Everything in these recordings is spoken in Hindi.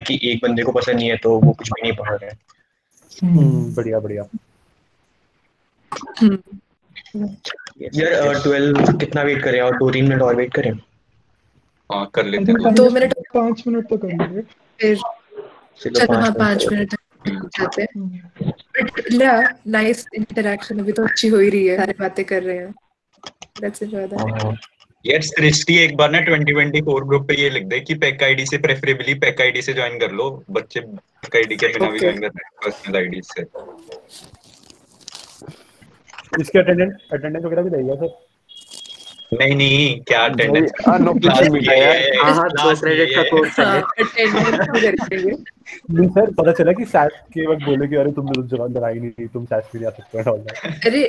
कि एक बंदे को पसंद नहीं है तो वो कुछ भी नहीं पढ़ रहा है। बढ़िया बढ़िया। यार 12 कितना वेट करें, और 2-3 मिनट और वेट करें? हाँ कर लेते हैं। 2 मिनट 5 मिनट तो कर लीजिए। फिर चलो चलो हाँ 5 5 मिनट जाते हैं। बट नाइस इंटरेक्शन अभी तो अच्छी हो ही रही है, सारी बातें कर रहे हैं। Let's enjoy that. यार सृष्टि एक बार ना 2024 ग्रुप पे ये लिख दे कि पैक आईडी से प्रेफरेबली पैक आईडी से ज्वाइन कर लो, बच्चे पैक आईडी के बिना भी ज्वाइन कर रहे हैं पर्सनल आईडी से। इसके अटेंडेंस वगैरह भी देगा सर? नहीं क्या अटेंडेंस अनऑफिशियल मीट है यार। हाँ 2 क्रेडिट का कोर्स है। अटेंडेंस भी करेंगे। नहीं सर, पता चला कि सैट के वक्त बोले कि अरे तुमने तो जवान लगाई नहीं थी, तुम सैट के लिए आ सकते हो। अरे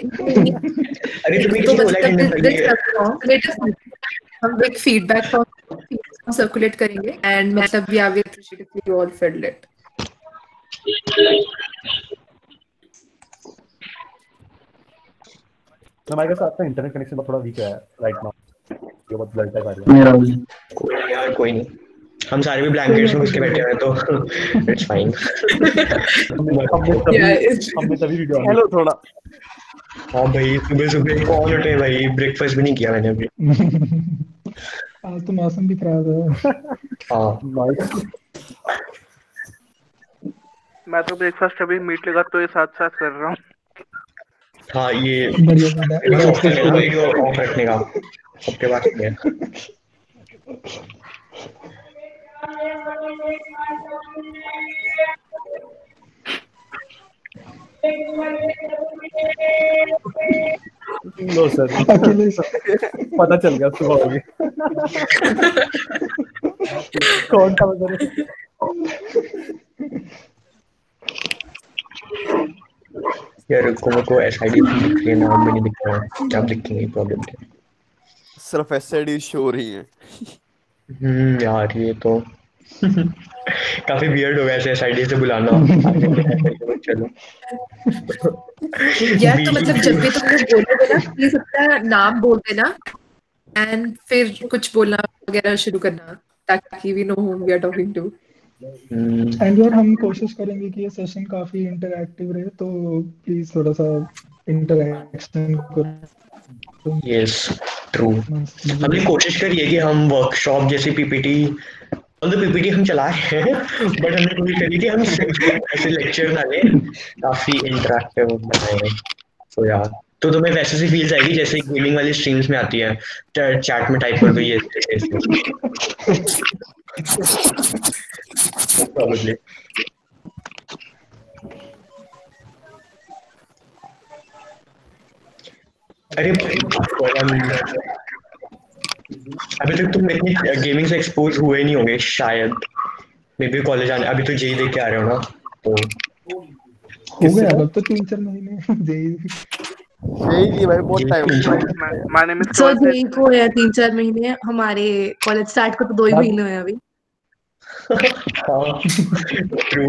अरे तुम्हें तो किसने बोला मतलब अटेंडेंस? हम एक फीडबैक फॉर्म सर्कुलेट करेंगे एंड मतलब we appreciate if you all fill it. हमारे साथ आपका इंटरनेट कनेक्शन बहुत थोड़ा वीक है राइट नाउ, ये बहुत ब्लर टाइप आ रहा है। मेरा भी यार कोई नहीं, हम सारे भी ब्लैंकेट्स में घुस के बैठे हुए हैं तो इट्स फाइन। हमने तभी वीडियो हेलो थोड़ा। हाँ भाई सुबह सुबह कौन उठे भाई, ब्रेकफास्ट भी नहीं किया मैंने अभी। आज तो मौसम भी खराब है। हाँ मैं तो ब्रेकफास्ट अभी मीट लगा तो ये साथ साथ कर रहा हूँ। हाँ ये बढ़िया बात है। बस ऑफ करने का, वीडियो ऑफ रखने का सबके पास है। लो सर, पता चल गया सुबह होगी। कौन था बता रहे? यार मेरे को एसआईडी दिख रही है, नाम भी नहीं दिख रहा है, क्या दिखेंगे प्रॉब्लम क्या? सिर्फ एसआईडी शो हो रही है। यार ये तो काफी वियर्ड हो गया ऐसे एसआईडी से बुलाना। चलो यार तो मतलब जब भी तुम लोग बोलोगे ना प्लीज अपना नाम बोल देना एंड फिर कुछ बोलना वगैरह शुरू करना ताकि we know whom we are talking to। And यार हम कोशिश करेंगे कि ये सेशन काफी इंटरैक्टिव रहे, तो प्लीज थोड़ा सा इंटरैक्शन करो। Yes true. हमने कोशिश करी है कि हम वर्कशॉप जैसी पीपीटी, पीपीटी हम चला रहे हैं बट हमने कोशिश करी कि हम ऐसे लेक्चर ना लें, काफी इंटरैक्टिव बनाए। तो यार तो तुम्हें वैसे से फील्स आएगी जैसे गेमिंग वाली स्ट्रीम्स में आती है, चैट में टाइप कर दो ये probably। अरे अभी तक तुम इतनी गेमिंग से एक्सपोज हुए नहीं होंगे शायद, मे बी कॉलेज आने, अभी तो जेई दे के आ रहे हो ना तो हो गया अब तो 3-4 महीने जेई जी भाई बहुत टाइम माने में सो जेई को है 3-4 महीने, हमारे कॉलेज स्टार्ट को तो 2 ही महीने हुए अभी। ट्रू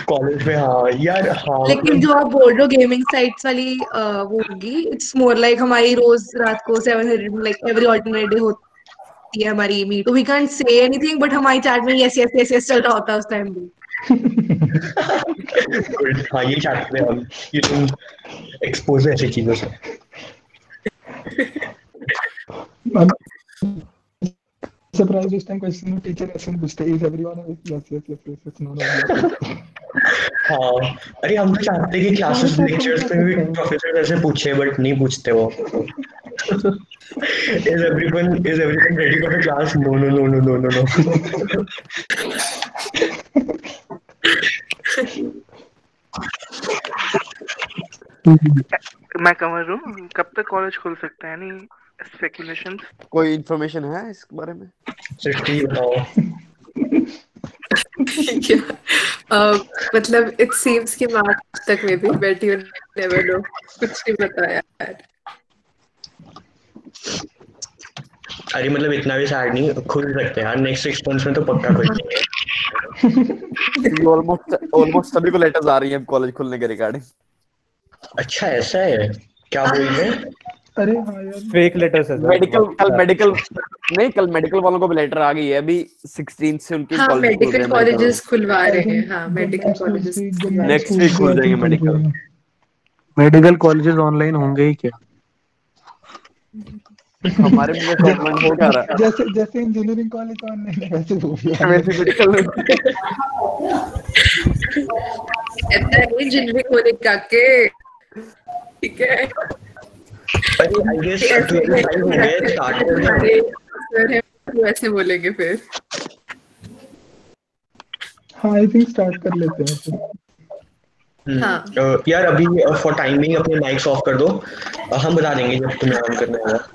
कॉलेज में हाँ यार हाँ। लेकिन जो आप बोल रहे हो गेमिंग साइट्स वाली वो होगी, इट्स मोर लाइक हमारी रोज रात को 700 लाइक एवरी ऑल्टरनेट डे होती है हमारी मीट, तो we can't say anything but हमारी चैट में यस यस यस यस चल रहा होता है उस टाइम भी। हाँ ये चाहते हैं हम कि तुम एक्सपोज ऐसी चीजों से। सरप्राइज उस टाइम क्वेश्चन में टीचर ऐसे पूछते is everyone yes yes yes yes no no. हाँ अरे हम तो चाहते हैं कि क्लासेस लेक्चर्स में भी प्रोफेसर ऐसे पूछे बट नहीं पूछते वो। Is everyone ready for the class? No no no no no no no। मैं कवर हूँ, कब तक कॉलेज खुल सकते हैं? नहीं स्पेकुलेशन कोई इन्फॉर्मेशन है इस बारे में? सृष्टि बताओ। मतलब इट सीम्स कि मार्च तक में भी बट यू नेवर नो, कुछ नहीं पता यार। अरे मतलब इतना भी सैड नहीं, खुल सकते हैं यार नेक्स्ट 6 मंथ्स में तो पक्का खुल जाएंगे। ऑलमोस्ट सभी को लेटर्स आ रही हैं कॉलेज खुलने के रिगार्डिंग। अच्छा ऐसा है क्या बोल रहे हैं? अरे हाँ यार फेक लेटर्स है सर। कल मेडिकल वालों को भी लेटर आ गई है अभी 16 से उनके हाँ कॉलेज खुल रहे मेडिकल हैं कॉलेजेस खुलवा आई रहे हैं। थिंक हाँ मेडिकल कॉलेजेस नेक्स्ट वीक खुल जाएंगे मेडिकल। मेडिकल कॉलेजेस ऑनलाइन होंगे ही क्या? हमारे भी रिक्वायरमेंट हो क्या रहा जैसे जैसे इंजीनियरिंग कॉलेज ऑनलाइन है वैसे वो भी है वैसे मेडिकल कहता है इंजीनियरिंग होने का के ठीक है। अरे आई गेस 25 हो गए स्टार्ट कर दें। हमारे सर है वो ऐसे बोलेंगे फिर। हाँ आई थिंक स्टार्ट कर लेते हैं फिर। हाँ यार अभी फॉर टाइमिंग अपने माइक्स ऑफ कर दो, हम बता देंगे जब तुम्हें ऑन करना होगा।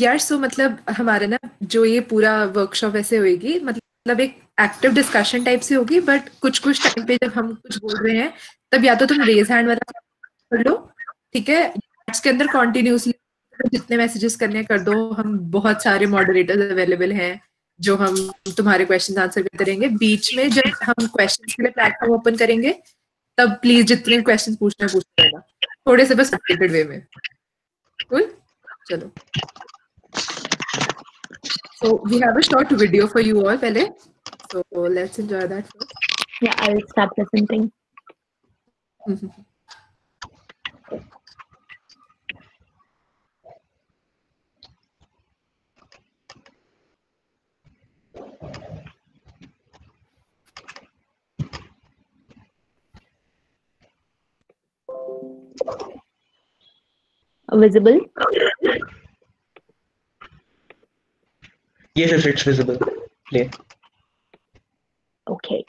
यार सो मतलब हमारा ना जो ये पूरा वर्कशॉप ऐसे होएगी मतलब एक एक्टिव डिस्कशन टाइप से होगी, बट कुछ कुछ टाइम पे जब हम कुछ बोल रहे हैं तब या तो तुम रेज हैंड वाला कर लो, ठीक है, चैट्स के अंदर कॉन्टिन्यूसली जितने मैसेजेस करने हैं कर दो। हम बहुत सारे मॉडरेटर्स अवेलेबल हैं जो हम तुम्हारे क्वेश्चन आंसर करते रहेंगे। बीच में जब हम क्वेश्चन के लिए प्लेटफॉर्म ओपन करेंगे तब प्लीज जितने क्वेश्चन पूछना पूछते रहना, थोड़े से बस अपडेटेड वे में। Cool? चलो, so we have a short video for you all पहले, so let's enjoy that first. Yeah, I'll start presenting. Visible? Yes, it's visible. Play. Okay.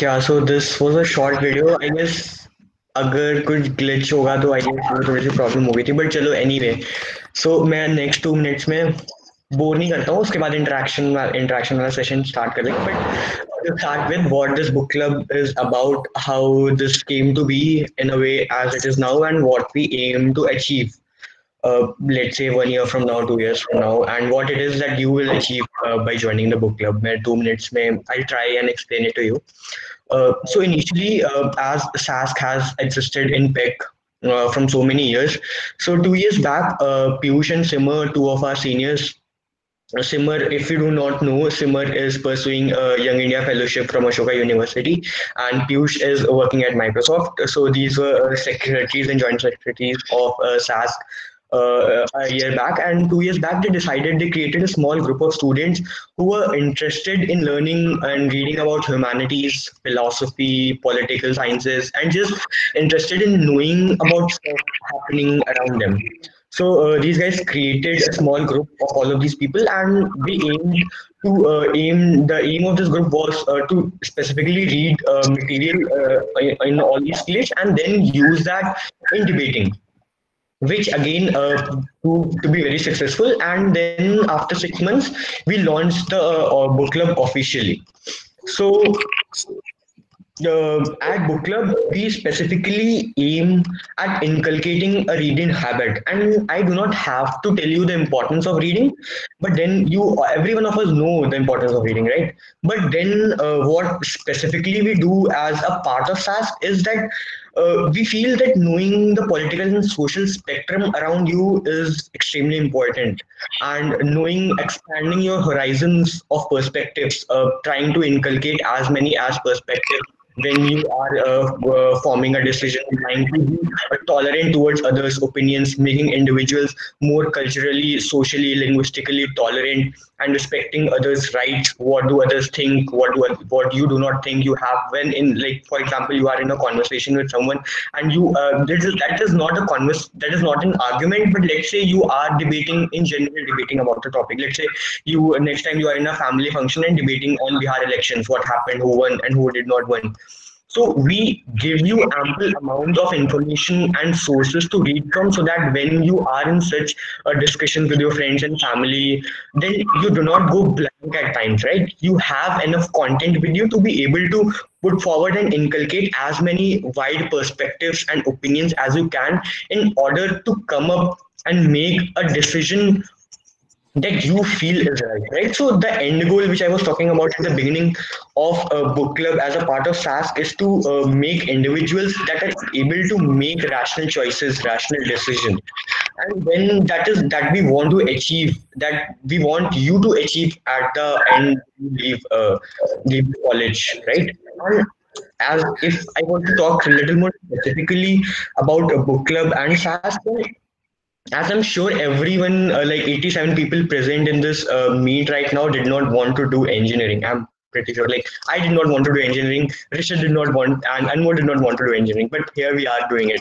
Yeah, so this was a short video. I guess अगर कुछ ग्लिच होगा तो आई गेस थोड़ी सी प्रॉब्लम हो गई थी, बट चलो एनीवे। सो मैं नेक्स्ट 2 मिनट्स में बोर नहीं करता हूँ, उसके बाद इंटरेक्शन वाला सेशन स्टार्ट कर देंगे। But start with what this book club is about, how this came to be in a way as it is now, and what we aim to achieve let's say 1 year from now, 2 years from now, and what it is that you will achieve by joining the book club. मैं 2 minutes में I'll try and explain it to you. So initially, as SASC has existed in PEC from so many years, so 2 years back, Piyush and Simar, two of our seniors, Simar, if you do not know, Simar is pursuing a Young India Fellowship from Ashoka University, and Piyush is working at Microsoft. So these were secretaries and joint secretaries of SASC a year back, and 2 years back they decided, they created a small group of students who were interested in learning and reading about humanities, philosophy, political sciences, and just interested in knowing about stuff happening around them. So these guys created a small group of all of these people, and they aimed to the aim of this group was to specifically read material in all these fields and then use that in debating, which again proved to be very successful. And then after 6 months, we launched the book club officially. So at book club, we specifically aim at inculcating a reading habit, and I do not have to tell you the importance of reading, but then every one of us know the importance of reading, right? But then what specifically we do as a part of SAS is that we feel that knowing the political and social spectrum around you is extremely important, and knowing, expanding your horizons of perspectives, trying to inculcate as many as perspectives when you are forming a decision, trying to be tolerant towards others' opinions, making individuals more culturally, socially, linguistically tolerant, and respecting others' rights. What do others think? What you do not think you have when in, like, for example, you are in a conversation with someone and you that is not a that is not an argument, but let's say you are debating in general, debating about the topic. Let's say you next time you are in a family function and debating on Bihar elections, what happened, who won and who did not win. So we give you ample amount of information and sources to read from, so that when you are in such a discussion with your friends and family, then you do not go blank at times, right? You have enough content with you to be able to put forward and inculcate as many wide perspectives and opinions as you can, in order to come up and make a decision that you feel is right? So the end goal, which I was talking about at the beginning of book club as a part of SAS, is to make individuals that are able to make rational choices, rational decisions. And then that we want to achieve, that we want you to achieve at the end you leave college, right? And as if I want to talk a little more specifically about a book club and SAS, as I'm sure everyone, like 87 people present in this meet right now, did not want to do engineering. I'm pretty sure. Like, I did not want to do engineering. Richard did not want, and Anmol did not want to do engineering. But here we are doing it.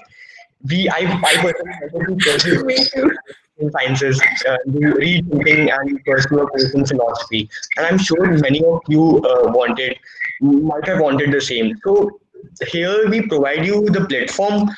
I personally wanted to pursue in sciences, read something and pursue a course in philosophy. And I'm sure many of you might have wanted the same. So here we provide you the platform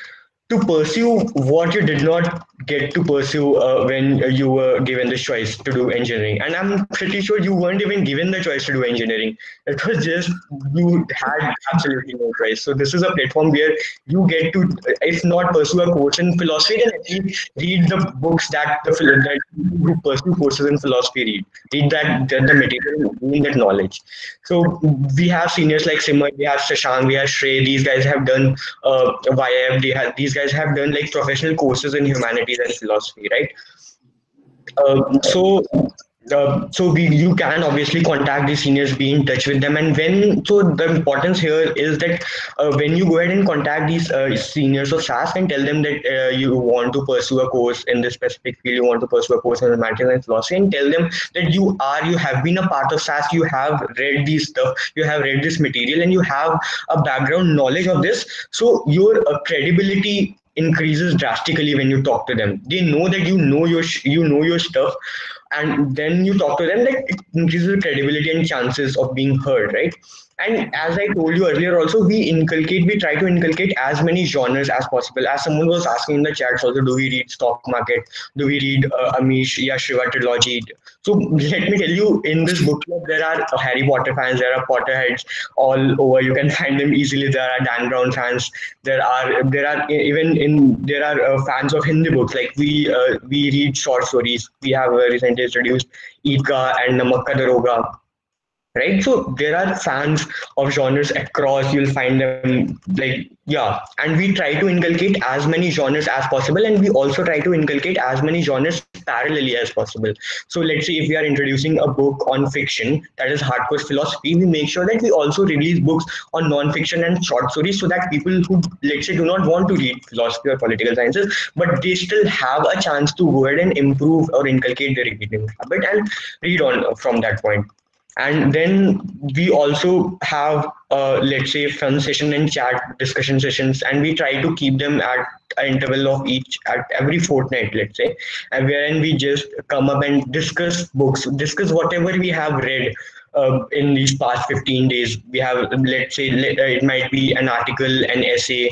to pursue what you did not get to pursue when you were given the choice to do engineering. And I'm pretty sure you weren't even given the choice to do engineering. It was just you had absolutely no choice. So this is a platform where you get to, if not pursue a course in philosophy, then at least read the books that who pursue courses in philosophy read the material, gain that knowledge. So we have seniors like Simar, we have Shashank, we have Shrey. These guys have done YF. These guys have done like professional courses in humanities and philosophy, right? You can obviously contact the seniors, be in touch with them, and the importance here is that when you go ahead and contact these seniors of SAS and tell them that you want to pursue a course in this specific field, you want to pursue a course in humanities and philosophy, and tell them that you have been a part of SAS, you have read these stuff, you have read this material, and you have a background knowledge of this, so your credibility increases drastically when you talk to them. They know that you know your stuff, and then you talk to them, that it increases credibility and chances of being heard, right? And as I told you earlier also, we try to inculcate as many genres as possible. As someone was asking in the chat also, do we read stock market, do we read Amish Shiva trilogy? So let me tell you, in this book club there are Harry Potter fans, there are Potterheads all over, you can find them easily. There are Dan Brown fans, there are fans of Hindi books. Like we read short stories. We have recently introduced Eidgah and Namak Ka Daroga, right? So there are fans of genres across, you'll find them, like, yeah. And we try to inculcate as many genres as possible, and we also try to inculcate as many genres parallelly as possible. So let's say if we are introducing a book on fiction, that is hardcore philosophy, we make sure that we also release books on non-fiction and short stories, so that people who, let's say, do not want to read philosophy or political sciences, but they still have a chance to go ahead and improve or inculcate their reading habit and read on from that point. And then we also have let's say fun session and chat discussion sessions, and we try to keep them at an interval of each at every fortnight, let's say, and wherein we just come up and discuss books, discuss whatever we have read in these past 15 days. We have, let's say, it might be an article, an essay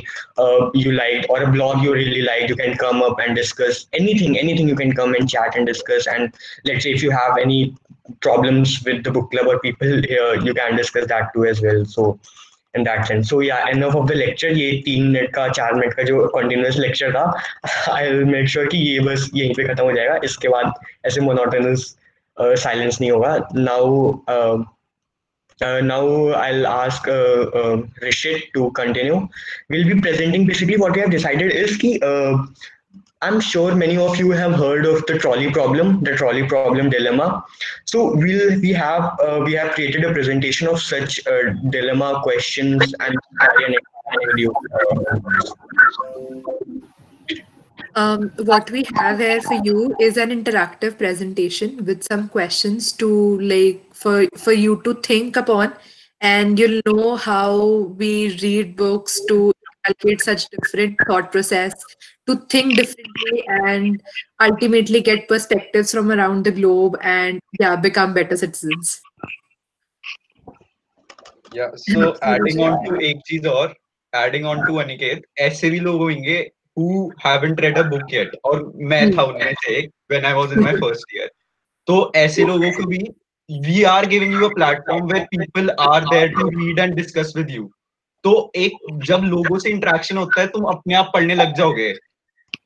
you liked, or a blog you really liked. You can come up and discuss anything you can come and chat and discuss. And let's say if you have any problems with the book club or people here, you can discuss that too as well. So in that sense, so yeah, enough of the lecture. ये 3 मिनट का 4 मिनट का जो continuous lecture था, I'll make sure कि ये बस यहीं पे खत्म हो जाएगा. इसके बाद ऐसे monotonous silence नहीं होगा. Now I'll ask Rishit to continue. We'll be presenting. Basically what we have decided is कि I'm sure many of you have heard of the trolley problem dilemma. So we have created a presentation of such dilemma questions and video. What we have here for you is an interactive presentation with some questions to for you to think upon, and you'll know how we read books to calculate such different thought process, to think differently, and ultimately get perspectives from around the globe and become better citizens. Yeah, so adding on to एक चीज और, adding on to अनिकेत, ऐसे भी लोग होंगे who haven't read a book yet, और मैं था उनमें से एक when I was in my first year. तो ऐसे लोगों को भी we are giving you a platform where people are there to read and discuss with you. तो एक जब लोगों से इंटरेक्शन होता है तुम अपने आप पढ़ने लग जाओगे.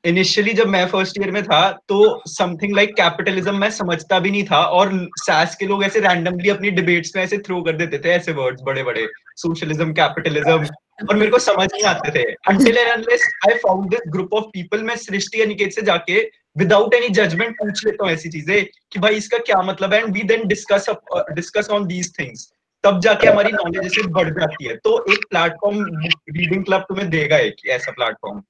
इनिशियली जब मैं फर्स्ट ईयर में था तो समथिंग लाइक कैपिटलिज्म मैं समझता भी नहीं था, और सास के लोग ऐसे रैंडमली अपनी डिबेट्स में ऐसे थ्रो कर देते थे ऐसे वर्ड्स बड़े बड़े, सोशलिज्म, कैपिटलिज्म, और मेरे को समझ नहीं आते थे until and unless I found this group of people. मैं सृष्टि अनिकेत से जाके विदाउट एनी जजमेंट पूछ लेता हूँ ऐसी चीजें कि भाई इसका क्या मतलब है, and we then discuss on these things. तब जाके हमारी नॉलेज ऐसे बढ़ जाती है. तो एक प्लेटफॉर्म रीडिंग क्लब तुम्हें देगा एक ऐसा प्लेटफॉर्म.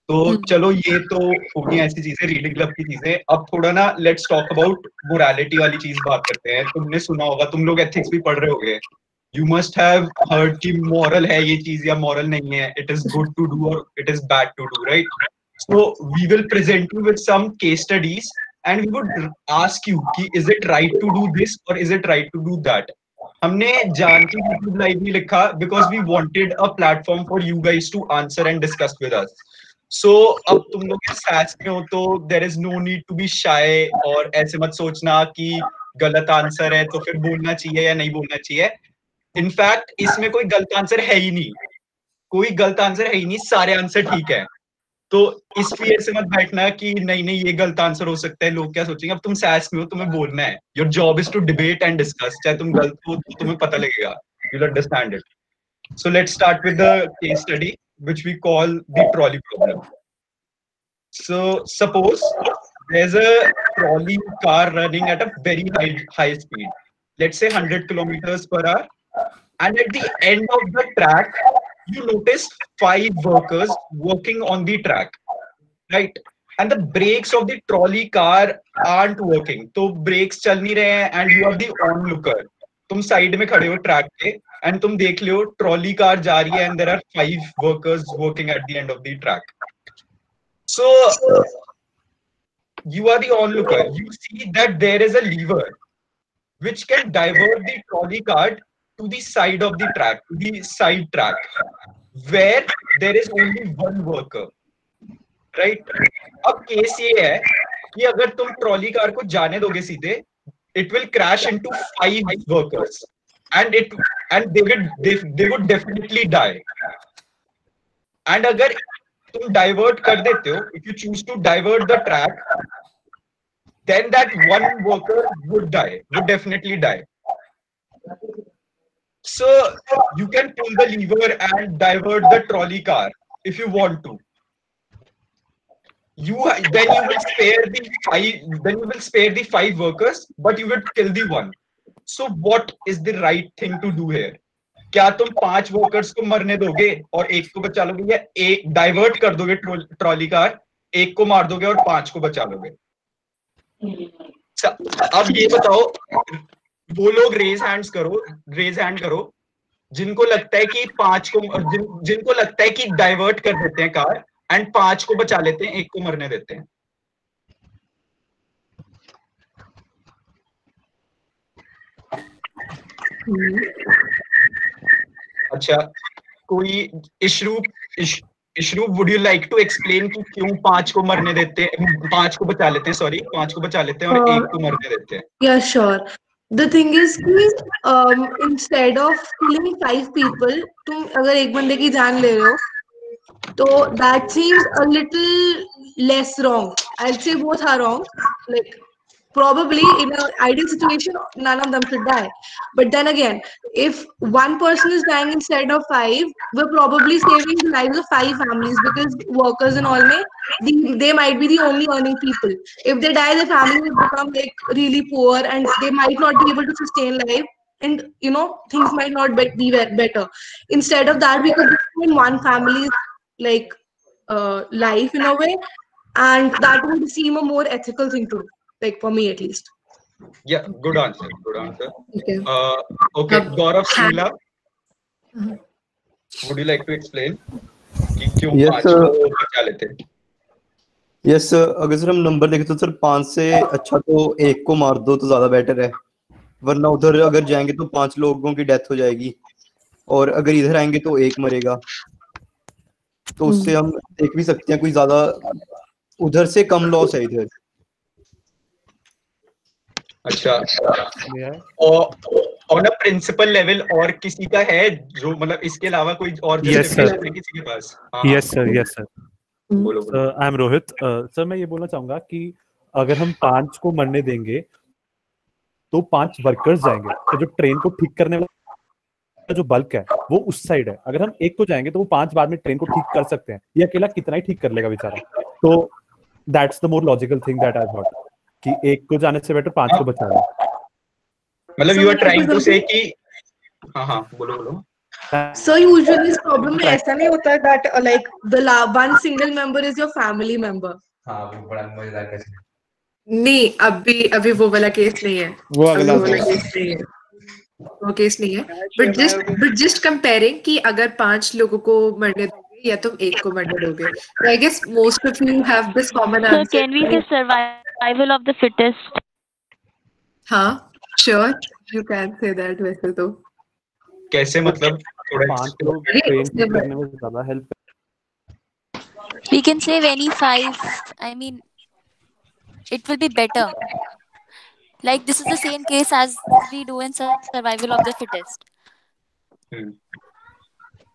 तो चलो ये तो होगी ऐसी चीजें, रीडिंग क्लब की चीजें. अब थोड़ा ना लेट्स टॉक अबाउट मोरालिटी वाली चीज बात करते हैं. तुमने सुना होगा, तुम लोग एथिक्स भी पढ़ रहे होगे. यू मस्ट हैव हर्ड कि मॉरल है ये चीज या मॉरल नहीं है, it is good to do और it is bad to do, right? So we will present you with some case studies and we would ask you कि is it right to do this और is it right to do that. हमने जान के यूट्यूब लाइव नहीं लिखा because we wanted a platform for you guys to answer and discuss with us. So, अब तुम लोग साथ में हो तो there is no need to be shy, और ऐसे मत सोचना कि गलत आंसर है तो फिर बोलना चाहिए या नहीं बोलना चाहिए. इनफैक्ट इसमें कोई गलत आंसर है ही नहीं, कोई गलत आंसर है ही नहीं, सारे आंसर ठीक है. तो इस फियर से मत बैठना कि नहीं ये गलत आंसर हो सकता है, लोग क्या सोचेंगे. अब तुम सास में हो, तुम्हें बोलना है. Your job is to debate and discuss. चाहे तुम गलत हो तो तुम्हें पता लगेगा, you will understand it. So let's start with the case study, which we call the trolley problem. So suppose there's a trolley car running at a very high speed, let's say 100 kilometers per hour, and at the end of the track, you notice 5 workers working on the track, right? And the brakes of the trolley car aren't working. तो brakes चल नहीं रहे हैं, and you are the onlooker. तुम साइड में खड़े हो ट्रैक पे एंड तुम देख लो ट्रॉली कार जा रही है and there are 5 workers working at the end of the track. So you are the onlooker. You see that there is a lever which can divert the trolley car to the side of the track, to the side track, where there is only one worker, right? अब केस ये है कि अगर तुम ट्रॉली कार को जाने दोगे सीधे, it will crash into 5 workers and they would definitely die. And अगर तुम divert कर देते हो, if you choose to divert the track, then that one worker would definitely die. So you can pull the lever and divert the trolley car if you want to. Then you will spare the 5 workers, but you will kill the one. So what is the right thing to do here? क्या तुम 5 वर्कर्स को मरने दोगे और एक को बचा लोगे, या एक डाइवर्ट कर दोगे ट्रॉली कार, एक को मार दोगे और 5 को बचा लोगे? अब ये बताओ, वो लोग रेज हैंड करो जिनको लगता है कि जिनको लगता है कि डाइवर्ट कर देते हैं कार एंड 5 को बचा लेते हैं, 1 को मरने देते हैं। अच्छा, कोई Ishroop would you like to explain कि क्यों 5 को मरने देते हैं, 5 को बचा लेते हैं, सॉरी 5 को बचा लेते हैं और 1 को मरने देते हैं? Yeah, sure. The thing is कि instead of killing 5 people, तुम अगर एक बंदे की जान ले रहे हो तो that seems a little less wrong. I'll say both are wrong. Like probably in an ideal situation, none of them should die. But then again, if one person is dying instead of 5, we're probably saving the lives of 5 families because workers and all they might be the only earning people. If they die, the family will become like really poor and they might not be able to sustain life. And things might not be better. Instead of that, we could in one family's like life in a way, and that would seem a more ethical thing to do. Like for me at least. Yeah, good answer. Okay, Gaurav Singla, would you like to explain कि क्यों 5 को बचा लेते हैं? यस सर, अगर सर हम नंबर देखें तो सर 5 से अच्छा तो 1 को मार दो तो ज्यादा बेटर है, वरना उधर अगर जाएंगे तो 5 लोगों की डेथ हो जाएगी और अगर इधर आएंगे तो 1 मरेगा, तो उससे हम देख भी सकते हैं कोई ज्यादा उधर से कम लॉस है इधर। अच्छा, ऑन अ प्रिंसिपल लेवल और किसी का है जो मतलब इसके अलावा कोई और जस्टिफिकेशन है किसी के पास? यस सर बोलो। I am Rohit. सर मैं ये बोलना चाहूंगा कि अगर हम 5 को मरने देंगे तो 5 वर्कर्स जाएंगे, तो जो ट्रेन को ठीक करने वाला जो बल्क है वो उस साइड है। अगर हम 1 को जाएंगे तो वो 5 बाद में ट्रेन को ठीक कर सकते हैं, ये अकेला कितना ही ठीक कर लेगा बेचारा। तो that's the more logical thing that I thought कि 1 को जाने से बेटर 5 को बचाना। मतलब you are trying to say कि हाँ बोलो। So usually इस प्रॉब्लम में ऐसा नहीं होता that like the one single member is your family member. हाँ, वो बड़ा मजेदार केस है। नहीं, अभी वो वाला केस नहीं है, वो अगला केस नहीं है। बट जस्ट कंपेयरिंग कि अगर 5 लोगों को मरने दोगे या तुम 1 को मरने दोगे, तो I guess most of you have this common answer. So can we say survival of the fittest? हाँ, sure, you can say that। वैसे तो कैसे, मतलब 5 लोग ट्रेन करने में ज्यादा help. We can save any 5. I mean, it will be better. Like this is the same case as we do in survival of the fittest.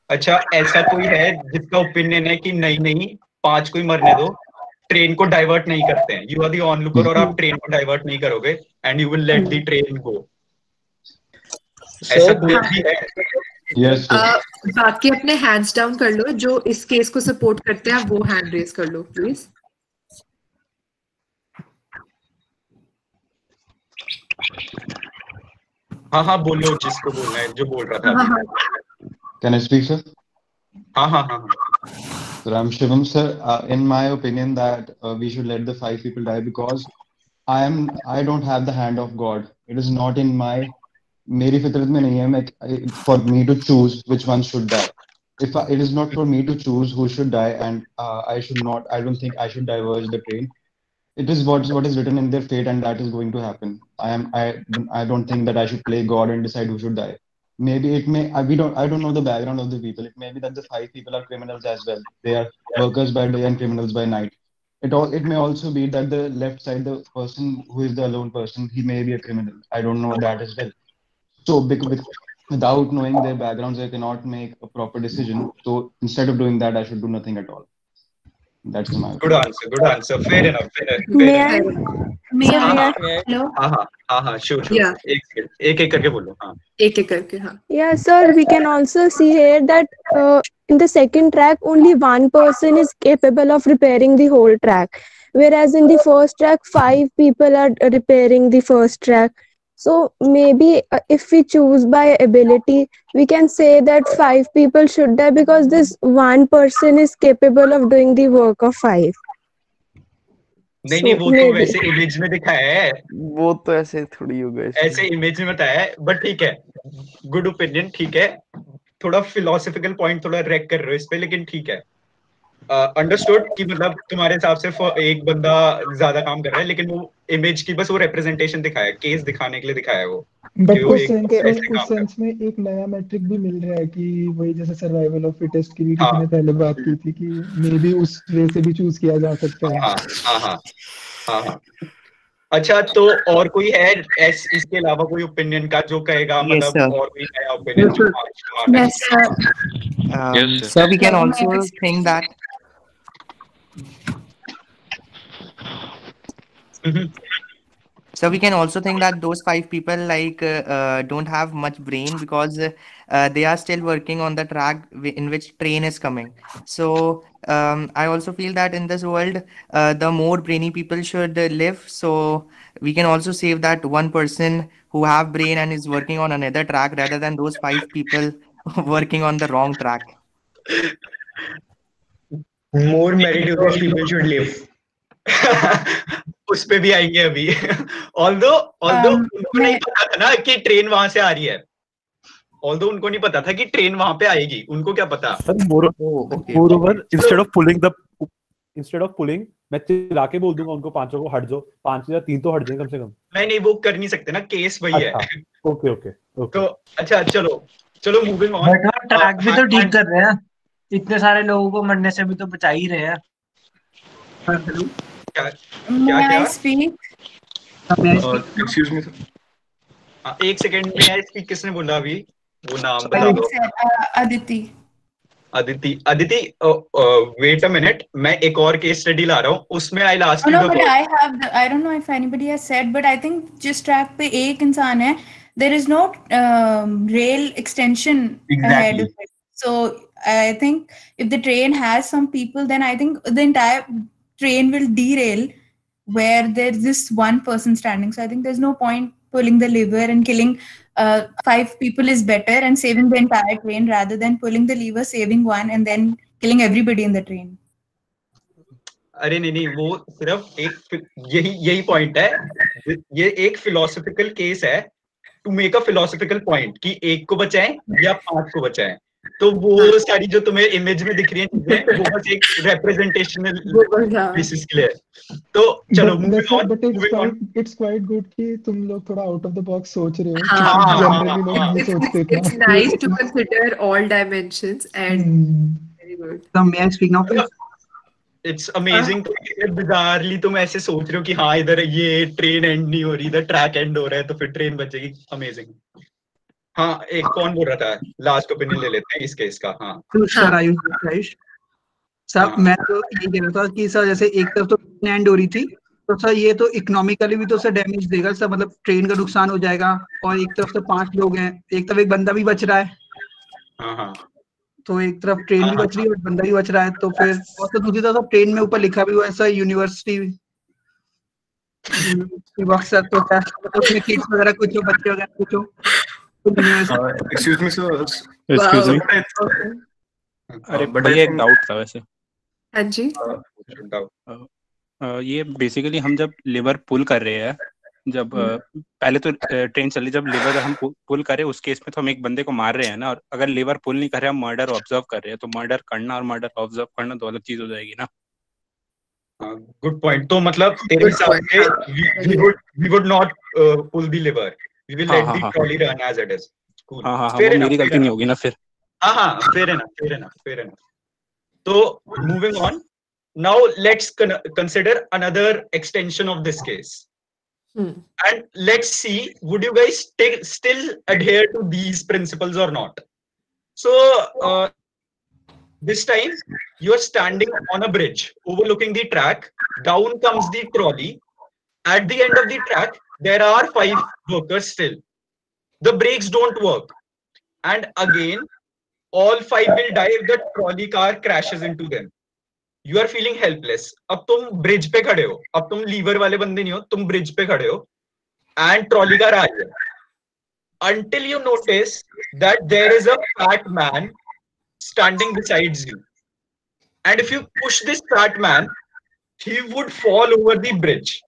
अच्छा, ऐसा कोई है जिसका ओपिनियन है कि नहीं 5 को ही मरने दो, ट्रेन को डाइवर्ट नहीं करते हैं? यू आर द ऑनलुकर और आप ट्रेन को डाइवर्ट नहीं करोगे and you will let the train गो, ऐसा कोई भी है? यस। बाकी अपने हैंड्स डाउन कर लो, जो इस केस को सपोर्ट करते हैं वो हैंड रेज कर लो प्लीज। हाँ बोलो, जिसको बोलना है, जो बोल रहा था। Can I speak, sir? हाँ। So I'm Shivam, sir. In my opinion, that we should let the 5 people die because I don't have the hand of God. It is not in मेरी फितरत में नहीं है for me to choose which one should die. It is not for me to choose who should die, and I don't think I should diverge the train. It is what is written in their fate, and that is going to happen. I don't think that I should play God and decide who should die. Maybe it may, I don't know the background of the people. It may be that the 5 people are criminals as well. They are workers by day and criminals by night. It may also be that the left side, the person who is the alone person, he may be a criminal. I don't know that as well. So without knowing their backgrounds, I cannot make a proper decision. So instead of doing that, I should do nothing at all. That's my good answer. Fair enough. May I? Hello. हाँ, sure. Yeah. एक करके बोलो। हाँ, एक करके। हाँ। Yeah, sir. We can also see here that in the second track, only one person is capable of repairing the whole track, whereas in the first track, 5 people are repairing the first track. So maybe if we choose by ability, we can say that 5 people should die because this one person is capable of doing the work of 5. नहीं नहीं, वो तो वैसे इमेज में दिखाया है, वो तो ऐसे थोड़ी होगा, ऐसे इमेज में बताया है, बट ठीक है, गुड ओपिनियन, ठीक है, थोड़ा फिलोसफिकल पॉइंट थोड़ा रैक कर रहे हो इस पे, लेकिन ठीक है, अंडरस्टूड कि मतलब तुम्हारे हिसाब से एक बंदा ज्यादा काम कर रहा है, लेकिन वो इमेज की बस वो रिप्रेजेंटेशन दिखाया, केस दिखाने के लिए दिखाया है वो, बट कि वो उस एक सेंस ऐसे में काम उस कर सेंस में एक नया मैट्रिक भी मिल रहा है कि वही जैसे सर्वाइवल ऑफ फिटेस्ट की भी हाँ। किसी ने पहले बात की थी कि मे बी उस वे से भी चूज किया जा सकता है। हाँ हाँ हाँ हाँ हाँ। अच्छा, तो और कोई है इसके अलावा कोई ओपिनियन का जो कहेगा, Yes, मतलब sir. और कोई नया ओपिनियन जो Yes, sir. Yes, sir. sir, we can Sir, also may I think that so we can also think that those 5 people don't have much brain because they are still working on the track in which train is coming. So I also feel that in this world, the more brainy people should live. So we can also save that one person who have brain and is working on another track rather than those 5 people working on the wrong track. More meritorious people should live. उस पे भी आएंगे अभी। ऑल्दो उनको नहीं पता था ना कि ट्रेन वहां से आ रही है, ऑल्दो उनको नहीं पता था कि ट्रेन वहां पे आएगी, उनको क्या पता। मोरोवर इंस्टेड ऑफ पुलिंग मैं चिल्ला के बोल दूंगा उनको पांचों को हट जाओ, 5 या 3 तो हट जाएंगे कम से कम। नहीं वो कर नहीं सकते ना, केस वही है। ओके ओके तो अच्छा चलो मूविंग ऑन। बट वो ट्रैक भी तो ठीक कर रहे हैं, इतने सारे लोगों को मरने से भी तो बचा ही रहे हैं। May I speak? Excuse me sir, एक सेकंड में आई स्पीक किसने बोला अभी, वो नाम बता दो। अदिति वेट अ मिनट, मैं एक और केस स्टडी ला रहा हूँ, उसमें आई last No, but I don't know if anybody has said, but I think जिस ट्रैक पे एक इंसान है, there is no rail extension ahead of it. So I think if the train has some people, then I think the entire train will derail where there's this one person standing. So I think there's no point pulling the lever and killing 5 people is better and saving the entire train rather than pulling the lever, saving one and then killing everybody in the train. अरे नहीं, वो सिर्फ एक यही पॉइंट है, ये एक फिलोसफिकल केस है to make a philosophical point कि एक को बचाएं या 5 को बचाएं। तो वो सारी जो तुम्हें इमेज में दिख रही है चीजें, वो बस एक रिप्रेजेंटेशनल बेसिस के लिए। तो चलो बट इट्स क्वाइट गुड कि तुम लोग थोड़ा आउट ऑफ द बॉक्स सोच रहे हो। जनरली लोग नहीं सोचते इतना। It's nice to consider all dimensions and very good. So may I speak now, please? It's amazing. Bizarrely तुम ऐसे सोच रहे हो कि हाँ इधर ये ट्रेन एंड नहीं हो रही, इधर ट्रैक एंड हो रहा है, तो फिर ट्रेन बचेगी। अमेजिंग। हाँ, एक कौन बोल रहा था? लास्ट ओपिनियन ले लेते हैं इस केस का। हाँ सर, मैं तो ये कह रहा था कि सर जैसे एक तरफ तो ट्रेन एंड हो रही थी, तो सर ये तो इकोनॉमिकली भी तो सर डैमेज देगा सर, मतलब ट्रेन का नुकसान हो जाएगा, और एक तरफ तो 5 लोग हैं, एक तरफ एक बंदा भी बच रहा है। हाँ तो एक तरफ ट्रेन भी बच रही है और बंदा भी बच रहा है, तो फिर और तो दूसरी तरफ ट्रेन में ऊपर लिखा भी हुआ है सर यूनिवर्सिटी सर, तो उसमें किड्स वगैरह कुछ हो, बच्चे वगैरह कुछ हो। Excuse me sir, excuse me, अरे भैया एक डाउट था वैसे। हाँ जी। ये बेसिकली हम जब लिवर पुल कर रहे हैं, जब पहले तो ट्रेन चली, जब लिवर हम पुल कर रहे हैं उस केस में तो हम एक बंदे को मार रहे हैं ना, और अगर लिवर पुल नहीं कर रहे हम मर्डर ऑब्जर्व कर रहे हैं, तो मर्डर करना और मर्डर ऑब्जर्व करना दो अलग चीज हो जाएगी ना। Good point. तो मतलब तेरे हिसाब से we would not pull the lever, we will let the trolley run as it is. Cool. हाँ, वो मेरी गलती नहीं होगी ना फिर। हाँ, fair enough. तो moving on, now let's consider another extension of this case. And let's see, would you guys still adhere to these principles or not? So this time you are standing on a bridge overlooking the track, down comes the trolley, at the end of the track there are 5 workers still, the brakes don't work, and again all 5 will die if the trolley car crashes into them. You are feeling helpless. अब तुम ब्रिज पे खड़े हो, अब तुम लीवर वाले बंदे नहीं हो, तुम ब्रिज पे खड़े हो एंड ट्रॉली कार आ रही है, until you notice that there is a fat man standing besides you, and if you push this fat man, he would fall over the bridge.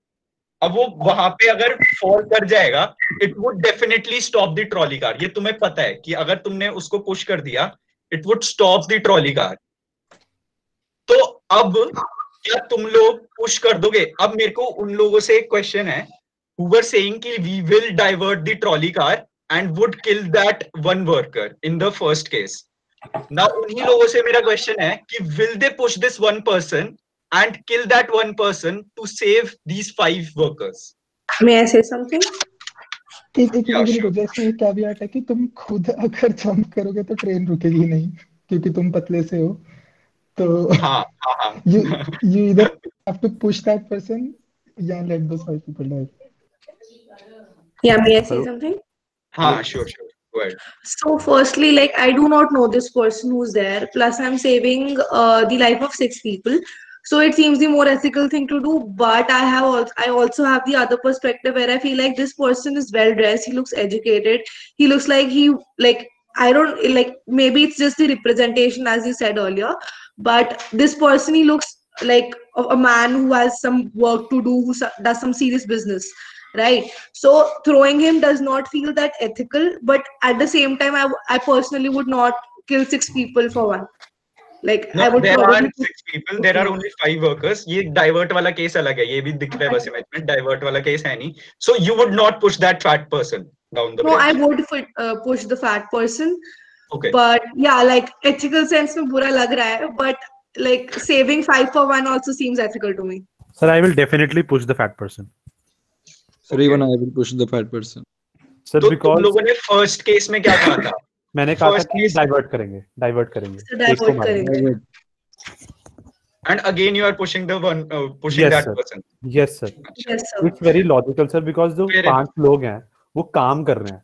अब वो वहां पे अगर फॉल कर जाएगा, it would definitely stop the trolley car. ये तुम्हें पता है कि अगर तुमने उसको पुश कर दिया, it would stop the trolley car. तो अब क्या तुम लोग पुश कर दोगे? अब मेरे को उन लोगों से एक क्वेश्चन है who were saying कि we will divert the trolley car and would kill that one worker in the first case. Now उन्हीं लोगों से मेरा क्वेश्चन है कि will they push this one person and kill that one person to save these 5 workers? May I say something? एक जैसे एक कैविएट है कि तुम खुद अगर जंप करोगे तो ट्रेन रुकेगी नहीं क्योंकि तुम पतले से हो, तो you either have to push that person या let those 5 people die. Yeah, may I say something? Sure. Go ahead. So firstly, like, I do not know this person who's there, plus I'm saving the life of 6 people. So it seems the more ethical thing to do, but I also have the other perspective where I feel like this person is well dressed, he looks educated, he looks like I don't like, maybe it's just the representation as you said earlier, but this person, he looks like a man who has some work to do, who does some serious business, right? So throwing him does not feel that ethical, but at the same time I personally would not kill 6 people for one. Like, no, I would there probably... are 6 people, there are only 5 workers. ये divert वाला केस अलग है, ये भी दिख रहा है बस इमेज में, divert वाला केस है नहीं. So you would not push that fat person down the bridge? No, I would push the fat person. Okay. But yeah, like, ethical sense में बुरा लग रहा है, but like saving 5 for 1 also seems ethical to me. Sir, I will definitely push the fat person. Sir, even I will push the fat person. Sir, तो because तुम लोगों ने फर्स्ट केस में क्या कहा था? मैंने कहा था कि डाइवर्ट करेंगे. एक को मारेंगे. And again you are pushing the one pushing that person. Yes sir. It's very logical sir, because जो 5 लोग हैं वो काम कर रहे हैं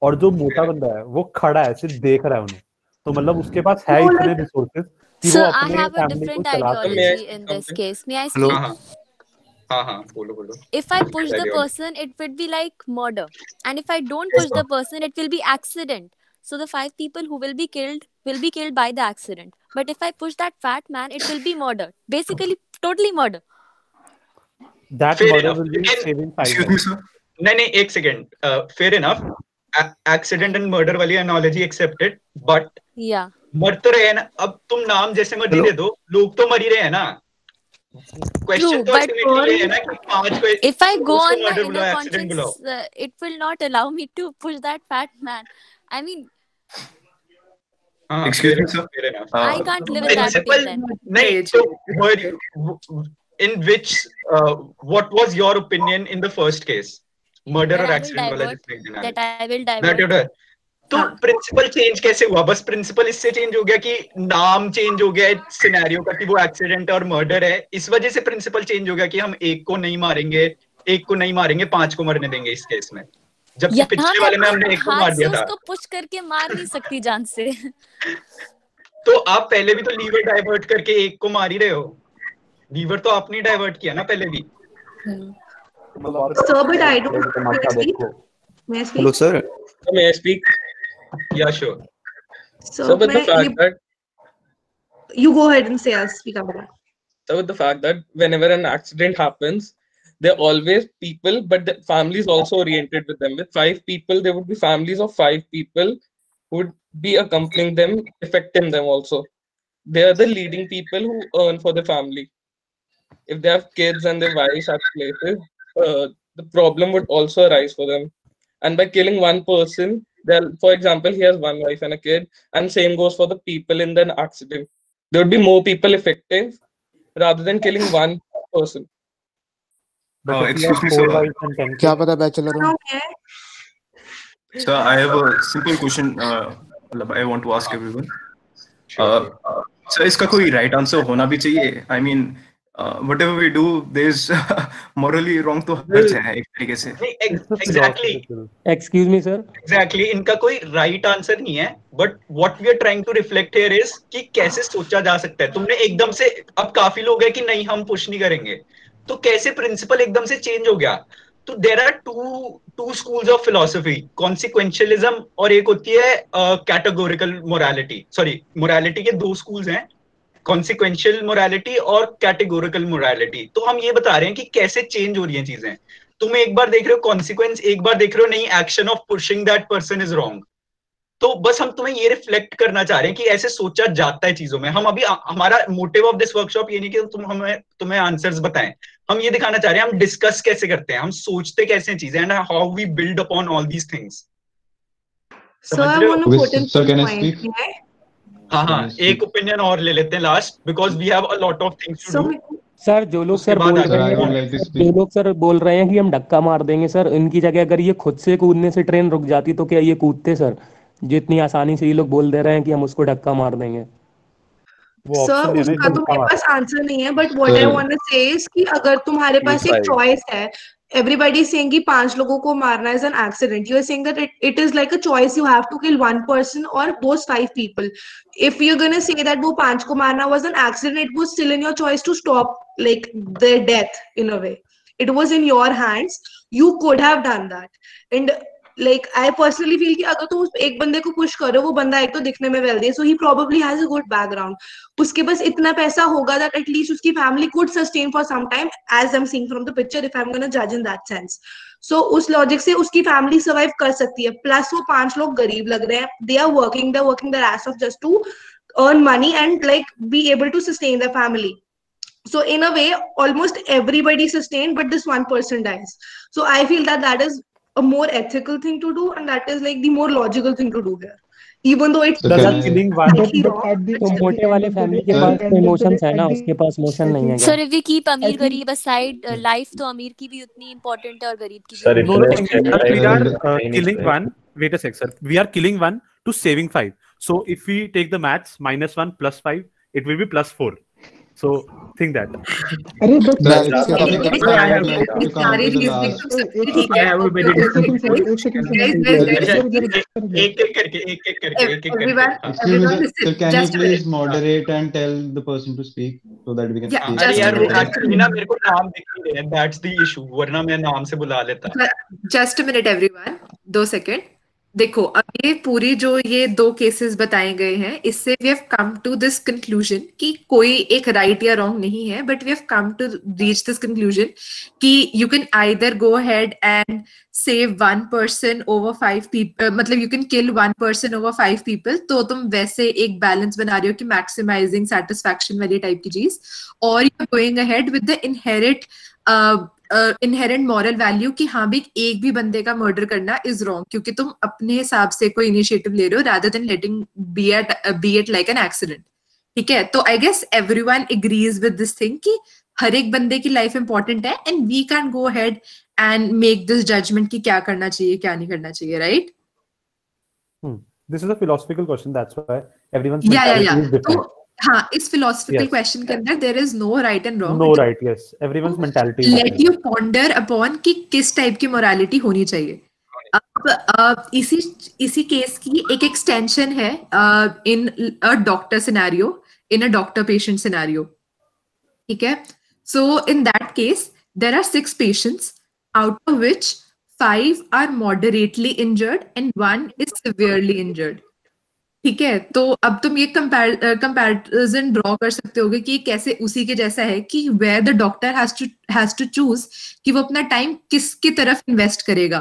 और जो मोटा बंदा है वो खड़ा है, सिर्फ देख रहा है उन्हें, तो मतलब उसके पास है इतने रिसोर्सेज कि वो अपने फैमिली को चला ideology in this case. May I speak? बोलो. If I push the person, it would be like murder, and if I don't push the person, it will be accident. So the 5 people who will be killed by the accident. But if I push that fat man, it will be murder. Basically, totally murder. That Fair murder enough. will be saving 5 Excuse me, sir. नहीं, एक second. Fair enough. Accident and murder वाली analogy accepted. But yeah, मर तो रहे हैं ना. अब तुम नाम जैसे मर्जी दे दो, लोग तो मर ही रहे हैं ना. Question तो ultimately ये है ना कि 5 को if I go on my murder inner बुलाओ, accident बुलाओ. conscience, it will not allow me to push that fat man. I mean, Excuse me, sir. Fair enough. I can't live in that Principle, then. नहीं, so in which what was your opinion in the first case? Murder or accident वाला जिसमें देना है. That I will That you divert. did. तो प्रिंसिपल चेंज कैसे हुआ? बस प्रिंसिपल इससे चेंज हो गया कि नाम चेंज हो गया सिनेरियो का कि वो एक्सीडेंट और मर्डर है, इस वजह से प्रिंसिपल चेंज हो गया कि हम एक को नहीं मारेंगे 5 को मरने देंगे इस केस में, जबकि पिछले वाले में हमने एक को मार दिया था. उसको पुश करके मार नहीं सकती जान से. तो आप पहले भी तो लीवर डाइवर्ट करके एक को मार ही रहे हो. लीवर तो आपने डाइवर्ट किया ना पहले भी. So, but I don't. May I speak? Hello, sir. May I speak? Yeah, sure. So with the fact that you go ahead and say, I'll speak after that. So with the fact that whenever an accident happens, there are always people, but the family is also oriented with them. With 5 people, there would be families of 5 people who would be accompanying them, affecting them also. They are the leading people who earn for the family. If they have kids and their wives at places, the problem would also arise for them. And by killing one person, for example, he has one wife and a kid, and same goes for the people in the accident. There would be more people effective rather than killing one person. Excuse me, sir. क्या पता बैचलर हूँ? Sir, I have a simple question. I want to ask everyone. Sir, इसका कोई right answer होना भी चाहिए. I mean, whatever we do, there's morally wrong तो हर है एक तरीके से. Exactly. Excuse me, sir. Exactly. इनका कोई right answer नहीं है. But what we are trying to reflect here is कि कैसे सोचा जा सकता है. तुमने एकदम से, अब काफी लोग हैं कि नहीं हम पुश नहीं करेंगे, तो कैसे प्रिंसिपल एकदम से चेंज हो गया? तो there are two schools of philosophy, consequentialism और एक होती है कैटेगोरिकल मोरालिटी. सॉरी, मोरालिटी के 2 स्कूल्स हैं. कॉन्सिक्वेंशियल मोरालिटी और कैटेगोरिकल मोरालिटी। तो हम ये बता रहे हैं कि कैसे चेंज हो रही हैं चीजें। तुम एक बार देख रहे हो कॉन्सिक्वेंस, एक बार देख रहे हो नहीं action of pushing that person is wrong. तो बस हम तुम्हें ये रिफ्लेक्ट करना चाह रहे हैं कि ऐसे सोचा जाता है चीजों में। हम अभी हमारा मोटिव ऑफ दिस वर्कशॉप ये नहीं कि तुम्हें आंसर्स बताएं, हम ये दिखाना चाह रहे हैं हम डिस्कस कैसे करते हैं, हम सोचते कैसे हैं चीजें, and how we build upon all these things. हाँ, एक ओपिनियन और ले लेते हैं last, because we have a lot of things to do. Sir जो लोग सर बोल रहे हैं कि हम धक्का मार देंगे सर, इनकी जगह अगर ये खुद से कूदने से ट्रेन रुक जाती तो क्या ये कूदते सर? जो इतनी आसानी से ये लोग बोल दे रहे हैं कि हम उसको धक्का मार देंगे। सर उसका तो मेरे पास आंसर नहीं है, but what I want to say is कि अगर तुम्हारे पास एक चॉइस है, everybody is saying कि 5 लोगों को मारना is an accident, you are saying that it is like a choice, you have to kill one person or those 5 people. If you're gonna say that वो 5 को मारना was an accident, it was still in your choice to stop like their death in a way. It was in your hands, you could have done that. And like I personally feel कि अगर तुम एक बंदे को पुश करो, वो बंदा एक तो दिखने में वेल्दी है, so he probably has a good background, उसके पास इतना पैसा होगा that at least उसकी family could sustain for some time, as I'm seeing from the picture, if I'm gonna judge in that sense. So उस logic से उसकी family survive कर सकती है, plus वो 5 लोग गरीब लग रहे हैं, they are working their ass off just to earn money and like be able to sustain their family. So in a way almost everybody sustained, but this one person dies. So I feel that is a more ethical thing to do, and that is like the more logical thing to do here, even though it's killing one तो मोटे वाले फैमिली के पास तो इमोशंस है ना, उसके पास इमोशन नहीं है। सर if we keep अमीर गरीब aside, लाइफ तो अमीर की भी उतनी इम्पोर्टेंट है और गरीब की भी। We are killing one. Wait a sec, sir. We are killing one to saving 5. So if we take the maths, -1 + 5, it will be +4. So think that. अरे but can you please moderate and tell the person to speak so that we can speak? अरे यार actually ना मेरे को नाम दिख नहीं रहे, that's the issue, वरना मैं नाम से बुला लेता। Just a minute everyone, 2 second. देखो अब ये पूरी जो ये 2 केसेस बताए गए हैं, इससे we have come to this conclusion कि कोई एक राइट या रॉन्ग नहीं है, but we have come to reach this conclusion कि you can either go ahead and save 1 person over 5 people, मतलब you can kill 1 person over 5 people, तो तुम वैसे एक बैलेंस बना रहे हो कि मैक्सिमाइजिंग सेटिस्फैक्शन वाली टाइप की चीज, और you are going ahead with the inherent moral value कि हाँ भी एक भी बंदे का मर्डर करना इज रॉन्ग, क्योंकि तुम अपने हिसाब से कोई इनिशिएटिव ले रहे हो rather than letting be it like an accident. ठीक है, तो I guess everyone agrees with this thing कि हर एक बंदे की लाइफ इंपॉर्टेंट है, and we can go ahead and make this judgement कि क्या करना चाहिए क्या नहीं करना चाहिए, right? This is a philosophical question, that's why everyone's mentality is different. हाँ, इस फिलोसॉफिकल क्वेश्चन के अंदर there is no right and wrong, no right, yes, everyone's mentality let you ponder upon कि किस टाइप की मोरालिटी होनी चाहिए। अब इसी केस की एक एक्सटेंशन है in a doctor scenario, in a doctor patient scenario. ठीक है, so in that case there are 6 patients, out of which 5 are moderately injured and 1 is severely injured. ठीक है, तो अब तुम ये कंपैरिजन ड्रॉ कर सकते होगे कि कैसे उसी के जैसा है कि where the doctor has to choose कि वो अपना टाइम किसकी तरफ इन्वेस्ट करेगा,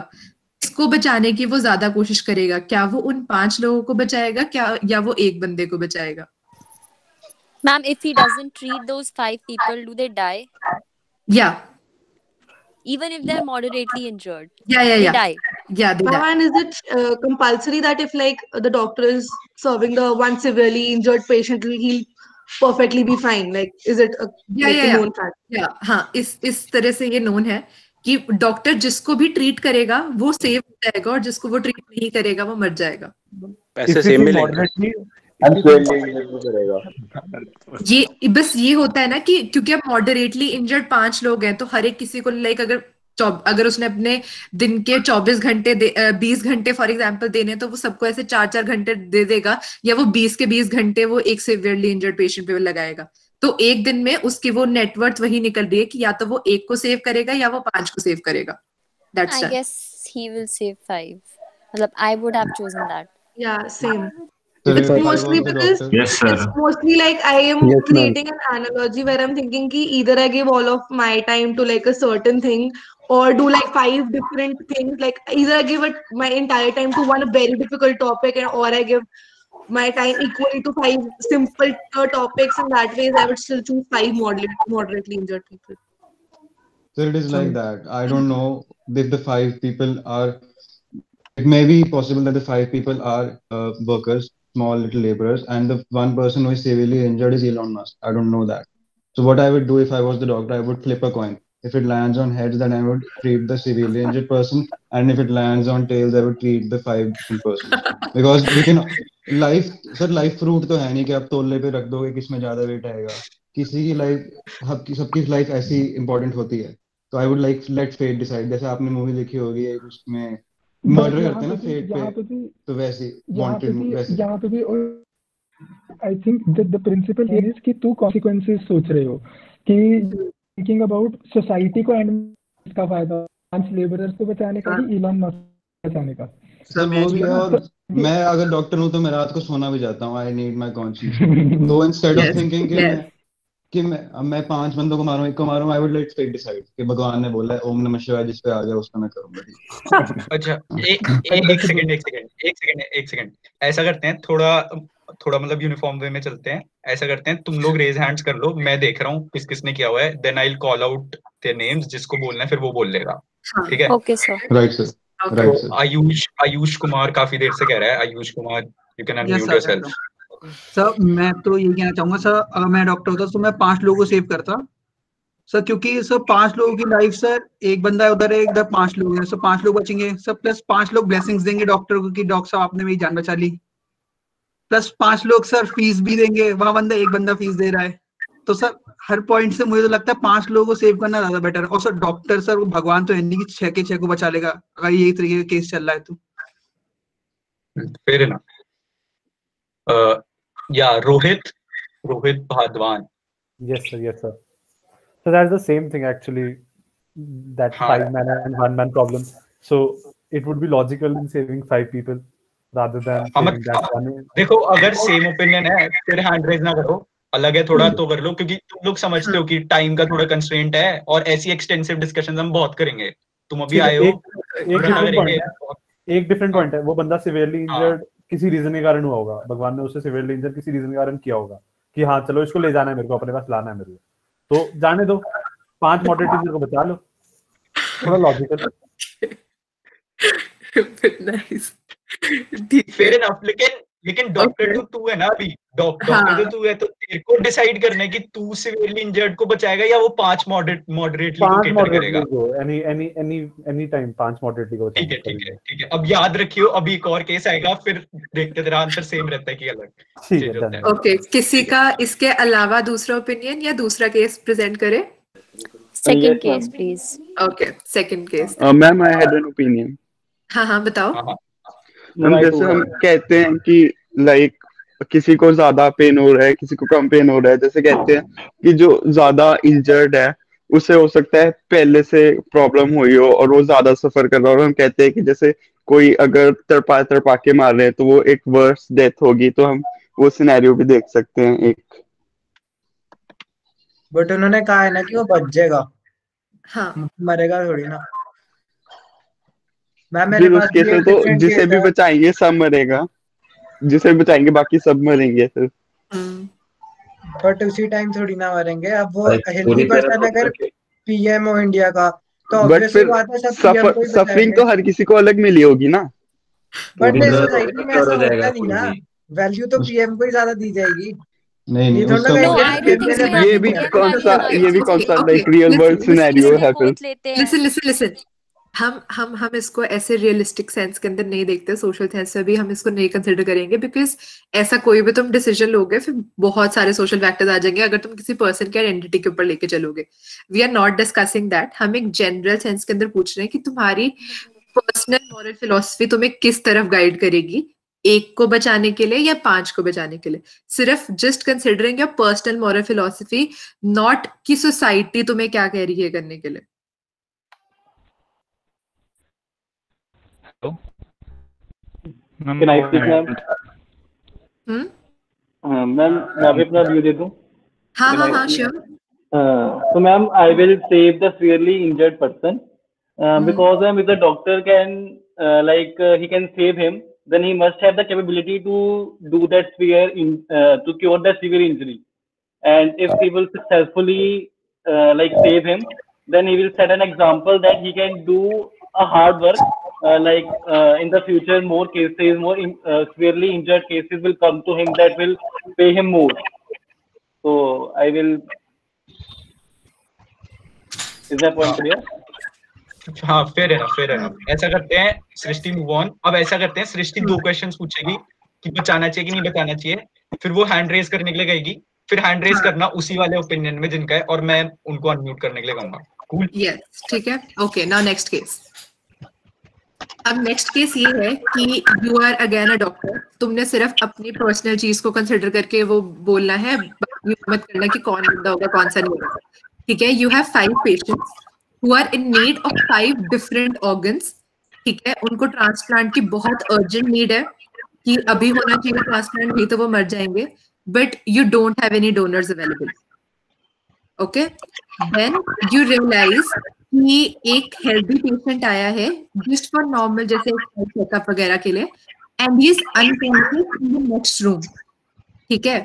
किसको बचाने की वो ज्यादा कोशिश करेगा, क्या वो उन 5 लोगों को बचाएगा क्या या वो एक बंदे को बचाएगा। Ma'am, if he doesn't treat those 5 people, do they die? Yeah. Even if they're moderately injured. Yeah. They die. Yeah, they die. And is it compulsory that if like the doctor is serving the one severely injured patient, he'll perfectly be fine? Like, is it a known fact? Yeah, हाँ, इस तरह से ये known है कि डॉक्टर जिसको भी ट्रीट करेगा वो सेव हो जाएगा, और जिसको वो ट्रीट नहीं करेगा वो मर जाएगा। पैसे सेम मिलेंगे। ये बस ये होता है ना कि क्योंकि अब मॉडरेटली इंजर्ड 5 लोग हैं, तो हर एक किसी को लाइक अगर उसने अपने दिन के 24 घंटे 20 घंटे फॉर एग्जांपल देने, तो वो सबको ऐसे 4-4 घंटे दे देगा, या वो 20 के 20 घंटे वो एक सिवियरली इंजर्ड पेशेंट पे लगाएगा। तो एक दिन में उसकी वो नेटवर्थ वही निकल रही है कि या तो वो 1 को सेव करेगा या वो 5 को सेव करेगा। That's I guess he will save 5. मतलब I would have chosen that. Yeah, same. Sir, It's if I mostly was the because doctor, Yes, sir. it's mostly like I am Yes, ma'am. creating an analogy where I'm thinking ki either I give all of my time to like a certain thing or do like 5 different things. Like either I give my entire time to one very difficult topic or I give my time equally to 5 simple topics. In that way, I would still choose 5 moderately injured people. so it is like that. I don't know if the 5 people are. It may be possible that the 5 people are workers, small little laborers, and the one person who is severely injured is Elon Musk. I don't know that. So what I would do if I was the doctor, I would flip a coin. If it lands on heads, then I would treat the severely injured person, and if it lands on tails, I would treat the 5 different persons. Because we can life, sir life fruit तो है नहीं कि आप तोले पे रख दोगे किसमें ज्यादा वेट आएगा. किसी की लाइफ सबकी लाइफ ऐसी इंपॉर्टेंट होती है. तो I would like let fate decide. जैसे आपने मूवी देखी होगी एक उसमें मर्डर करते हैं ना फेट पे, तो वैसे वांटेड वैसे यहाँ पे भी I think the principle here is कि तू कॉन्सिक्वेंसेस सोच रहे हो कि थिंकिंग अबाउट सोसाइटी को एंड इसका फायदा 5 लेबरर्स को बचाने का ही इलॉन मस्क बचाने का. सर वो भी है. और मैं अगर डॉक्टर हूँ तो मैं रात को सोना भी जाता हूँ. I need my conscious. तो इंस्टेड ऑफ थिंकिंग कि मैं 5 बंदों को मारूं, 1 को मारूं, I would let fate decide कि भगवान ने बोला है ओम नमः शिवाय, जिस पे आ गया उसका मैं करूंगा. अच्छा एक सेकंड ऐसा करते हैं, थोड़ा मतलब यूनिफॉर्म वे में चलते हैं. ऐसा करते हैं, तुम लोग रेज हैंड्स कर लो, मैं देख रहा हूँ किस किसने किया हुआ है. Then I will call out their names. जिसको बोलना है फिर वो बोल लेगा. ठीक है? Okay sir. Right sir. Right sir. Ayush Kumar काफी देर से कह रहा है. Ayush Kumar, you can unmute yourself. Sir मैं तो ये कहना चाहूंगा सर, अगर मैं डॉक्टर होता तो मैं 5 लोगों को सेव करता सर, क्योंकि सर 5 लोगों की लाइफ सर, एक बंदा उधर है, इधर 5 लोग हैं, सर 5 लोग बचेंगे सर, प्लस 5 लोग ब्लेसिंग्स देंगे डॉक्टर को कि डॉक्टर साहब आपने मेरी जान बचा ली, प्लस 5 लोग सर फीस भी देंगे. वहां एक बंदा फीस दे रहा है. तो सर हर पॉइंट से मुझे तो लगता है 5 लोगों को सेव करना ज्यादा बेटर है. और सर डॉक्टर सर वो भगवान तो है नहीं कि 6 के 6 को बचा लेगा अगर यही तरीके का केस चल रहा है तो. Fair enough. या Rohit Bhardwaj. Yes, sir. So that's the same thing actually, that 5 man and 1 man problem. So it would be logical in saving 5 people rather than saving that one. देखो अगर सेम ओपिनियन है फिर हैंड रेज ना करो. अलग है थोड़ा तो कर लो, क्योंकि तुम लोग समझते हो कि टाइम का थोड़ा कंस्ट्रेंट है और ऐसी एक्सटेंसिव डिस्कशंस हम बहुत करेंगे. तुम अभी आए हो. एक डिफरेंट पॉइंट है. वो बंदा सिवियरली इंजर्ड किसी रीजन के कारण हुआ होगा. भगवान ने उसे सिवियरली इंजर्ड किसी रीजन के कारण किया होगा कि हाँ चलो इसको ले जाना है मेरे को, अपने पास लाना है मेरे को, तो जाने दो. 5 मॉडरेट इंजर को बचा लो. थोड़ा लॉजिकल. नाइस. Fair enough. लेकिन डॉक्टर तो तू है ना अभी. डॉक्टर तो तू है, तो तेरे को डिसाइड करना है कि तू सिवियरली इंजर्ड को बचाएगा या वो 5 मॉडरेटली को केटर करेगा. एनी टाइम 5 मॉडरेटली को. ठीक है. अब याद रखियो, अभी एक और केस आएगा, फिर देखते तेरा आंसर सेम रहता है कि अलग. ओके, किसी का इसके अलावा दूसरा ओपिनियन या दूसरा केस प्रेजेंट करे? Second case please. Okay, second case. Ma'am I had an opinion. हाँ बताओ. हम जैसे हम कहते हैं कि लाइक किसी को ज्यादा पेन हो रहा है, किसी को कम पेन हो रहा है. जैसे कहते हैं कि जो ज्यादा इंजर्ड है उसे हो सकता है पहले से प्रॉब्लम हुई हो और वो ज्यादा सफर कर रहा हो. और हम कहते हैं कि जैसे कोई अगर तड़पा के मार रहे हैं तो वो एक वर्स डेथ होगी. तो हम वो सिनेरियो भी देख सकते हैं एक. बट उन्होंने कहा है ना कि वो बच जाएगा. हाँ. मरेगा थोड़ी ना. उसके से तो जिसे भी बचाएंगे सब मरेगा, जिसे भी बचाएंगे बाकी सब मरेंगे फिर. बट उसी टाइम थोड़ी ना मरेंगे. अब वो हेल्दी पर्सन अगर पीएम हो इंडिया का तो ऑब्वियसली बात है सब पीएम को ही सफरिंग तो हर किसी को अलग मिली होगी ना. बट सोसाइटी में ऐसा होता नहीं ना. वैल्यू तो पीएम को ही ज्यादा दी जाएगी. नहीं ये भी कौन सा लाइक रियल वर्ल्ड सिनेरियो है फिर. लिसन. हम इसको ऐसे रियलिस्टिक सेंस के अंदर नहीं देखते. सोशल सेंस में भी हम इसको नहीं कंसिडर करेंगे, बिकॉज ऐसा कोई भी तुम डिसीजन लोगे फिर बहुत सारे सोशल फैक्टर्स आ जाएंगे अगर तुम किसी पर्सन की आइडेंटिटी के ऊपर लेके चलोगे. We are not discussing that. हम एक जनरल सेंस के अंदर पूछ रहे हैं कि तुम्हारी पर्सनल मॉरल फिलॉसफी तुम्हें किस तरफ गाइड करेगी, 1 को बचाने के लिए या 5 को बचाने के लिए. सिर्फ just considering your personal moral philosophy, not कि सोसाइटी तुम्हें क्या कह रही है करने के लिए. Can I speak, ma'am? Ma'am मैं भी अपना व्यू दे दूं? हाँ sure. So ma'am, I will save the severely injured person because if the doctor can he can save him, then he must have the capability to do that to cure that severe injury. And if he will successfully save him, then he will set an example that he can do a hard work. In the future, more cases, severely injured cases will come to him that will pay him more. So I will. Is that point clear? हाँ, fair enough. ऐसा करते हैं, सृष्टि मूव ऑन। अब ऐसा करते हैं, सृष्टि 2 क्वेश्चंस पूछेगी कि बचाना चाहिए कि नहीं बचाना चाहिए, फिर वो हैंड रेज करने के लिए कहेगी, फिर हैंड रेज करना उसी वाले ओपिनियन में जिनका है, और मैं उनको अनम्यूट करने के लिए कहूंगा। कूल? यस, ठीक है। Okay, now next case. अब नेक्स्ट केस ये है कि you are again a doctor, तुमने सिर्फ अपनी पर्सनल चीज को कंसिडर करके वो बोलना है, मत करना कि कौन बंदा होगा कौन सा नहीं होगा, ठीक है। You have 5 patients who are in need of 5 different organs, ठीक है। उनको ट्रांसप्लांट की बहुत अर्जेंट नीड है कि अभी होना चाहिए ट्रांसप्लांट, नहीं तो वो मर जाएंगे, but you don't have any donors available. Okay, then you realise कि एक हेल्दी पेशेंट आया है जस्ट फॉर नॉर्मल जैसे चेकअप वगैरह के लिए, and he is unconscious in the next room, ठीक है।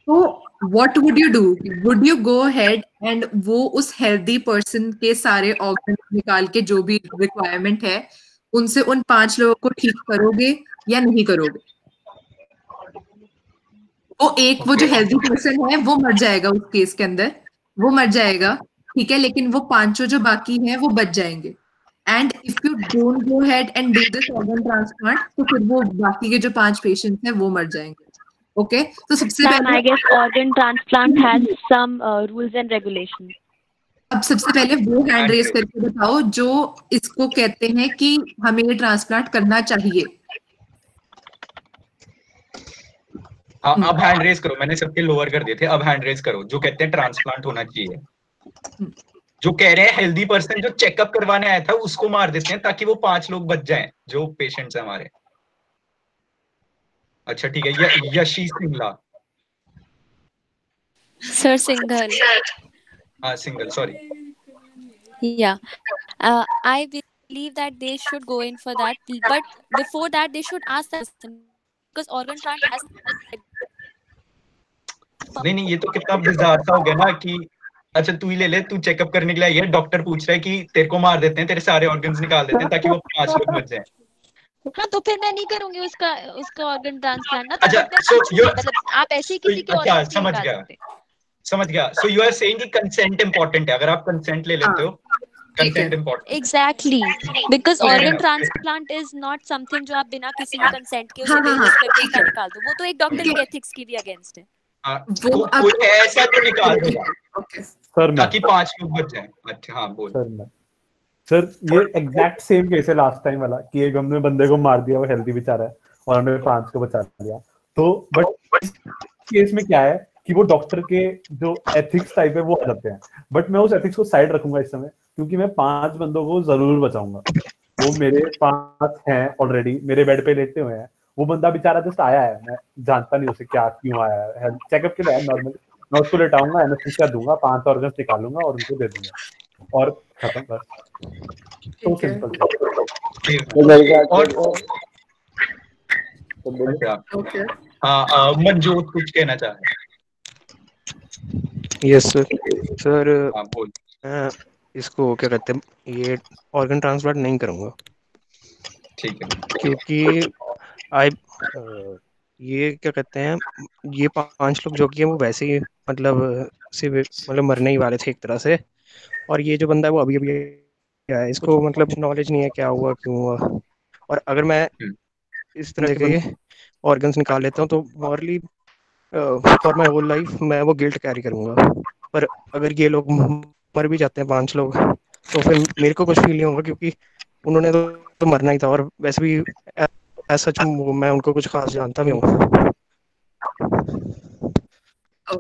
तो what would you do? Would you go ahead and वो उस हेल्दी पर्सन के सारे ऑर्गन निकाल के जो भी रिक्वायरमेंट है उनसे उन 5 लोगों को ठीक करोगे या नहीं करोगे? वो जो हेल्दी पर्सन है वो मर जाएगा, उस केस के अंदर वो मर जाएगा, ठीक है, लेकिन वो 5 जो बाकी हैं वो बच जाएंगे। And if you don't go ahead and do this organ transplant, तो फिर वो बाकी के जो 5 पेशेंट्स हैं वो मर जाएंगे। ओके, तो सबसे पहले I guess organ transplant has some rules and regulations. अब सबसे पहले वो हैंड रेज करके बताओ जो इसको कहते हैं कि हमें ये ट्रांसप्लांट करना चाहिए। हाँ, अब हैंड रेज करो, मैंने सबके लोअर कर दिए थे, अब हैंड रेज करो जो कहते हैं ट्रांसप्लांट होना चाहिए। जो कह रहे हैं हेल्दी पर्सन जो चेकअप करवाने आया था उसको मार देते हैं ताकि वो 5 लोग बच जाएं जो पेशेंट्स हैं हमारे। अच्छा ठीक है, Yeshi Singla. Sir Singhal. Singhal, sorry. Yeah, I believe that they should go in for that, but before that they should ask the person because organ transplant has. नहीं, ये तो कितना बिजार सा हो गया ना कि अच्छा तू ही ले ले, तू चेकअप करने के लिए आई है, डॉक्टर पूछ रहा है कि तेरे को मार देते हैं, तेरे सारे ऑर्गन्स निकाल देते हैं ताकि वो 5 लोग बच जाएं। हाँ, तो फिर मैं नहीं करूंगी उसका ऑर्गन ट्रांसप्लांट ना। अच्छा, मतलब आप ऐसे किसी के ऑर्गन समझ गया। सो यू आर सेइंग कि कंसेंट इंपॉर्टेंट है, अगर आप कंसेंट ले लेते हो consent important. Exactly, because organ transplant is not something जो आप बिना किसी के कंसेंट के उसे बेहोश करके निकाल दो, वो तो एक डॉक्टर के एथिक्स की भी अगेंस्ट है। वो कोई ऐसा तो निकाल देगा सर ताकि 5 लोग बच जाएं। अच्छा हाँ बोल सर, ये एग्जैक्ट सेम केस है लास्ट टाइम वाला कि एक हमने बंदे को मार दिया, वो हेल्दी बेचारा है और हमने 5 को बचा लिया। तो बट इस केस में क्या है कि वो डॉक्टर के जो एथिक्स टाइप है वो आ जाते हैं, बट मैं उस एथिक्स को साइड रखूंगा इस समय, क्योंकि मैं 5 बंदों को जरूर बचाऊंगा। वो मेरे 5 हैं ऑलरेडी, मेरे बेड पे लेटे हुए हैं। वो बंदा बेचारा जस्ट आया है, मैं जानता नहीं उसे क्या क्यों आया है, चेकअप के लिए नॉर्मल, मैं उसको लेटाऊंगा, एनेस्थीसिया दूंगा, 5 ऑर्गन्स निकालूंगा और उनको दे दूंगा और खत्म। बस तो सिंपल। मनजोत कुछ कहना चाह रहे हैं? यस सर, इसको क्या कहते हैं, ये ऑर्गन ट्रांसप्लांट नहीं करूंगा। ठीक है, क्योंकि ये क्या कहते हैं, ये 5 लोग जो कि है वो वैसे ही मतलब मरने ही वाले थे एक तरह से, और ये जो बंदा है वो अभी आया है, इसको मतलब नॉलेज नहीं है क्या हुआ क्यों हुआ, और अगर मैं इस तरह के ऑर्गन्स निकाल लेता हूँ तो morally for my whole life मैं वो गिल्ट कैरी करूँगा। पर अगर ये लोग मर भी जाते हैं 5 लोग, तो फिर मेरे को कुछ फील नहीं होगा क्योंकि उन्होंने तो मरना ही था, और वैसे भी सच मैं उनको कुछ खास जानता भी हूँ।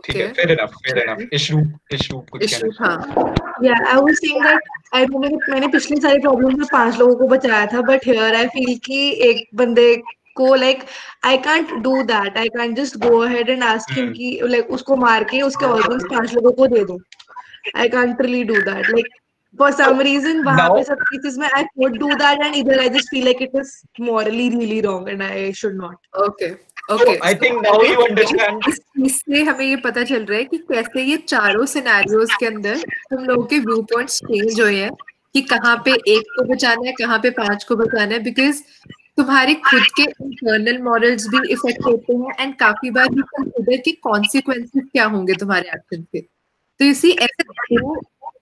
ठीक है, fair enough. इशू कुछ कहना। हाँ, yeah, I was saying that मैंने पिछले सारे प्रॉब्लम में 5 लोगों को बचाया था, बट हियर आई फील कि एक बंदे को like I can't do that. I can't just go ahead and ask him कि like उसको मार के उसके organs 5 लोगों को दे दूं. I can't really do that. Like for some reason वहाँ पे सब cases में I could do that and either I just feel like it is morally really wrong and I should not. Okay. Okay. I think now you understand. इससे हमें ये पता चल रहा है कि कैसे ये चारों सिनेरियोज के अंदर तुम लोगों के व्यू पॉइंट्स चेंज हुए हैं कि कहाँ पे एक को बचाना है, कहाँ पे 5 को बचाना है, बिकॉज तुम्हारे खुद के इंटरनल मॉरल्स भी इफेक्ट होते हैं एंड काफी बार यू कंसीडर कि कॉन्सिक्वेंसेस क्या होंगे तुम्हारे एक्शन के. तो इसी ऐसे दो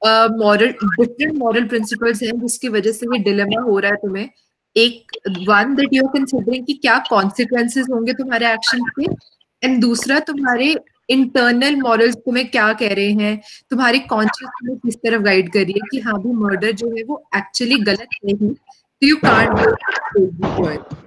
डिफरेंट मॉरल प्रिंसिपल्स हैं जिसकी वजह से ये डिलेमा हो रहा है तुम्हें. एक one that you are considering कि क्या कॉन्सिक्वेंसेस होंगे तुम्हारे एक्शन के, एंड दूसरा तुम्हारे इंटरनल मॉरल्स तुम्हें क्या कह रहे हैं, तुम्हारी कॉन्शियस तुम्हें किस तरफ गाइड कर रही है कि हाँ भी मर्डर जो है वो एक्चुअली गलत नहीं. तो you can't.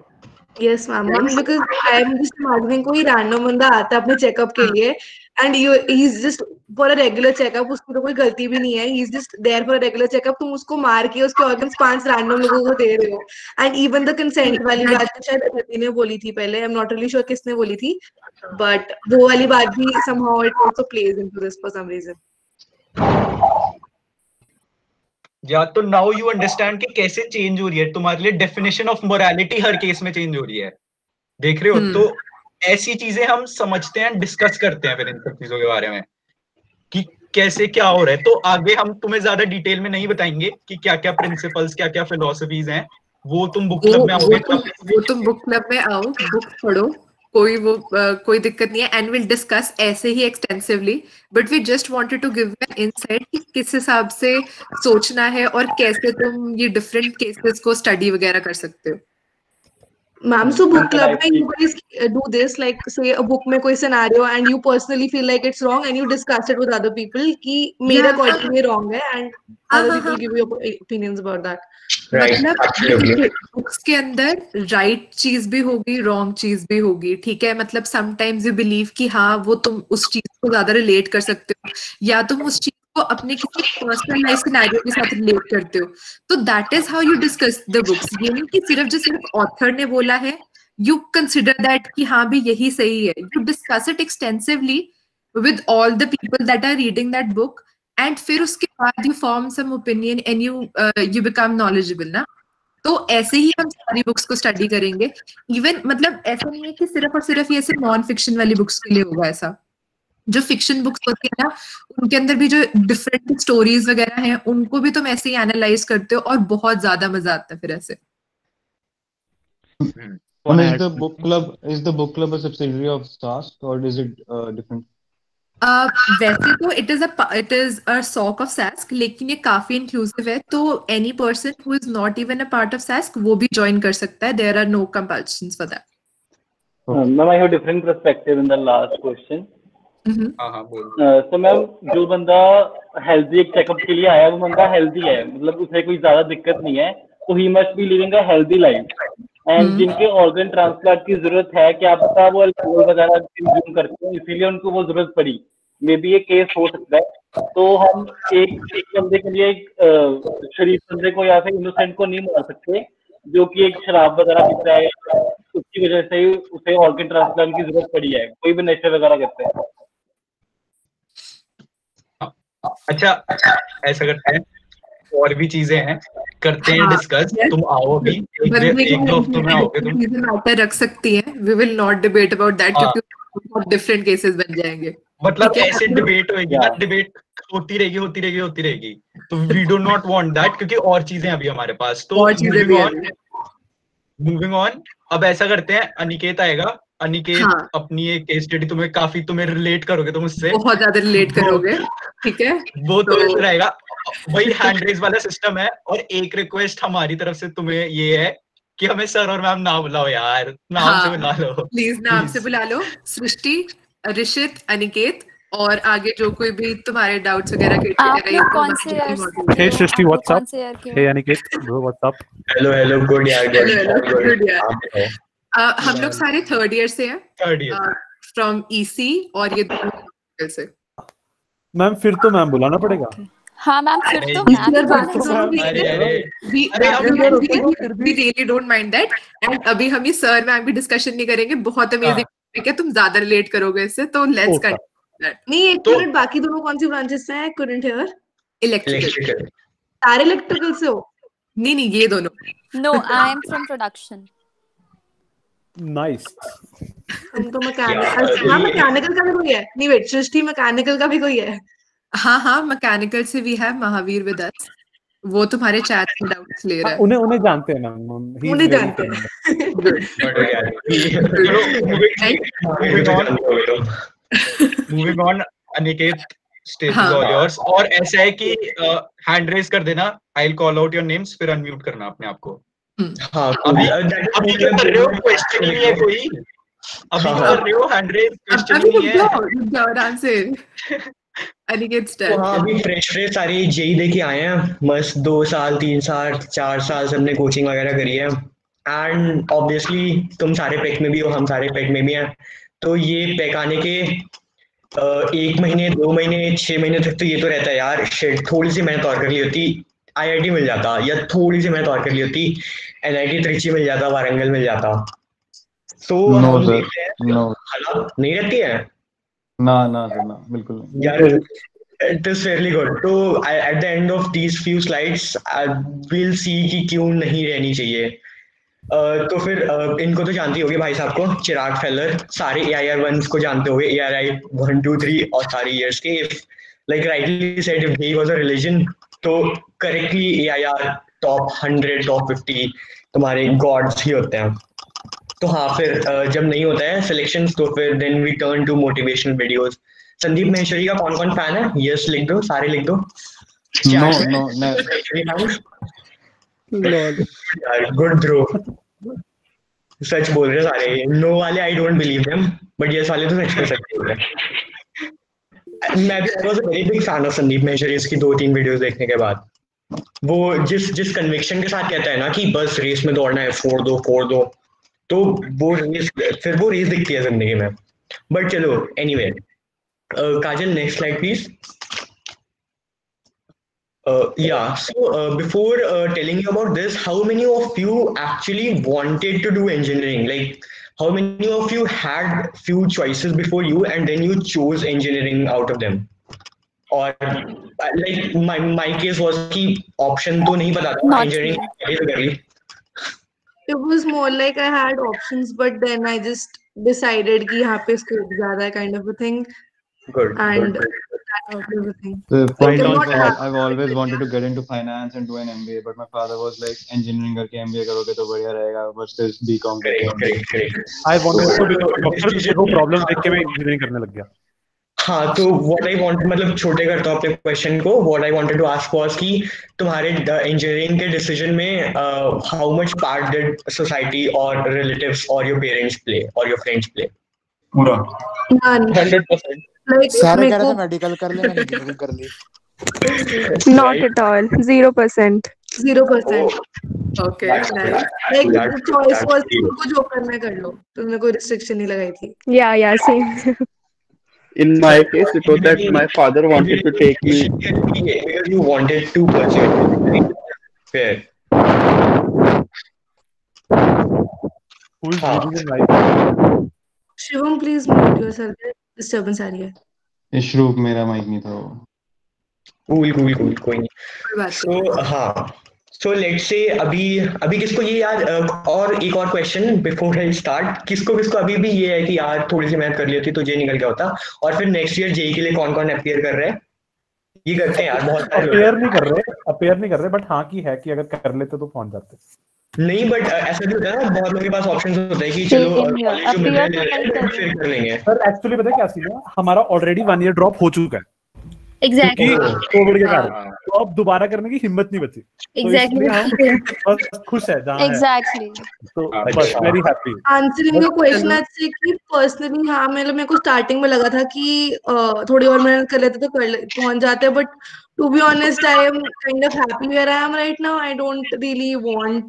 Yes, ma'am. Because I am just imagining कोई random बंदा आता है अपने चेकअप के लिए and he's just for a regular checkup. उसको तो कोई गलती भी नहीं है. He's just there for a regular checkup. तुम उसको मार के उसके organs 5 random लोगों को दे रहे हो. And even the consent वाली बात तो शायद अदिति ने बोली थी पहले. I'm not really sure किसने बोली थी. But वो वाली बात भी somehow it also plays into this for some reason. या तो नाउ यू अंडरस्टैंड कि कैसे चेंज हो रही है तुम्हारे लिए definition of morality her case में चेंज हो रही है. देख रहे हो? तो ऐसी चीजें हम समझते हैं, डिस्कस करते हैं फिर इन सब चीजों के बारे में कि कैसे क्या हो रहा है. तो आगे हम तुम्हें ज्यादा डिटेल में नहीं बताएंगे कि क्या क्या प्रिंसिपल्स, क्या क्या फिलोसफीज हैं. वो तुम बुक क्लब में आओगे. वो तुम बुक क्लब में आओ, बुक पढ़ो, कोई दिक्कत नहीं है, एंड विल डिस्कस ऐसे ही extensively. But we just wanted to give an insight कि किस हिसाब से सोचना है और कैसे तुम ये डिफरेंट केसेस को स्टडी वगैरह कर सकते हो. Ma'am, so book club में you guys do this, like say a book में कोई scenario and you personally feel like it's wrong and you discuss it with other people कि मेरा according में wrong है and other people give you opinions about that. मतलब बुक्स के अंदर राइट चीज भी होगी, रॉन्ग चीज भी होगी. ठीक है, मतलब समटाइम्स यू बिलीव कि हाँ वो तुम उस चीज को ज्यादा रिलेट कर सकते हो, या तुम उस चीज को अपने किसी पर्सनल लाइफ सिनेरियो के साथ रिलेट करते हो. तो that is how you discuss the books. ये नहीं कि सिर्फ ऑथर ने बोला है यू कंसिडर दैट कि हाँ भी यही सही है. You discuss it extensively with all the people that are reading that book and फिर उसके बाद you form some opinion and you become knowledgeable ना. तो ऐसे ही हम सारी बुक्स को स्टडी करेंगे. इवन मतलब ऐसा नहीं है कि सिर्फ और सिर्फ ये सिर्फ नॉन फिक्शन वाली बुक्स के लिए होगा. ऐसा जो फिक्शन बुक्स होती है ना, उनके अंदर भी जो डिफरेंट स्टोरीज वगैरह हैं उनको भी तुम ऐसे ही एनालाइज करते हो और बहुत ज्यादा मजा आता है फिर ऐसे. Is the book club a subsidiary of SASK or is it different? वैसे तो it is a SOC of SASK, लेकिन ये काफी इंक्लूसिव है. तो any person who is not even a part of SASK वो भी ज्वाइन कर सकता है. There are no compulsions for that. Ma'am, I have different perspective in the last question. So ma'am जो बंदा हेल्दी एक चेकअप के लिए आया वो बंदा हेल्दी है, मतलब उसे कोई ज्यादा दिक्कत नहीं है, तो he must be living a healthy life. And जिनके ऑर्गन ट्रांसप्लांट की जरूरत है, क्या पता वो अल्कोहल वगैरह कंज्यूम करते हैं इसीलिए उनको वो जरूरत पड़ी, मे बी ये केस हो सकता है. तो हम एक बंदे के लिए एक शरीफ बंदे को या फिर इनोसेंट को नहीं मार सकते जो कि एक शराब वगैरह पीता है, उसकी वजह से उसे ऑर्गन ट्रांसप्लांट की जरूरत पड़ी है, कोई भी नशे वगैरह करते हैं. अच्छा ऐसा करते हैं, और भी चीजें हैं, करते हैं डिस्कस. तुम आओ अभी एक दो हफ्तों में आओगे तुम. मैटर रख सकती है. We will not debate about that क्योंकि बहुत डिफरेंट केसेस बन जाएंगे. मतलब ऐसे डिबेट होगी ना, डिबेट होती रहेगी. तो we do not want that क्योंकि और चीजें अभी हमारे पास. तो मूविंग ऑन, अब ऐसा करते हैं, अनिकेत आएगा. अनिकेत अपनी एक केस स्टडी तुम्हें रिलेट करोगे, तुम उससे बहुत ज्यादा रिलेट करोगे. ठीक है, वो तो रहेगा. वही हैंड रेज वाला सिस्टम है. और एक रिक्वेस्ट हमारी तरफ से तुम्हें ये है कि हमें सर और मैम ना बुलाओ यार, नाम से बुला लो प्लीज. नाम से बुला लो. सृष्टि, ऋषित, अनिकेत, और आगे जो कोई भी तुम्हारे डाउट्स वगैरह के. Hey Srishti, what's up? Hey Aniket, what's up? Hello good यार. हम लोग सारे थर्ड ईयर से हैं, फ्रॉम ईसी, और ये दोनों से. मैम फिर तो मैम बुलाना पड़ेगा. हाँ मैम, फिर अरे तो ये- मैम ही बाकी बोलना दोनों चाहिए। अरे अरे we really don't mind that and अभी हम ये सर मैम भी डिस्कशन नहीं करेंगे, बहुत अमेजिंग टॉपिक है, तुम ज्यादा रिलेट करोगे इससे, तो लेट्स कंटिन्यू दैट। नहीं, एक मिनट, बाकी दोनों कौन सी ब्रांचेस से हैं? couldn't hear। इलेक्ट्रिकल। सारे इलेक्ट्रिकल से हो? नहीं, ये दोनों। No, I am from production. Nice. तुम तो मैकेनिकल। हाँ, मैकेनिकल का भी कोई है? नहीं वेट, सृष्टि मैकेनिकल का भी कोई है? हाँ, मैकेनिकल से भी है महावीर विद अस, वो तुम्हारे चैट में डाउट्स ले रहा है। उन्हें जानते हैं मैम, उन्हें जानते हैं। मूविंग ऑन अनिकेत, स्टेज हाँ। Is all yours. और ऐसा है कि हैंड रेज कर देना, आई will call out your names, फिर अनम्यूट करना अपने आप को। हाँ, अभी जो कर रहे हो क्वेश्चन ही नहीं है कोई, अभी जो कर रहे हो हैंड रेज क्वेश्चन ही नहीं है। आराम से अनिकेत तो स्टार्ट। हाँ, अभी फ्रेश सारे जेई दे के आए हैं, मस्त 2 साल 3 साल 4 साल से हमने कोचिंग वगैरह करी है, एंड ऑब्वियसली तुम सारे पेक में भी हो, हम सारे पेक में भी हैं, तो ये पेक आने के 1 महीने 2 महीने 6 महीने तक तो ये तो रहता है यार, शिट थोड़ी सी मेहनत और कर ली होती आईआईटी मिल जाता, या थोड़ी सी मेहनत और कर ली होती एनआईटी त्रिची मिल जाता, वारंगल मिल जाता। तो नो हम सर, देखते हैं नो हालात नहीं रहती है ना ना सर, ना बिल्कुल नहीं। यार, it is fairly good। तो at the end of these few slides we'll see कि क्यों नहीं रहनी चाहिए। तो फिर इनको तो जानते होगे भाई साहब को, चिराग फेलर, सारे AIR ones को जानते होगे, ARI 1 2 3 और सारे years के। If like rightly said, if he was a religion, तो correctly AIR top 100 top 50 तुम्हारे gods ही होते हैं। तो हाँ, फिर जब नहीं होता है सिलेक्शंस, तो फिर then we turn to motivational videos. Sandeep Maheshwari का कौन फैन है? यस लिख दो, सारे लिख दो। नो नो यार गुड ब्रो, सच बोल रहे सारे। नो वाले I don't believe them, but yes वाले तो सच बोल रहे हैं। मैं भी was a very big fan of Sandeep Maheshwari, इसकी 2-3 वीडियोस देखने के बाद। वो जिस कन्विक्शन के साथ कहता है ना कि बस रेस में दौड़ना है, फोड़ दो, तो वो रेस दिखती है जिंदगी में। बट चलो anyway, Kajal next slide please. Before telling you about this, how many of you actually wanted to do engineering? Like, how many of you had few choices before you and then you chose engineering out of them? Or like my case was कि option तो नहीं पता था, engineering कर ली। It was more like I had options, but then I just decided कि यहाँ पे scope ज़्यादा है, kind of a thing. Good. And good. that was the thing. The point Okay, was not that that. I've always wanted to get into finance and do an MBA, but my father was like, engineering करके MBA करोगे तो बढ़िया रहेगा, versus BCom करके MBA। I wanted to become a doctor, तो वो प्रॉब्लम देख के मैं इंजीनियरिंग करने लग गया। हाँ, तो what I want, मतलब छोटे करता हूँ अपने क्वेश्चन को। What I wanted to ask was कि तुम्हारे इंजीनियरिंग के डिसीजन में how much part did society or relatives or your parents play or your friends play? पूरा 100%। Like सारे कह रहे थे मेडिकल कर ले, मैंने इंजीनियरिंग कर ली। Not at all. 0%. 0%. Okay, That's nice. Like That- the choice that's was cute. तुमको जो करना है कर लो, तुमने कोई restriction नहीं लगाई थी। Yeah, same. In my case, it was that my father wanted to take me. Because you wanted to pursue it. Fair. Who's leading in life? Shivam, please mute yourself. Disturbance आ रही है। इशरूक, मेरा माइक नहीं था वो। Cool, कोई नहीं। कोई बात So हाँ, so let's say अभी किसको ये यार, और एक और क्वेश्चन बिफोर आई स्टार्ट, किसको अभी भी ये है कि यार थोड़ी सी मेहनत कर ली होती तो जे निकल गया होता। और फिर नेक्स्ट ईयर जेई के लिए कौन अपियर कर रहे हैं? ये करते हैं यार, बहुत अपियर नहीं कर रहे, बट हाँ की है कि अगर कर लेते तो पहुंच जाते। नहीं, बट ऐसा भी होता है ना, बहुत लोगों के पास ऑप्शंस होते हैं कि चलो कॉलेज में फिर कर लेंगे। सर एक्चुअली पता है क्या सीन है, हमारा ऑलरेडी 1 ईयर ड्रॉप हो चुका है Exactly. कोविड के कारण, तो अब दोबारा करने की हिम्मत नहीं बची। Exactly. तो इसलिए हम बस खुश है जहाँ Exactly. है, तो बस very happy. Answering your question आज से कि personally हाँ, मतलब मेरे को starting में लगा था कि थोड़ी और मेहनत कर लेते तो पहुंच जाते, but to be honest I am kind of happy where I am right now. I don't really want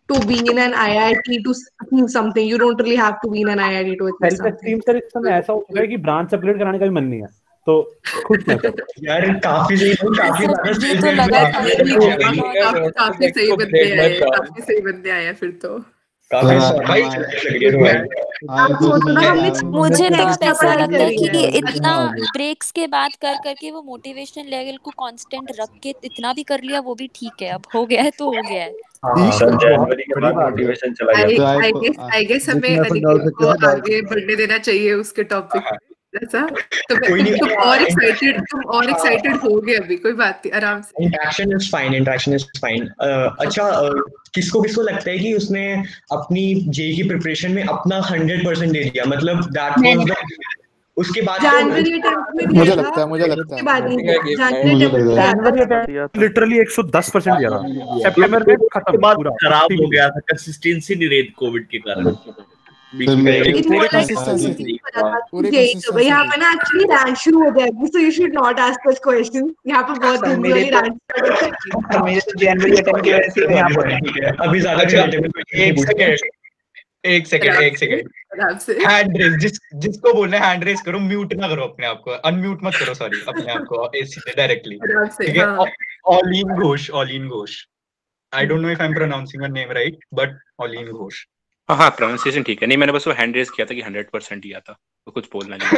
to be in an IIT to achieve something. You don't really have to be in an IIT to achieve self something. Esteem sir इस समय ऐसा हो चुका है कि ब्रांच अपग्रेड कराने का भी मन नहीं है। तो खुश है सब। यार काफी सही, काफी ज्यादा मुझे तो लगा था कि काफी सही बंदे आए, काफी सही बंदे आए फिर तो। काफी भाई आप सोचो ना, हमने मुझे तो अब ऐसा पढ़ाई लगता है करी कि है। इतना ब्रेक्स के बाद कर करके वो मोटिवेशन लेवल को कांस्टेंट रख के इतना भी कर लिया, वो भी ठीक है। अब हो गया है तो हो गया है। सर जनवरी के बाद मोटिवेशन चला गया। आई गेस हमें अनिकेत को आगे बढ़ने देना चाहिए उसके टॉपिक ऐसा। तो तुम और एक्साइटेड हो गए अभी, कोई बात नहीं, आराम से। Interaction is fine. अच्छा, किसको लगता है कि उसने अपनी जेई की प्रिपरेशन में अपना 100% दे दिया, मतलब दैट वाज द, उसके बाद जनवरी अटेम्प्ट में मुझे लगता है लिटरली 110% दिया था। सितंबर में खत्म पूरा, खराब हो गया था, कंसिस्टेंसी नहीं रही कोविड के कारण। पूरी कंसिस्टेंसी थी। यहाँ पे ना एक्चुअली रैंक शुरू हो जाएगी, so you should not ask us questions. यहाँ पे बहुत जल्दी वाली रैंक मेरे तो जनवरी अटेम्प्ट की वजह से यहाँ पर अभी ज्यादा एक सेकंड हैंड रेस, जिसको बोलना है हैंड रेस करो, म्यूट ना करो अपने आप को, अनम्यूट मत करो, सॉरी, अपने आप को सीधे डायरेक्टली, ठीक है। Olin Ghosh, I don't know if I am pronouncing your name right, but Olin Ghosh. हाँ, प्रोनाउंसिएशन ठीक है। नहीं, मैंने बस वो हैंड रेज किया था कि 100% दिया था, तो कुछ बोलना नहीं।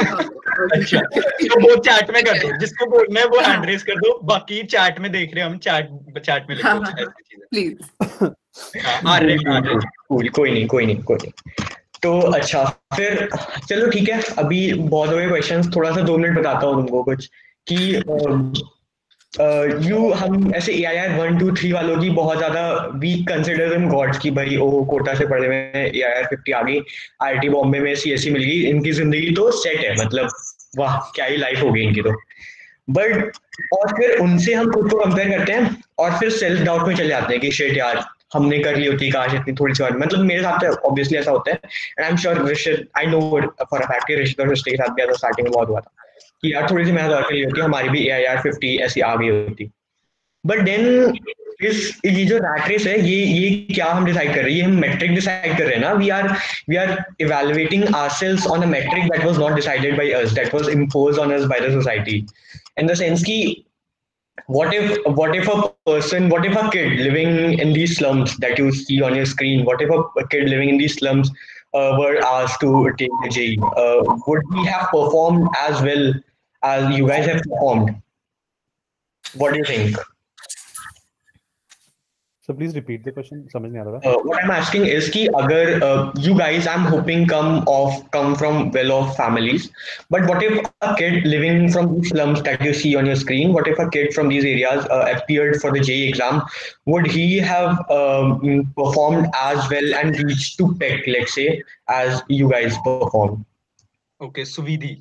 अच्छा, तो वो चैट में कर दो, जिसको बोलना है वो हैंड रेज कर दो, बाकी चैट में देख रहे हैं हम, चैट में लिखो प्लीज। कोई नहीं। तो अच्छा, फिर चलो ठीक है, अभी बहुत हो गए क्वेश्चंस, थोड़ा सा 2 मिनट बताता हूँ तुमको कुछ कि हम ऐसे AIR 1 2 3 वालों की बहुत ज्यादा वीक कंसिडर देम गॉड्स की, भाई ओ कोटा से पढ़े हुए AIR 50 आ गई, IIT बॉम्बे में CSE मिल गई, इनकी जिंदगी तो सेट है, मतलब वाह क्या ही लाइफ हो गई इनकी तो। बट और फिर उनसे हम खुद को कंपेयर करते हैं और फिर सेल्फ डाउट में चले जाते हैं कि शिट यार हमने कर ली होती काश इतनी थोड़ी सी, मतलब मेरे साथ तो ऑब्वियसली ऐसा होता है, and I am sure Rishit, I know for a fact कि ऋषित और सृष्टि के साथ भी ऐसा स्टार्टिंग में बहुत हुआ था कि यार थोड़ी सी मेहनत और कर ली होती, हमारी भी AIR 50 ऐसी आ गई होती। बट देन ये जो रैट रेस है, ये क्या हम डिसाइड कर रहे हैं, ये हम मेट्रिक डिसाइड कर रहे हैं ना, we are evaluating ourselves on a metric that was not decided by us, that was imposed on us by the society, in the sense कि what if a kid living in these slums that you see on your screen, what if a kid living in these slums were asked to take the JEE, would we have performed as well as you guys have performed? What do you think? So please repeat the question, समझ नहीं आ रहा। What I'm asking is कि अगर you guys, I'm hoping come from well-off families, but what if a kid living from these slums that you see on your screen, what if a kid from these areas appeared for the JEE exam, would he have performed as well and reached to PEC, let's say, as you guys performed? Okay, Suvidhi.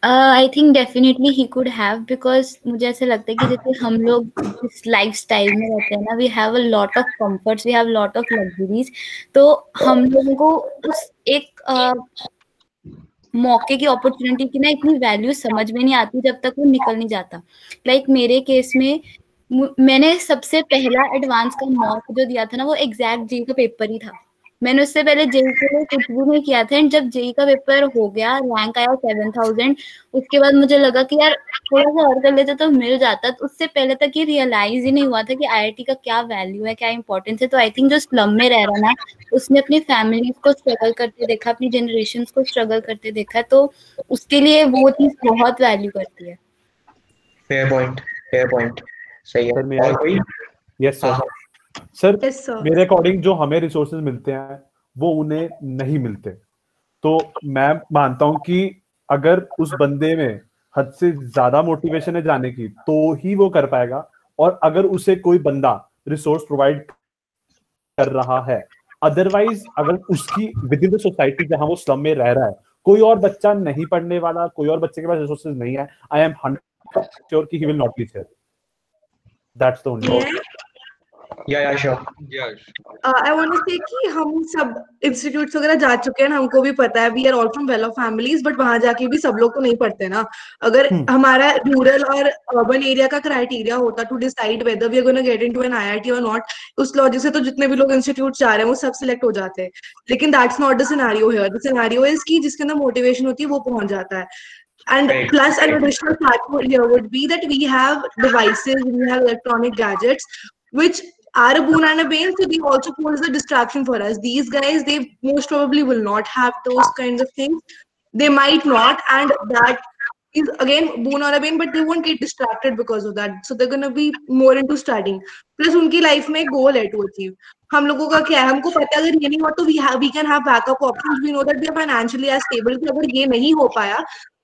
I think definitely he could have, because मुझे ऐसा लगता है कि जैसे हम लोग इस लाइफ स्टाइल में रहते हैं ना, we have a lot of comforts, we have lot of luxuries, तो हम लोगों को उस एक मौके की, अपॉर्चुनिटी की ना इतनी वैल्यू समझ में नहीं आती जब तक वो निकल नहीं जाता। लाइक मेरे केस में मैंने सबसे पहला एडवांस का मॉक जो दिया था ना, वो एग्जैक्ट जेई का पेपर ही था। मैंने उससे पहले जेई के लिए कुछ भी नहीं किया था, एंड जब जेई का पेपर हो गया, रैंक आया 7000, उसके बाद मुझे लगा कि यार थोड़ा सा और कर लेते तो मिल जाता। तो उससे पहले तक ये रियलाइज ही नहीं हुआ था कि आईआईटी का क्या वैल्यू है, क्या इंपॉर्टेंस है। तो आई थिंक जो स्लम में रह रहा ना, उसने अपनी फैमिली को स्ट्रगल करते देखा, अपनी जनरेशन को स्ट्रगल करते देखा, तो उसके लिए वो चीज बहुत वैल्यू करती है। फेयर पॉइंट, सही है। और कोई? यस सर, मेरे अकॉर्डिंग जो हमें रिसोर्सेज मिलते हैं वो उन्हें नहीं मिलते। तो मैं मानता हूं कि अगर उस बंदे में हद से ज्यादा मोटिवेशन है जाने की, तो ही वो कर पाएगा। और अगर उसे कोई बंदा रिसोर्स प्रोवाइड कर रहा है, अदरवाइज अगर उसकी विद इन द सोसाइटी जहां वो स्लम में रह रहा है, कोई और बच्चा नहीं पढ़ने वाला, कोई और बच्चे के पास रिसोर्सेज नहीं है, आई एम 100% श्योर कि he will not reach here. That's the only. Yeah, sure. I want to say कि हम सब इंस्टीट्यूट्स वगैरह जा चुके हैं, हमको भी पता है, we are all from well off families, but वहां जाके भी सब लोग तो नहीं पढ़ते ना। अगर हमारा रूरल और अर्बन एरिया का क्राइटेरिया होता to decide whether we are gonna get into an IIT और नॉट, उस लॉजिक से तो जितने भी लोग इंस्टीट्यूट जा रहे हैं वो सब सिलेक्ट हो जाते हैं। लेकिन that's not the scenario here. The scenario is कि जिसके अंदर मोटिवेशन होती है वो पहुंच जाता है। And plus an additional factor here would be that we have devices, we have electronic gadgets, which are a boon and a bane, so they also pose a distraction for us. These guys, they most probably will not have those kinds of things. They might not, and that is again boon or a bane, but they won't get distracted because of that. So they're gonna be more into studying. Plus उनकी life में goal है to achieve. हम लोगों का क्या है, हमको पता है अगर ये नहीं हुआ तो we can have backup options. We know that we are financially as stable कि अगर ये नहीं हो पाया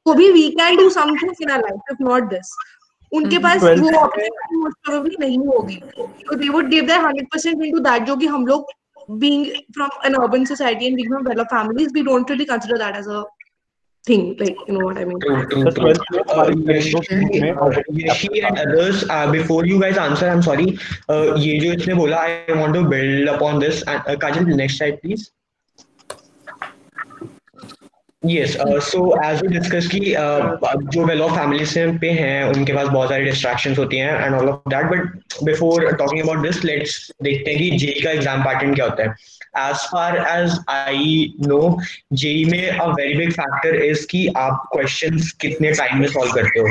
तो भी we can do something in our life, if not this. उनके पास वो opportunity most probably नहीं होगी. So they would give their 100% into that, जो कि हम लोग being from an urban society and being from well-off families, we don't really consider that as a thing, like, you know what I mean? True. Yashi and others, before you guys answer, I'm sorry, ये जो इसने बोला, I want to build upon this. Kajal, next slide, please. Yes, so as we discussed कि जो वेल ऑफ फैमिली से पे हैं उनके पास बहुत सारी डिस्ट्रैक्शंस होती हैं and all of that, but before talking about this let's देखते हैं कि जेई का एग्जाम पैटर्न क्या होता है। As far as I know, JEE में a very big factor is कि आप क्वेश्चंस कितने टाइम में सॉल्व करते हो।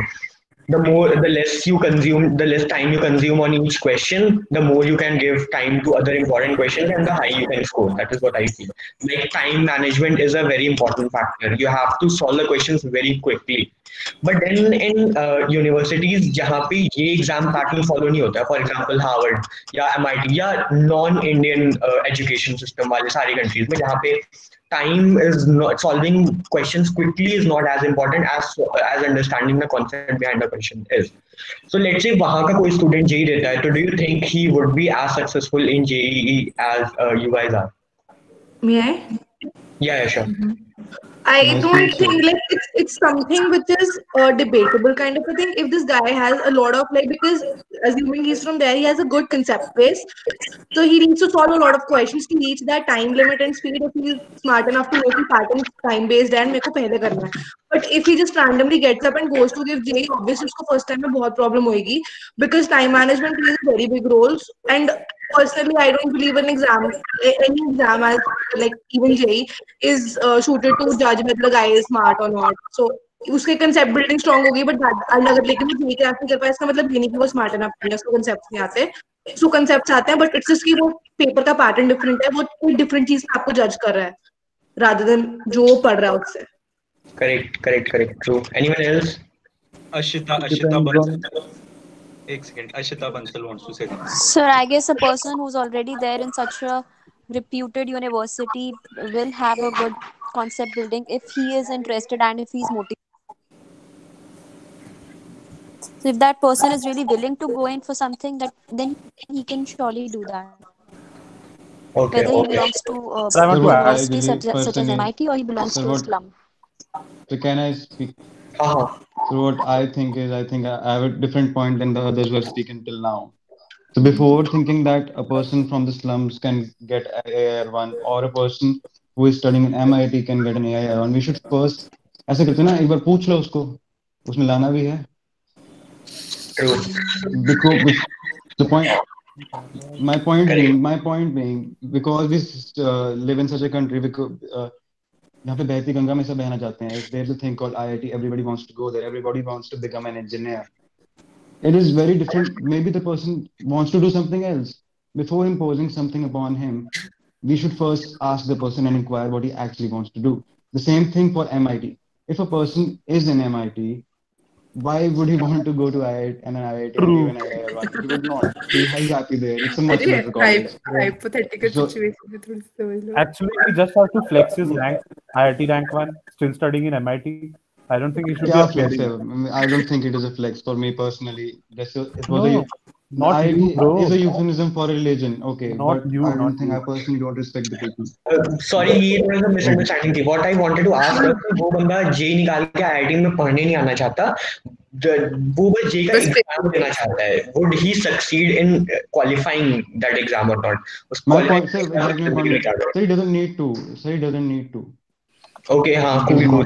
the less you consume, the less time you consume on each question, the more you can give time to other important questions and the higher you can score. That is what I feel. Like time management is a very important factor. You have to solve the questions very quickly. But then in universities जहाँ पे ये exam pattern follow नहीं होता है, for example Harvard या MIT या non-Indian education system वाले सारे countries में, जहाँ पे time is not, solving questions quickly is not as important as understanding the concept behind the question is. So let's say वहाँ का कोई student JEE देता है, so do you think he would be as successful in JEE as you guys are? May I? Yeah, sure. I don't think like it's something which is debatable kind of a thing. If this guy has a lot of like, because assuming he's from there, he has a good concept base, so he needs to solve a lot of questions to reach that time limit and speed. If he's smart enough to know the pattern time based and मेरे को पहले करना है. But if he just randomly gets up and goes to give JEE, obviously उसको first time में बहुत problem होएगी, because time management plays a very big role. And personally, I don't believe any exam as like even JEE is suited to judge whether the guy is smart or not. So उसके concept building strong होगी, but अगर लेकिन वो JEE क्रैक नहीं कर पाया, इसका मतलब ये नहीं कि वो smart enough नहीं है, उसको concepts नहीं आते. So concepts आते हैं, but it's just कि वो paper का pattern different है, वो कोई different चीज आपको judge कर रहा है, rather than जो वो पढ़ रहा है उससे. Correct. True. Anyone else? Ashita Bansal. एक second. Ashita Bansal wants to say something. Sir, I guess a person who's already there in such a reputed university will have a good concept building if he is interested and if he's motivated. So if that person is really willing to go in for something, then he can surely do that. Okay. Whether he belongs to a university such as MIT or he belongs to a slum. So can I speak? So what I think is, I have a different point than the others who are speaking till now. So before thinking that a person from the slums can get AIR1 or a person who is studying in MIT can get an AIR1, we should first ऐसे करते ना, एक बार पूछ लो उसको, उसमें लाना भी है. True. Because the point, my point being, because we live in such a country, because यहाँ पे बहती गंगा में सब बहना चाहते हैं. There's a thing called IIT. Everybody wants to go there. Everybody wants to become an engineer. It is very different. Maybe the person wants to do something else. Before imposing something upon him, we should first ask the person and inquire what he actually wants to do. The same thing for MIT. If a person is in MIT, why would he want to go to IIT and an IIT and even IIT? He would not. He's happy there. It's a much better college. Hypothetical situation. Actually, he just has to flex his rank. IIT rank 1, still studying in MIT. I don't think he should be a flex. I don't think it is a flex for me personally. Not you, bro. It's a euphemism for religion. Okay, not you. I don't think I personally don't respect the people. Sorry, ये थोड़ा सा misunderstanding थी. What I wanted to ask was वो बंदा JEE निकाल के IIT में पढ़ने नहीं आना चाहता, वो बस JEE का एग्जाम देना चाहता है. Would he succeed in qualifying that exam or not? My point, sir, he doesn't need to. Okay, हाँ, cool.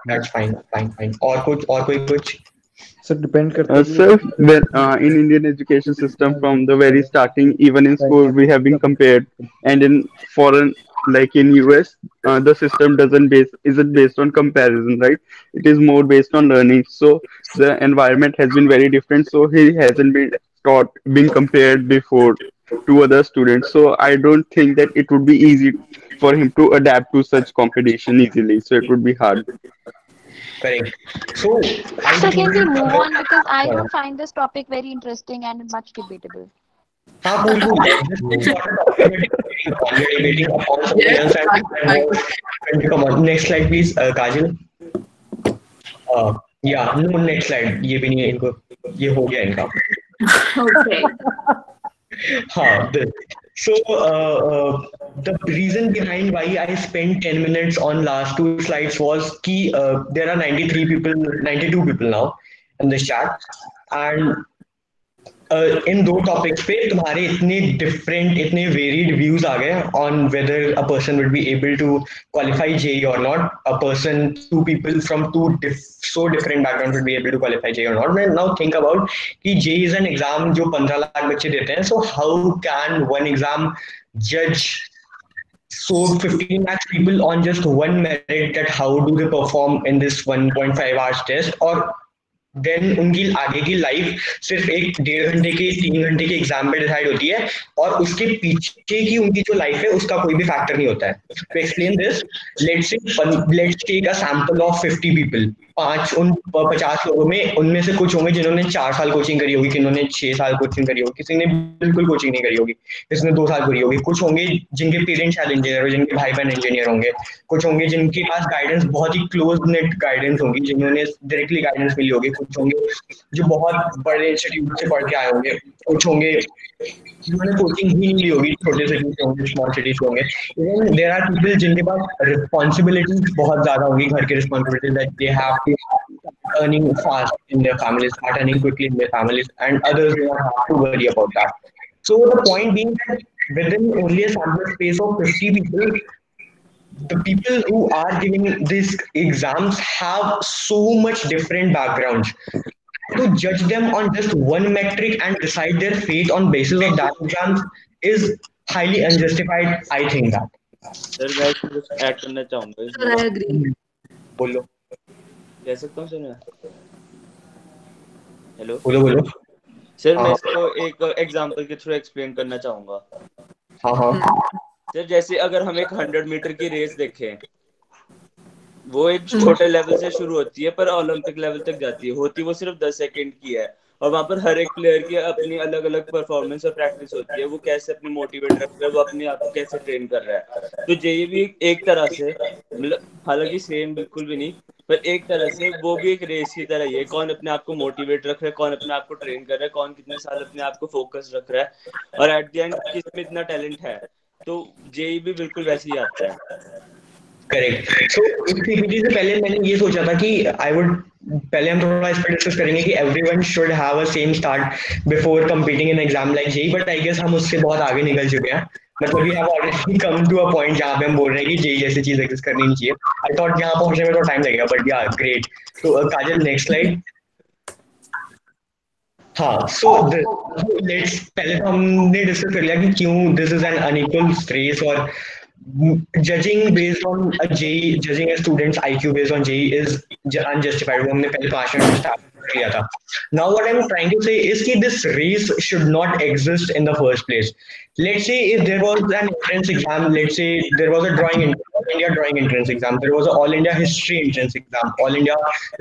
That's fine. और कुछ. So depend करता है. Sir, in Indian education system from the very starting, even in school, we have been compared, and in foreign like in US, the system isn't based on comparison, right? It is more based on learning. So the environment has been very different. So he hasn't been being compared before to other students. So I don't think that it would be easy for him to adapt to such competition easily. So it would be hard. Correct. So I So can think we move on, because I don't find this topic very interesting and much debatable. cool. Come on, next slide please, Kajal. Yeah, no, next slide. ये भी नहीं है इनको, ये हो गया इनका. Okay. So the reason behind why I spent 10 minutes on last two slides was कि there are 92 people now in this chat, and इन दो टॉपिक्स पे तुम्हारे इतने डिफरेंट, इतने वेरिड व्यूज आ गए on whether a person would be able to qualify JEE or not. A person, two people from so different backgrounds would be able to qualify JEE or not. Now think about कि JEE is an exam जो 15 लाख बच्चे देते हैं. So how can one exam judge so 15 lakh people on just one merit, that how do they perform in this 1.5 hours test? और देन उनकी आगे की लाइफ सिर्फ एक 1.5 घंटे के 3 घंटे के एग्जाम पे डिसाइड होती है, और उसके पीछे की उनकी जो लाइफ है उसका कोई भी फैक्टर नहीं होता है. To explain this, let's take a sample of 50 people. 50 लोगों में उनमें से कुछ होंगे जिन्होंने 4 साल कोचिंग करी होगी, किन्होंने 6 साल कोचिंग करी होगी, किसी ने बिल्कुल कोचिंग नहीं करी होगी, किसी ने 2 साल करी होगी. कुछ होंगे जिनके पेरेंट्स शायद इंजीनियर हो, जिनके भाई बहन इंजीनियर होंगे. कुछ होंगे जिनके पास गाइडेंस, बहुत ही क्लोज नेट गाइडेंस होगी, जिन्होंने डायरेक्टली गाइडेंस मिली होगी. कुछ होंगे जो बहुत बड़े इंस्टीट्यूट से पढ़ के आए होंगे. कुछ होंगे जिन्होंने कोचिंग ही नहीं ली होगी, छोटे सिटीज से होंगे, स्मॉल सिटीज होंगे. इवन देयर आर पीपल जिनके पास रिस्पॉन्सिबिलिटीज बहुत ज्यादा होंगी, घर की responsibilities, that they have to earning fast in their families, start earning quickly in their families, and others do not have to worry about that. So the point being that within only a sample space of 50 people, the people who are giving these exams have so much different backgrounds. To judge them on just one metric and decide their fate on basis of that exam is highly unjustified. I think that. Sir, मैं कुछ ऐड करना चाहूँगा. Sir, I agree. बोलो. कह सकता हूँ सर मैं? हेलो. बोलो. सर मैं इसको एक एग्जांपल के थ्रू एक्सप्लेन करना चाहूँगा. हाँ. सर जैसे अगर हम एक 100 मीटर की रेस देखें, वो एक छोटे लेवल से शुरू होती है पर ओलंपिक लेवल तक जाती है. होती वो सिर्फ 10 सेकंड की है, और वहाँ पर हर एक प्लेयर की अपनी अलग अलग परफॉर्मेंस और प्रैक्टिस होती है. वो कैसे अपनी मोटिवेट रख रहा है, वो अपने आप को कैसे ट्रेन कर रहा है. तो जेईई भी एक तरह से, मतलब हालांकि सेम बिल्कुल भी नहीं, पर एक तरह से वो भी एक रेस की तरह ही है. कौन अपने आप को मोटिवेट रख रहा है, कौन अपने आप को ट्रेन कर रहा है, कौन कितने साल अपने आप को फोकस रख रहा है, और एट द एंड किसमें इतना टैलेंट है. तो जेईई भी बिल्कुल वैसे ही आता है. करेक्ट. सो इस पीपीटी से पहले मैंने ये सोचा था कि पहले हम थोड़ा इस पर डिस्कस करेंगे कि everyone should have a same start before competing in exam like JEE, but I guess हम उससे बहुत आगे निकल चुके हैं. मतलब we have already come to a point जहाँ पे हम बोल रहे हैं कि जेईई जैसी चीज एग्जिस्ट करनी नहीं चाहिए. आई थॉट यहाँ पहुंचने में थोड़ा टाइम लगेगा, बट या ग्रेट. तो काजल, नेक्स्ट स्लाइड. हाँ, सो लेट्स, पहले तो हमने डिस्कस कर लिया कि क्यों this is an unequal race, और judging based on a JEE, judging a student's IQ based on JEE is unjustified. वो हमने पहले 5 मिनट स्टार्ट किया था. Now what I'm trying to say is कि this race should not exist in the first place. Let's say if there was an entrance exam, let's say there was a All India drawing entrance exam, there was an All India history entrance exam, All India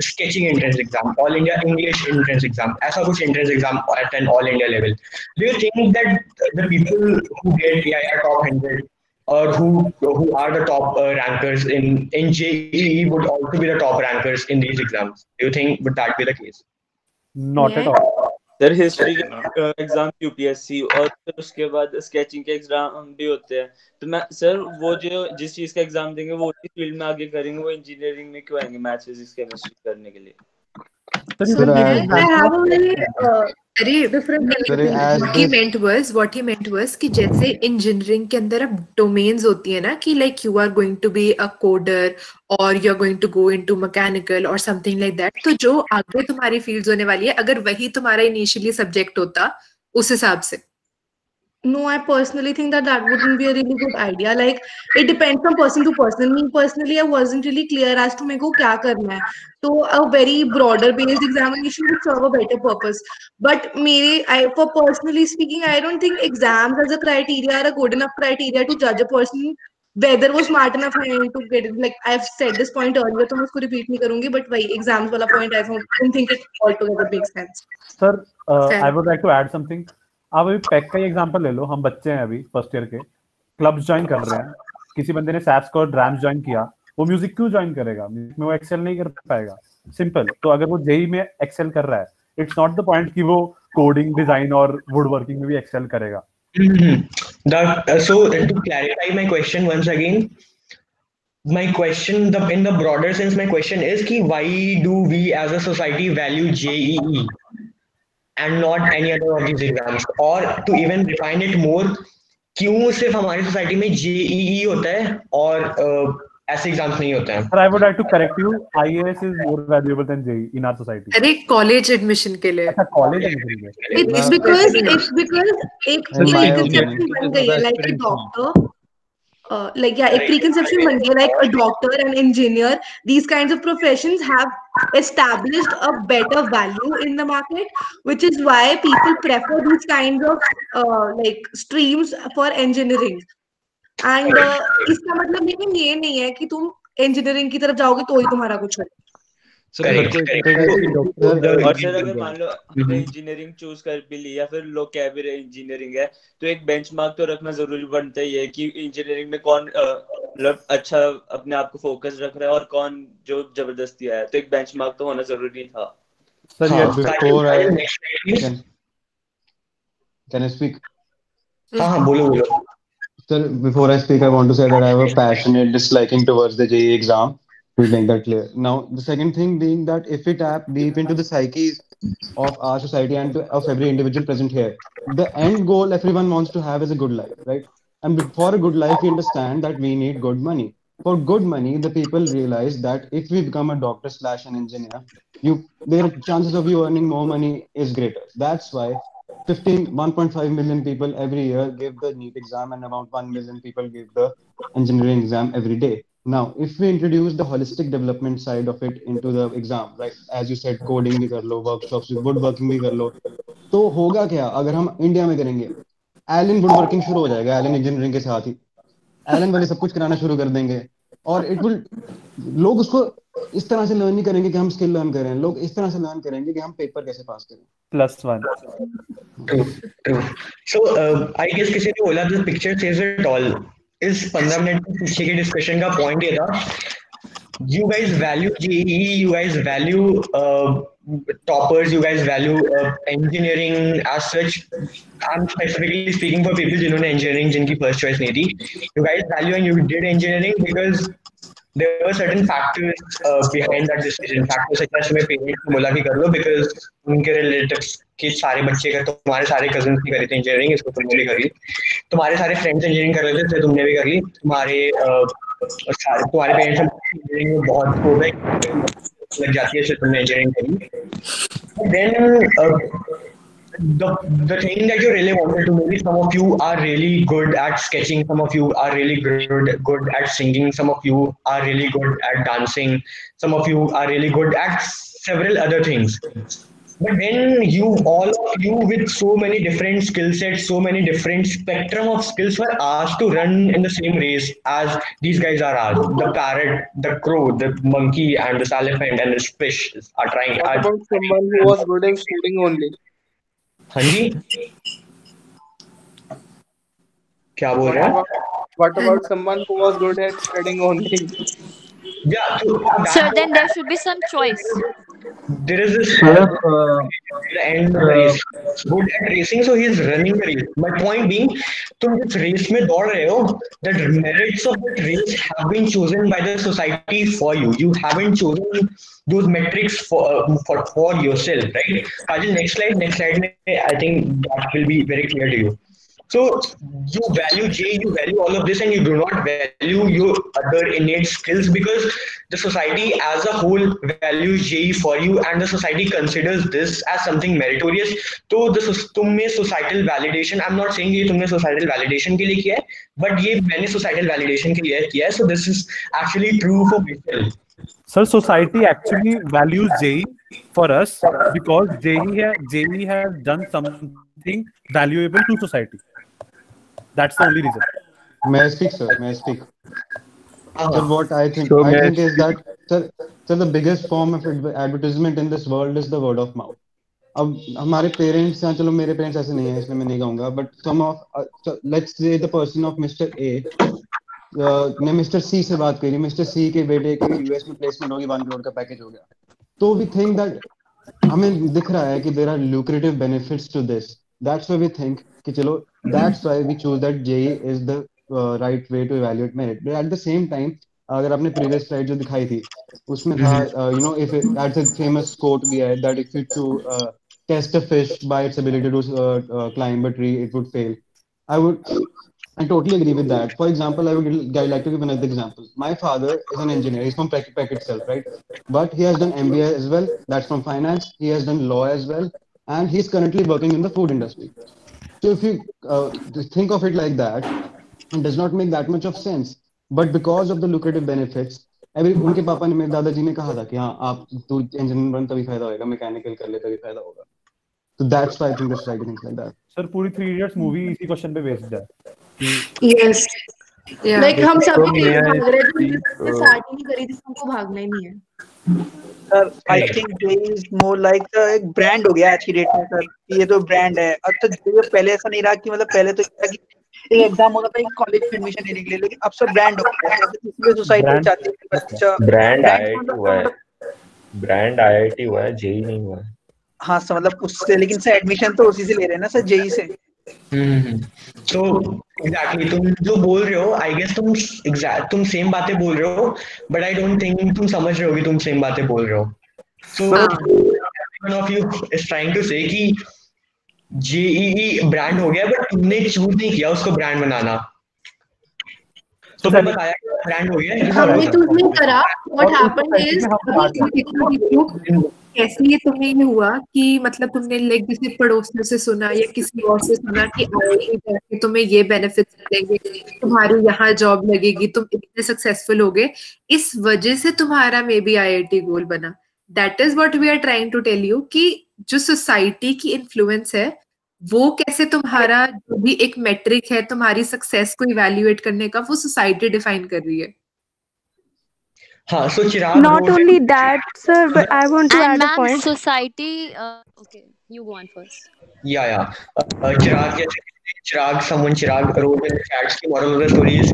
sketching entrance exam, All India English entrance exam, ऐसा कुछ entrance exam at an All India level. Do you think that the people who get AIR top 100 or who are the top rankers in JEE would also be the top rankers in these exams? Do you think would that be the case? Not at all. Sir history के एग्जाम यूपीएससी, और फिर उसके बाद स्केचिंग के एग्जाम भी होते हैं. तो मैं सर वो जो जिस चीज का एग्जाम देंगे वो उसी फील्ड में आगे करेंगे, वो इंजीनियरिंग में क्यों आएंगे मैथ्स फिजिक्स केमिस्ट्री करने के लिए? I have a very different. What he meant was कि जैसे इंजीनियरिंग के अंदर अब डोमेन्स होती है ना, कि like you are going to be a coder or you are going to go into mechanical or something like that. तो जो आगे तुम्हारी फील्ड्स होने वाली है, अगर वही तुम्हारा इनिशियली सब्जेक्ट होता उस हिसाब से. No, I personally think that wouldn't be a really good idea. Like, it depends from person to person. Me personally, I wasn't really clear as to मेरे को क्या करना है. So a very broader based examination would serve a better purpose. But for personally speaking, I don't think exams as a criteria are a good enough criteria to judge a person whether वो smart enough है to get it. Like I've said this point earlier, तो मैं उसको repeat नहीं करूँगी. But वही exams वाला point, I don't think it altogether makes sense. Sir, I would like to add something. आप अभी पैक का ही एग्जांपल ले लो. हम बच्चे हैं अभी फर्स्ट ईयर के, क्लब्स ज्वाइन कर रहे हैं. किसी बंदे ने सैप्स और ड्राम्स ज्वाइन किया, वो म्यूजिक क्यों ज्वाइन करेगा? म्यूजिक में वो एक्सेल नहीं कर पाएगा. सिंपल. तो अगर वो जेई में एक्सेल कर रहा है, इट्स नॉट द पॉइंट कि वो कोडिंग, डिजाइन और वुड वर्किंग में भी एक्सेल करेगा. So to clarify my question once again, my question in the broader sense, my question is कि why do we as a society value JEE and not any other of these exams? Or to even refine it more, क्यों सिर्फ हमारी सोसाइटी में JEE होता है और ऐसे एग्जाम्स नहीं होते हैं? Sir, I would like to correct you. IAS is more valuable than JEE in our society. अरे कॉलेज एडमिशन के लिए. अच्छा, कॉलेज एडमिशन के लिए. It's because एक preconception बन गई है, like a doctor. एक preconception बन गया, like a doctor and engineer. These kinds of professions have established a better value in the market, which is why people prefer these kinds of streams for engineering. And इसका मतलब लेकिन ये नहीं है कि तुम engineering की तरफ जाओगे तो ही तुम्हारा कुछ हो. और सर अगर मान लो हमने इंजीनियरिंग चूज कर भी ली या फिर लोग कह भी रहे इंजीनियरिंग है, तो एक बेंचमार्क तो रखना जरूरी बनता ही है कि इंजीनियरिंग में कौन मतलब अच्छा अपने आप को फोकस रख रहा है और कौन जो जबरदस्ती आया. तो एक बेंचमार्क तो होना जरूरी था. Can I speak? हाँ, बोलो. Sir, before I speak, I want to say that I have a passionate disliking towards the JEE exam. To make that clear. Now, the second thing being that if we tap deep into the psyches of our society and of every individual present here, the end goal everyone wants to have is a good life, right? And for a good life, we understand that we need good money. For good money, the people realize that if we become a doctor / an engineer, their chances of you earning more money is greater. That's why 1.5 million people every year give the NEET exam and about 1 million people give the engineering exam every day. Now, if we introduce the holistic development side of it into the exam, right? As you said, coding भी कर लो, workshops, woodworking भी कर लो, तो होगा क्या अगर हम इंडिया में करेंगे? एलन woodworking शुरू हो जाएगा, एलन इंजीनियरिंग के साथ ही. एलन वाले सब कुछ कराना शुरू कर देंगे और लोग उसको इस तरह से लर्न नहीं करेंगे कि हम स्किल लर्न करें. लोग इस तरह से लर्न करेंगे कि हम पेपर कैसे पास करें. +1. True. So, I guess किसी ने बोला the picture says it all. इस 15 मिनट के पीछे के डिस्कशन का पॉइंट ये था, you guys value JEE, you guys value toppers, you guys value engineering as such. I'm specifically speaking for people जिन्होंने engineering जिनकी first choice नहीं थी. You guys value and you did engineering because there were certain factors behind that decision. Factors such as तुम्हें parents को बोला कि कर लो because उनके relatives के सारे बच्चे कर, तुम्हारे सारे cousins भी करी थी engineering, इसको तुमने भी करी. तुम्हारे सारे friends engineering कर रहे थे, इसलिए तुमने भी कर ली. तुम्हारे parents engineering में बहुत scope है, लग जाती है, इसलिए तुमने engineering करी. Then the thing that you really wanted to maybe some of you are really good at sketching, some of you are really good at singing, some of you are really good at dancing, some of you are really good at several other things. But then all of you with so many different skill sets, so many different spectrum of skills were asked to run in the same race as these guys are asked. The parrot, the crow, the monkey and the elephant and the fish are trying. What about someone who was good in studying only? हाँ जी, क्या बोल रहे हैं? What about someone who was good at studying only? Yeah, so then there should be some choice. There is this end race. Good at racing, so he is running the race. My point being, तुम जिस race में दौड़ रहे हो, the merits of that race have been chosen by the society for you. You haven't chosen those metrics for yourself, right? Kajal, next slide. I think that will be very clear to you. So you value J, you value all of this, and you do not value your other innate skills because the society as a whole values J for you, and the society considers this as something meritorious. तो तुमने societal validation, I'm not saying ये तुमने societal validation के लिए किया है, but ये मैंने societal validation के लिए किया है. So this is actually true for myself. Sir, society actually values JEE for us because JEE has done something valuable to society. That's the only reason. May I speak, sir? May I speak? So what I think is that sir, the biggest form of advertisement in this world is the word of mouth. अब हमारे पेरेंट्स हैं, चलो मेरे पेरेंट्स ऐसे नहीं है इसलिए मैं नहीं कहूँगा, but some of let's say the person of mister A ने मिस्टर सी से बात करी, मिस्टर सी के बेटे की यूएस में प्लेसमेंट होगी, 1 करोड़ का पैकेज हो गया, तो वी थिंक दैट हमें दिख रहा है कि there are lucrative benefits to this, that's why we think कि चलो that's why we choose that JEE is the right way to evaluate merit. But at the same time अगर आपने प्रीवियस स्लाइड जो दिखाई थी उसमें था you know if that's a famous quote भी है that if you to test a fish by its ability to climb a tree, it would fail. I totally agree with that. For example, I would like to give another example. My father is an engineer. He's from Peck itself, right? But he has done MBA as well. That's from finance. He has done law as well. And he's currently working in the food industry. So if you think of it like that, it does not make that much of sense. But because of the lucrative benefits, उनके पापा ने मेरे दादाजी ने कहा था कि हाँ आप तू इंजीनियर बन तभी फायदा होगा, मैकेनिकल कर ले तभी फायदा होगा. So that's why I think the society thinks like that. Sir, पूरी 3 Idiots movie इसी क्वेश्चन पे बेस्ड है. Yes. Yeah. Like हम सभी भाग रहे थे, स्टार्ट ही नहीं करी थी, हमको भागना ही नहीं है. Sir, I think Jay is more like एक ब्रांड हो गया आज की डेट में सर. ये तो ब्रांड है. अब तो Jay पहले ऐसा नहीं रहा कि मतलब पहले तो एक एग्जाम होता था एक कॉलेज में एडमिशन लेने के लिए, लेकिन अब सब ब्रांड हो गया है. इसलिए सोसाइटी चाहती है कि बच्चा ब्रांड आईआईटी हुआ है, ब्रांड आईआईटी हुआ है, जेईई नहीं हुआ है. हाँ सर, मतलब उससे, लेकिन सर एडमिशन तो उसी से ले रहे हैं ना सर, जेईई से. तो एग्जैक्टली तुम जो बोल रहे हो, आई गेस तुम सेम बातें बोल रहे हो, बट आई डोंट थिंक तुम समझ रहे हो कि तुम सेम बातें बोल रहे हो. So one of you is trying to say कि जेईई ब्रांड हो गया, बट तुमने चूज नहीं किया उसको ब्रांड बनाना. तो तुमने बताया ब्रांड हो गया, हमने चूज नहीं करा. व्हाट हैपेंड इज कैसे ये तुम्हें ये हुआ कि मतलब तुमने लाइक किसी पड़ोसियों से सुना या किसी और से सुना कि आईआईटी करके तुम्हें ये बेनिफिट्स मिलेंगे, तुम्हारी यहाँ जॉब लगेगी, तुम इतने सक्सेसफुल होगे, इस वजह से तुम्हारा मे बी आईआईटी गोल बना. That is what we are trying to tell you कि जो सोसाइटी की इन्फ्लुएंस है वो कैसे तुम्हारा जो भी एक मेट्रिक है तुम्हारी सक्सेस को इवैल्यूएट करने का, वो सोसाइटी डिफाइन कर रही है. हाँ, so Chirag. Not only that, sir, but I want to add a point. Society. Okay, you go on first. Yeah. Chirag wrote in the chats. The moral of the story is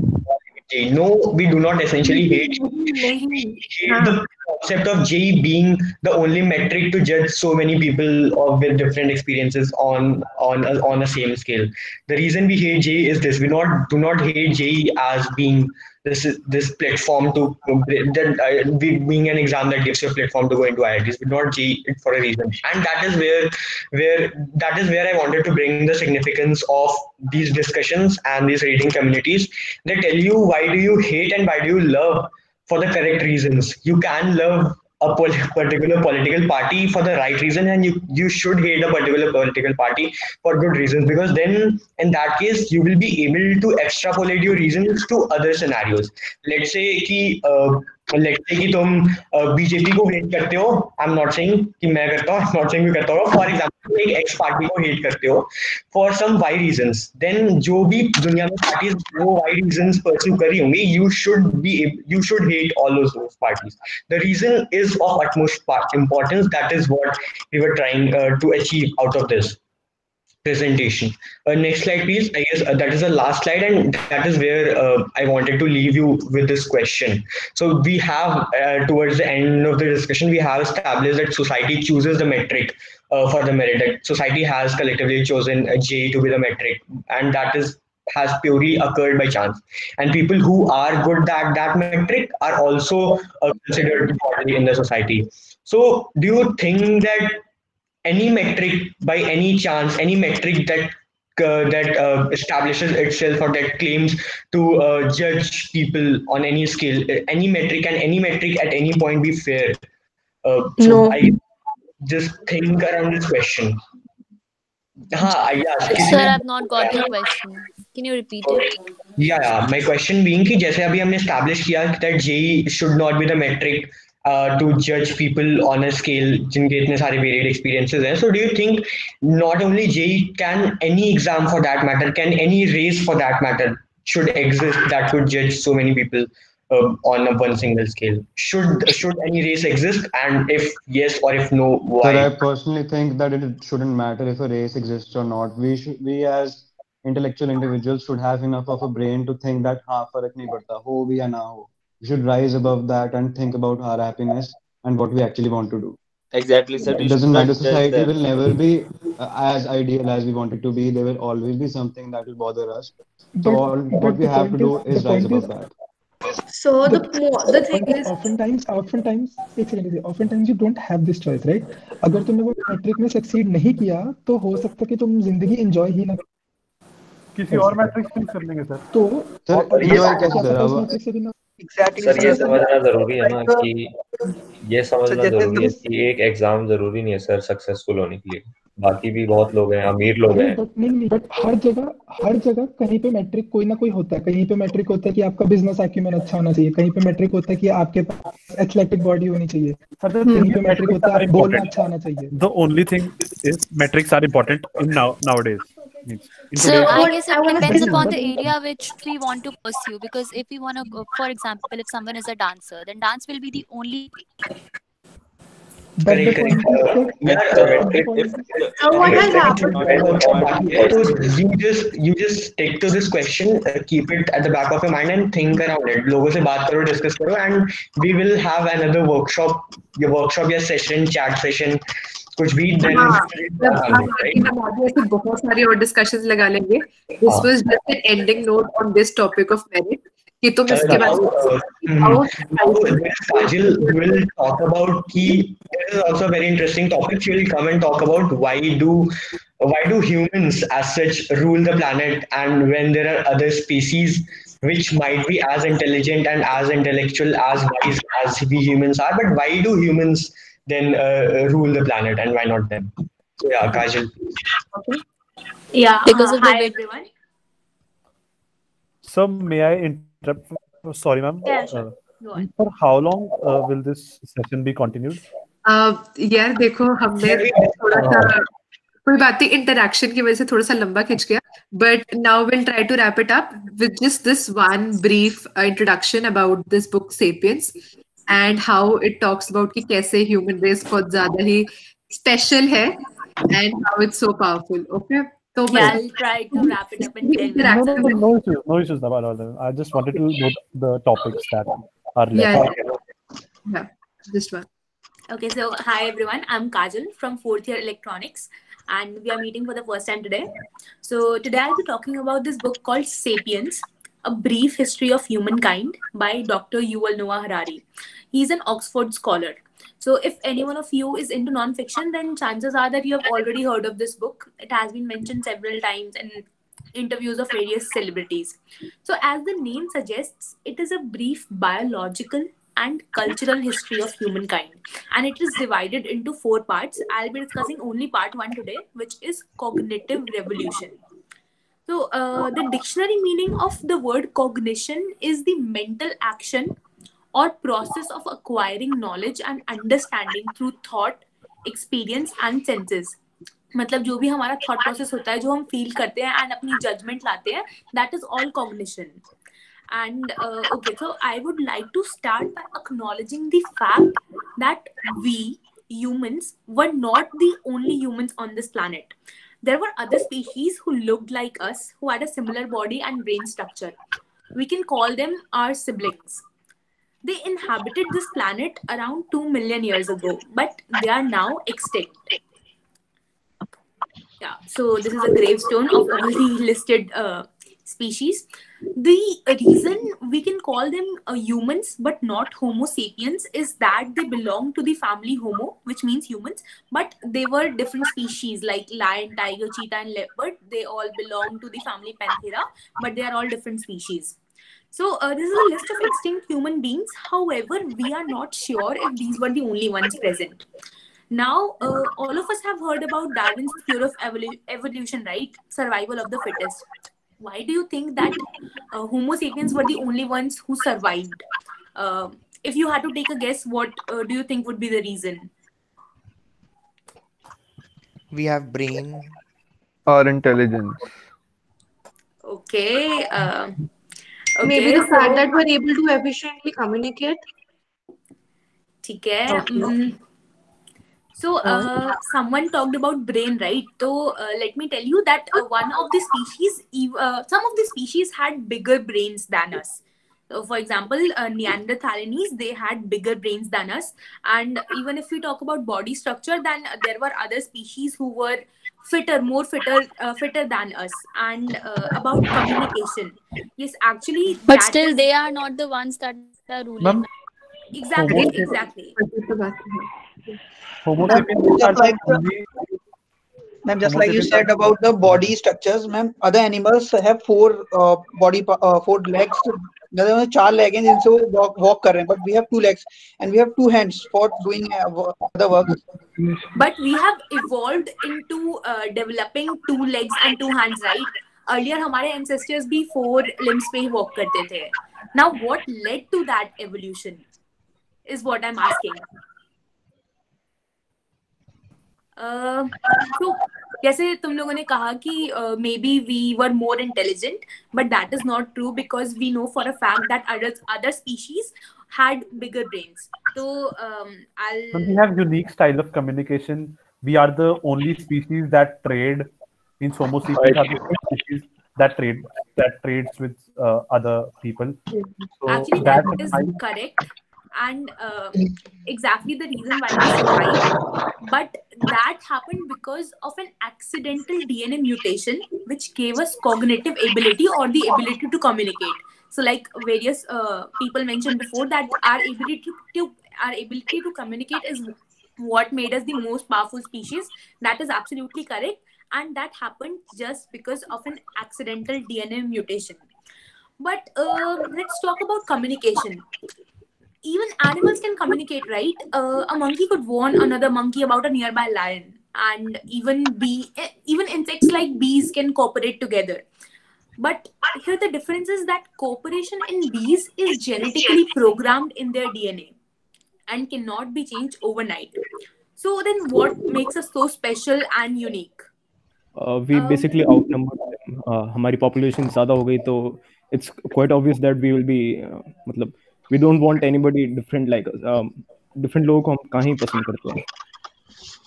no, we do not essentially hate. We hate the concept of JEE being the only metric to judge so many people with different experiences on a same scale. The reason we hate JEE is this: we do not hate JEE as being this platform to being an exam that gives you a platform to go into IITs. We not JEE it for a reason, and that is where I wanted to bring the significance of these discussions and these reading communities. They tell you why do you hate and why do you love for the correct reasons. You can love a particular political party for the right reason, and you should hate a particular political party for good reasons, because then in that case you will be able to extrapolate your reasons to other scenarios. Let's say कि तुम बीजेपी को हेट करते हो. आई एम नॉट सेइंग कि मैं करता हूँ, आई एम नॉट सेइंग कि करता हूँ. फॉर एग्जांपल एक एक्स पार्टी को हेट करते हो for some Y reasons, then जो भी दुनिया में पार्टीज वो वाई रीजंस परस्यू कर रही होंगी, you should hate all those parties. The reason is of utmost importance. That is what we were trying to achieve out of this presentation. Next slide, please. I guess that is the last slide, and that is where I wanted to leave you with this question. So we have, towards the end of the discussion, we have established that society chooses the metric for the merit. That society has collectively chosen J to be the metric, and that has purely occurred by chance. And people who are good at that metric are also considered godly in the society. So do you think that any metric by any chance, any metric that establishes itself or that claims to judge people on any scale, any metric, and any metric at any point be fair. So No. I just think around this question. Yeah, Sir, I've not got your question. Can you repeat it? Yeah. My question being कि जैसे अभी हमने establish किया that JEE should not be the metric to judge people on a scale जिनके इतने सारे varied experiences हैं. So do you think not only JEE, can any exam for that matter, can any race for that matter should exist that could judge so many people on a one single scale? Should any race exist, and if yes or if no, why? Sir, I personally think that it shouldn't matter if a race exists or not. We as intellectual individuals should have enough of a brain to think that हाँ फर्क नहीं पड़ता हो भी या ना हो. We should rise above that and think about our happiness and what we actually want to do. Exactly, sir. It doesn't matter. Society will never be as ideal as we want it to be. There will always be something that will bother us. So what we have to do is rise above that. So the thing is, oftentimes you don't have this choice, right? अगर तुमने वो मैट्रिक में सक्सीड नहीं किया तो हो सकता है कि तुम जिंदगी एंजॉय ही ना किसी और मैट्रिक्स चूज कर लेंगे सर. तो सर एंजॉय कैसे सर? सर ये समझना जरूरी है ना कि एक एग्जाम जरूरी नहीं है सर सक्सेसफुल होने के लिए. बाकी भी बहुत लोग हैं, अमीर लोग हैं. नहीं, बट हर जगह कहीं पे मैट्रिक कोई ना कोई होता है. कहीं पे मैट्रिक होता है कि आपका बिजनेस एक्यूमेन अच्छा होना चाहिए. कहीं पे मैट्रिक होता है कि आपके पास एथलेटिक बॉडी होनी चाहिए. कहीं पे मैट्रिक होता है बोलना अच्छा होना चाहिए. The only thing is metrics are important in nowadays. So I guess it depends upon the area which we want to pursue, because if we want to go, for example, if someone is a dancer, then dance will be the only. Correct. So what has happened? You just stick to this question, keep it at the back of your mind and think around it. लोगों से बात करो, discuss करो, and we will have another workshop या session, chat session, कुछ भी. बहुत सारी और डिस्कशंस लगा लेंगे. This was just an ending note on this topic of merit. कि तुम इसके बाद Kajal will talk about this is also a very interesting topic. She will come and talk about why do humans as such rule the planet, and when there are other species which might be as intelligent and as intellectual as wise as we humans are, but why do humans then rule the planet and why not them? So yeah, Kajal. Okay. Yeah. Because of hi the everyone. So may I interrupt? Sorry, ma'am. Yeah, sure. Go on. For how long will this session be continued? यार देखो हमने थोड़ा सा कोई बात नहीं इंटरेक्शन की वजह से थोड़ा सा लंबा खिंच गया. But now we'll try to wrap it up with just this one brief introduction about this book Sapiens and how it talks about कि कैसे human race बहुत ज़्यादा ही special है and how it's so powerful. Okay. So I'll try to wrap it up in 10 minutes. No issues about all that. I just wanted to know the topics that are left. Yeah, just one. Okay, so hi everyone. I'm Kajal from 4th year electronics, and we are meeting for the first time today. So today I'll be talking about this book called Sapiens, A Brief History of Humankind by Dr. Yuval Noah Harari. He's an Oxford scholar. So if any one of you is into non-fiction, then chances are that you have already heard of this book. It has been mentioned several times in interviews of various celebrities. So as the name suggests, it is a brief biological and cultural history of humankind. And it is divided into 4 parts. I'll be discussing only part 1 today, which is cognitive revolution. So the dictionary meaning of the word cognition is the mental action or process of acquiring knowledge and understanding through thought, experience and senses. मतलब जो भी हमारा thought process होता है, जो हम feel करते हैं and अपनी judgment लाते हैं, that is all cognition. And okay, so I would like to start by acknowledging the fact that we humans were not the only humans on this planet. There were other species who looked like us, who had a similar body and brain structure. We can call them our siblings. They inhabited this planet around 2 million years ago, but they are now extinct. Yeah, so this is a gravestone of all the listed species. The reason we can call them humans but not Homo sapiens is that they belong to the family Homo, which means humans, but they were different species like lion, tiger, cheetah, and leopard. They all belong to the family Panthera, but they are all different species. So this is a list of extinct human beings. However, we are not sure if these were the only ones present. Now, all of us have heard about Darwin's theory of evolution, right? Survival of the fittest. Why do you think that Homo sapiens were the only ones who survived? If you had to take a guess, what do you think would be the reason? We have brain. Our intelligence. Okay. Maybe the fact that we're able to efficiently communicate. ठीक है. So someone talked about brain, right? So let me tell you that one of the species, some of the species had bigger brains than us. So for example, Neanderthalines, they had bigger brains than us. And even if we talk about body structure, then there were other species who were more fitter than us. And about communication, yes, actually, but still they are not the ones that are ruling. Exactly. Homo sapiens Ma'am, just like you said about the body structures, ma'am, other animals have four legs. मतलब 4 legs हैं जिनसे वो walk कर रहे हैं, but we have 2 legs and we have 2 hands for doing other work. But we have evolved into developing 2 legs and 2 hands, right? Earlier हमारे ancestors भी 4 limbs पे ही walk करते थे. Now, what led to that evolution is what I'm asking. So जैसे तुम लोगों ने कहा कि maybe we were more intelligent, but that is not true because we know for a fact that other species had bigger brains. So we have unique style of communication. We are the only species that trade. Means Homo sapiens are the only species that trades with other people. So actually that is correct. And exactly the reason why we survived, but that happened because of an accidental DNA mutation which gave us cognitive ability or the ability to communicate. So like various people mentioned before that our ability to communicate is what made us the most powerful species. That is absolutely correct, and that happened just because of an accidental DNA mutation. But let's talk about communication. Even animals can communicate, right? A monkey could warn another monkey about a nearby lion, and even insects like bees can cooperate together. But here the difference is that cooperation in bees is genetically programmed in their DNA and cannot be changed overnight. So then what makes us so special and unique? We basically outnumber them. हमारी population ज़्यादा हो गई तो it's quite obvious that we will be मतलब we don't want anybody different like us. Different लोगों को हम कहीं पसंद करते हैं.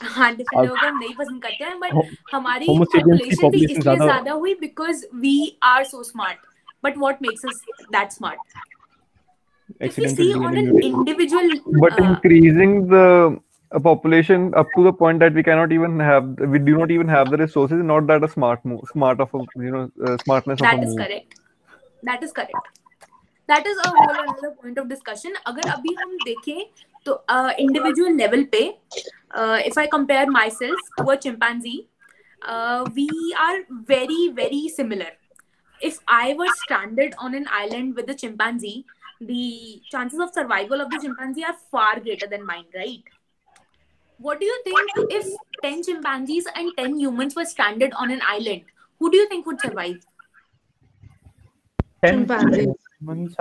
हाँ, different लोगों को हम नहीं पसंद करते हैं, but हमारी population भी इसलिए ज़्यादा हुई because we are so smart. But what makes us that smart? If we see on an individual, but increasing the population up to the point that we do not even have the resources, not that a smartness of a move. That is correct. That is a whole another point of discussion. अगर अभी हम देखें तो individual level पे, if I compare myself to a chimpanzee, we are very very similar. If I were stranded on an island with a chimpanzee, the chances of survival of the chimpanzee are far greater than mine, right? What do you think if 10 chimpanzees and 10 humans were stranded on an island? Who do you think would survive? 10 humans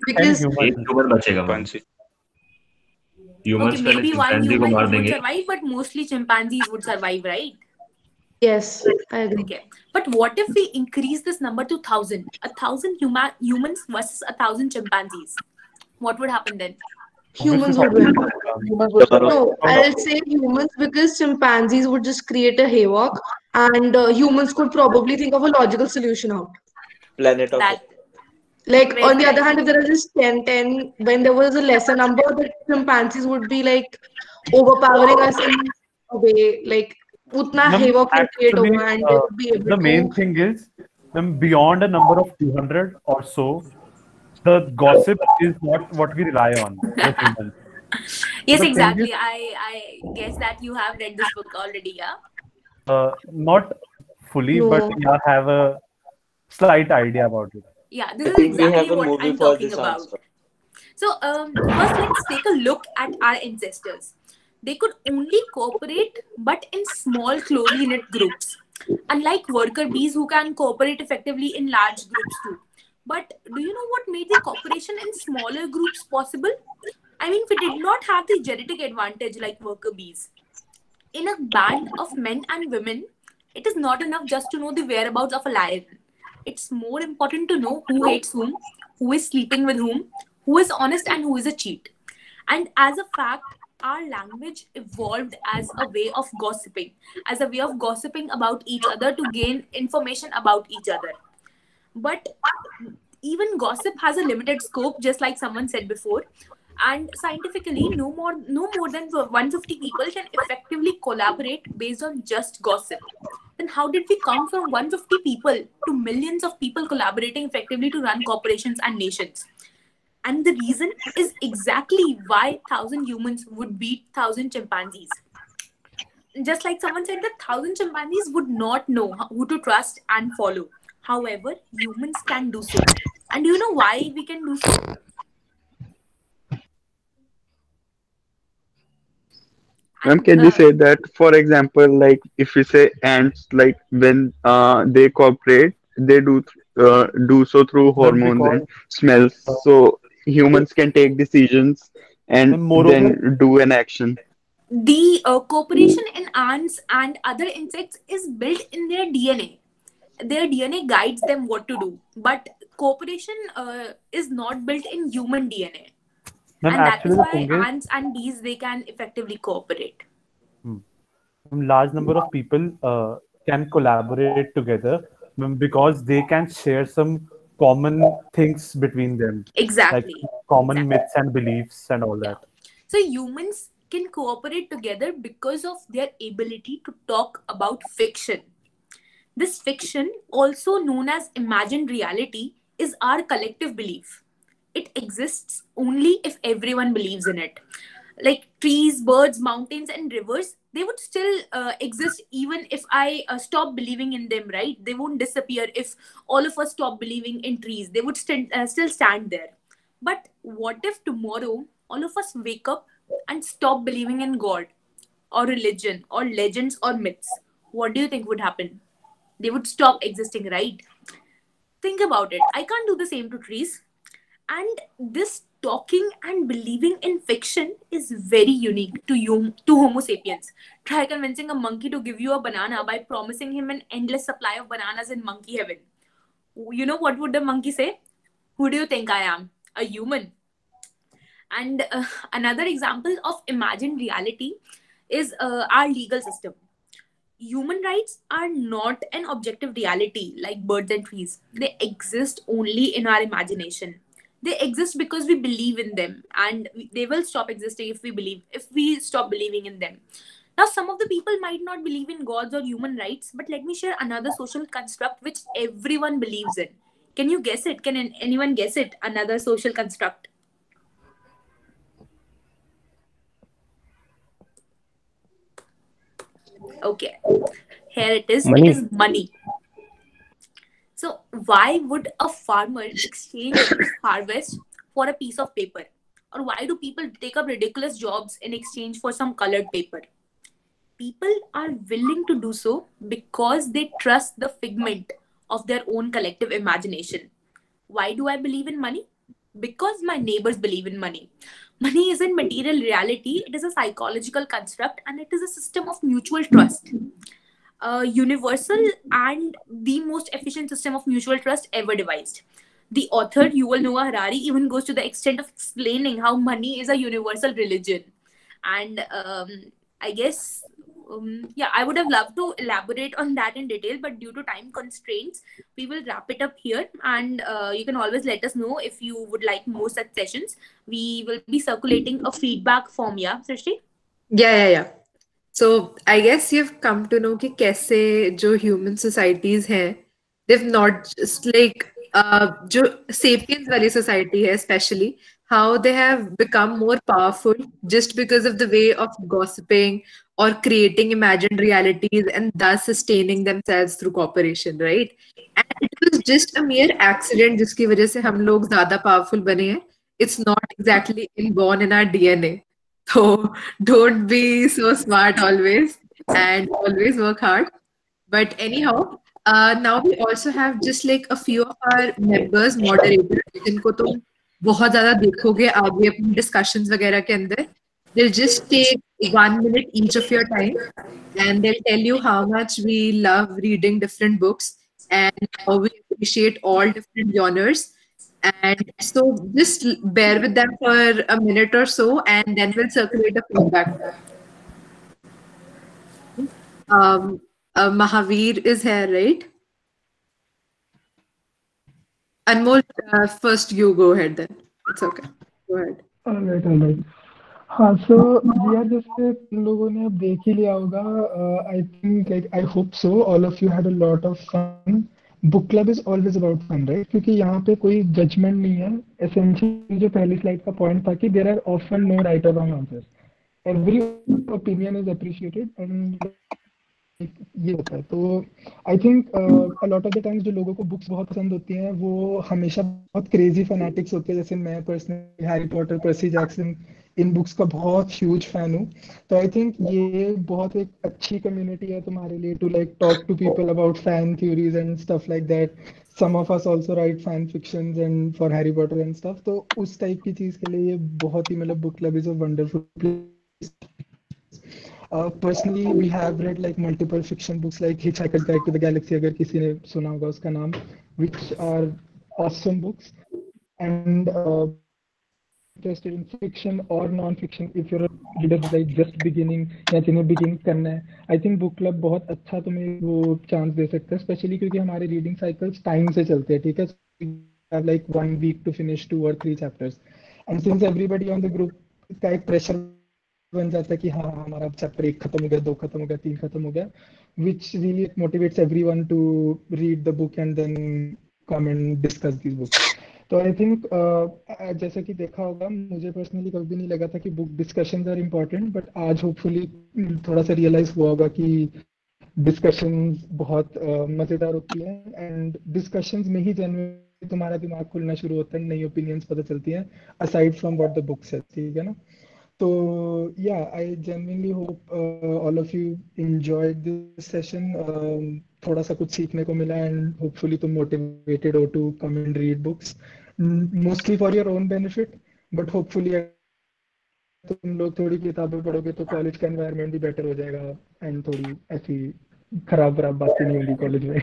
because एक human बचेगा. Humans okay, maybe one human would survive, but mostly chimpanzees would survive, right? Yes, I agree. Okay. But what if we increase this number to 1,000? 1,000 humans versus 1,000 chimpanzees. What would happen then? Humans would win. No, I'll say humans because chimpanzees would just create a havoc, and humans could probably think of a logical solution out. Planet of like on the other hand, if there is just 10, when there was a lesser number, the chimpanzees would be like overpowering us in a way, like utna havoc would create over, and they would be able the main thing is beyond a number of 200 or so, the gossip is not what we rely on as humans. Yes, The thing exactly. is, I guess that you have read this book already, yeah? not fully, No. but yeah, have a slight idea about it. Yeah, I this is think we exactly have a what movie I'm for talking this about. answer. So, first let's take a look at our ancestors. They could only cooperate, but in small, closely knit groups. Unlike worker bees who can cooperate effectively in large groups too. But do you know what made the cooperation in smaller groups possible? I mean, we did not have the genetic advantage like worker bees. In a band of men and women, it is not enough just to know the whereabouts of a lion. It's more important to know who hates whom, who is sleeping with whom, who is honest and who is a cheat. And as a fact, our language evolved as a way of gossiping about each other to gain information about each other. But even gossip has a limited scope, just like someone said before. And scientifically, no more than 150 people can effectively collaborate based on just gossip. Then how did we come from 150 people to millions of people collaborating effectively to run corporations and nations? And the reason is exactly why 1,000 humans would beat 1,000 chimpanzees. Just like someone said that 1,000 chimpanzees would not know who to trust and follow. However, humans can do so. And do you know why we can do so? Ma'am, can we say that, for example, like if we say ants, like when they cooperate, they do so through That's hormones because and smells, so humans can take decisions and moreover, then do an action. The cooperation in ants and other insects is built in their DNA. Their DNA guides them what to do, but cooperation is not built in human DNA. ma'am, And that actually is the why thing is, ants and bees, they can effectively cooperate. large number of people can collaborate together because they can share some common things between them, Exactly. like common myths and beliefs and all that. So humans can cooperate together because of their ability to talk about fiction. This fiction, also known as imagined reality, is our collective belief. It exists only if everyone believes in it. Like trees, birds, mountains, and rivers, they would still exist even if I stop believing in them, right? They won't disappear if all of us stop believing in trees. They would still stand there. But what if tomorrow all of us wake up and stop believing in God or religion or legends or myths? What do you think would happen? They would stop existing, right? Think about it. I can't do the same to trees. And this talking and believing in fiction is very unique to Homo sapiens. Try convincing a monkey to give you a banana by promising him an endless supply of bananas in monkey heaven. You know what would the monkey say? Who do you think I am? A human. And another example of imagined reality is our legal system. Human rights are not an objective reality like birds and trees. They exist only in our imagination. They exist because we believe in them, and they will stop existing if we stop believing in them. Now, some of the people might not believe in gods or human rights, but let me share another social construct which everyone believes in. Can you guess it? Can anyone guess it? Another social construct. Okay, here it is. Money. It is money. So why would a farmer exchange his harvest for a piece of paper? Or why do people take up ridiculous jobs in exchange for some colored paper? People are willing to do so because they trust the figment of their own collective imagination. Why do I believe in money? Because my neighbors believe in money. Money isn't material reality, it is a psychological construct and it is a system of mutual trust. A universal and the most efficient system of mutual trust ever devised. The author, Yuval Noah Harari, even goes to the extent of explaining how money is a universal religion. And I guess, yeah, I would have loved to elaborate on that in detail, but due to time constraints, we will wrap it up here. And you can always let us know if you would like more such sessions. We will be circulating a feedback form, yeah, Srishti? Yeah. So I guess you've come to know कि कैसे जो human societies हैं, they've not just like जो sapiens वाली society है especially, how they have become more powerful just because of the way of gossiping or creating imagined realities and thus sustaining themselves through cooperation, right? And it was just a mere accident जिसकी वजह से हम लोग ज़्यादा powerful बने हैं. It's not exactly inborn in our DNA. So don't be so smart always and always work hard. But anyhow, now we also have just like a few of our members, moderators, जिनको तुम बहुत ज़्यादा देखोगे आगे अपनी discussions वगैरह के अंदर. They'll just take 1 minute each of your time and they'll tell you how much we love reading different books and how we appreciate all different genres. And so just bear with them for a minute or so and then we'll circulate a feedback. Mahavir is here, right? Anmol, first you go ahead then. It's okay. Go ahead. All right. हाँ, so यार जैसे तुम लोगों ने अब देख ही लिया होगा, I think like I hope so all of you had a lot of fun. Book club is always about fun, right? क्योंकि यहाँ पे कोई judgment नहीं है. Essentially जो पहली slide का point था कि there are often no right or wrong answers. Every opinion is appreciated and ये होता है. तो I think a lot of the times जो लोगों को बुक्स बहुत पसंद होती हैं वो हमेशा बहुत क्रेजी फैनेटिक्स होते हैं. जैसे मैं personally Harry Potter, Percy Jackson, इन बुक्स का बहुत ह्यूज फैन हूँ. तो आई थिंक ये बहुत एक अच्छी कम्युनिटी है तुम्हारे लिए to like talk to people about fan theories and stuff like that. Some of us also write fan fictions and for Harry Potter and stuff. तो उस टाइप की चीज के लिए ये बहुत ही मतलब book club is a wonderful place. Personally, we have read like multiple fiction books like Hitchhiker's Guide to the Galaxy, अगर किसी ने सुना होगा उसका नाम, which are awesome books. And interested in fiction or non-fiction, if you're a reader like just beginning या जिन्हें begin करना है, I think book club बहुत अच्छा तुम्हें वो chance दे सकता है, especially क्योंकि हमारे reading cycles time से चलते हैं, ठीक है? So we have like 1 week to finish 2 or 3 chapters. And since everybody on the group का एक pressure बन जाता है कि हाँ हमारा चैप्टर 1 खत्म हो गया, 2 खत्म हो गया, 3 खत्म हो गया, which really motivates everyone to read the book and then come and discuss these books. तो आई थिंक जैसा कि देखा होगा, मुझे पर्सनली कभी भी नहीं लगा था कि book discussions are important, but आज होपफुली थोड़ा सा रियलाइज हुआ होगा कि डिस्कशंस बहुत मजेदार होती है एंड डिस्कशंस में ही जनरली तुम्हारा दिमाग खुलना शुरू होता है, नई ओपिनियंस पता चलती हैं aside from what the book says, ठीक है ना? So yeah, I genuinely hope all of you enjoyed this session. थोड़ा सा कुछ सीखने को मिला and hopefully तुम motivated हो to come and read books, mostly for your own benefit, but hopefully तुम लोग थोड़ी किताबें पढ़ोगे तो कॉलेज का एनवायरनमेंट भी बेटर हो जाएगा एंड थोड़ी ऐसी खराब बातें नहीं होंगी कॉलेज में.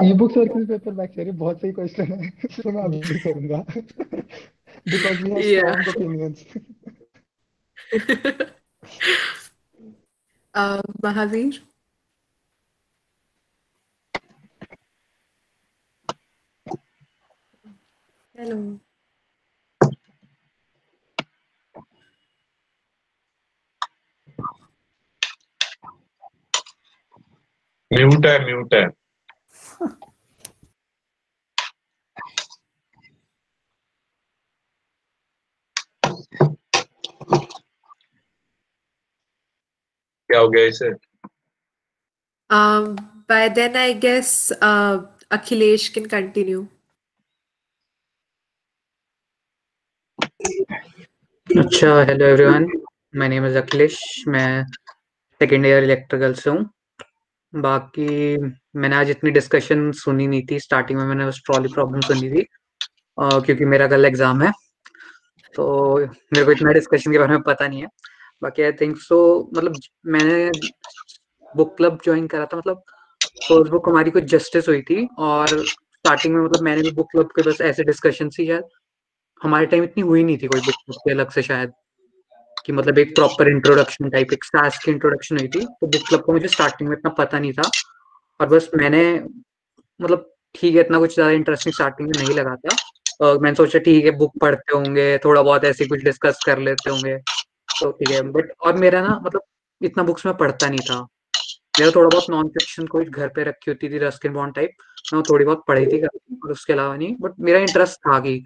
ई बुक्स और क्विज पेपर बैक करिए, बहुत सही क्वेश्चन है, इसलिए मैं अभी भी करूंगा. Because we have strong opinions. Mahavir? Hello. Mute है. क्या हो गया इसे? By then I guess Akhilesh can continue. अच्छा, hello everyone, my name is Akhilesh. मैं सेकेंड ईयर इलेक्ट्रिकल से हूँ. बाकी मैंने आज इतनी डिस्कशन सुनी नहीं थी. स्टार्टिंग में मैंने उस ट्रॉली प्रॉब्लम सुनी थी क्योंकि मेरा कल एग्जाम है, तो मेरे को इतना डिस्कशन के बारे में पता नहीं है. बाकी आई थिंक सो मतलब मैंने बुक क्लब ज्वाइन करा था, मतलब फर्स्ट बुक हमारी कुछ जस्टिस हुई थी और स्टार्टिंग में मतलब मैंने भी बुक क्लब के बस ऐसे डिस्कशन थी, शायद हमारे टाइम इतनी हुई नहीं थी कोई बुक क्लब के अलग से, शायद कि मतलब एक प्रॉपर इंट्रोडक्शन टाइप, एक सास की इंट्रोडक्शन हुई थी. तो बुक क्लब को मुझे स्टार्टिंग में इतना पता नहीं था और बस मैंने मतलब ठीक है, इतना कुछ ज्यादा इंटरेस्टिंग स्टार्टिंग में नहीं लगा था. मैंने सोचा ठीक है बुक पढ़ते होंगे, थोड़ा बहुत ऐसे कुछ डिस्कस कर लेते होंगे, तो ठीक है. बट और मेरा ना मतलब इतना बुक्स में पढ़ता नहीं था, मेरा थोड़ा बहुत नॉन फिक्शन कोई घर पे रखी होती थी रस्किन बॉन्ड टाइप, मैं वो थोड़ी बहुत पढ़ी थी और उसके अलावा नहीं, बट मेरा इंटरेस्ट था कि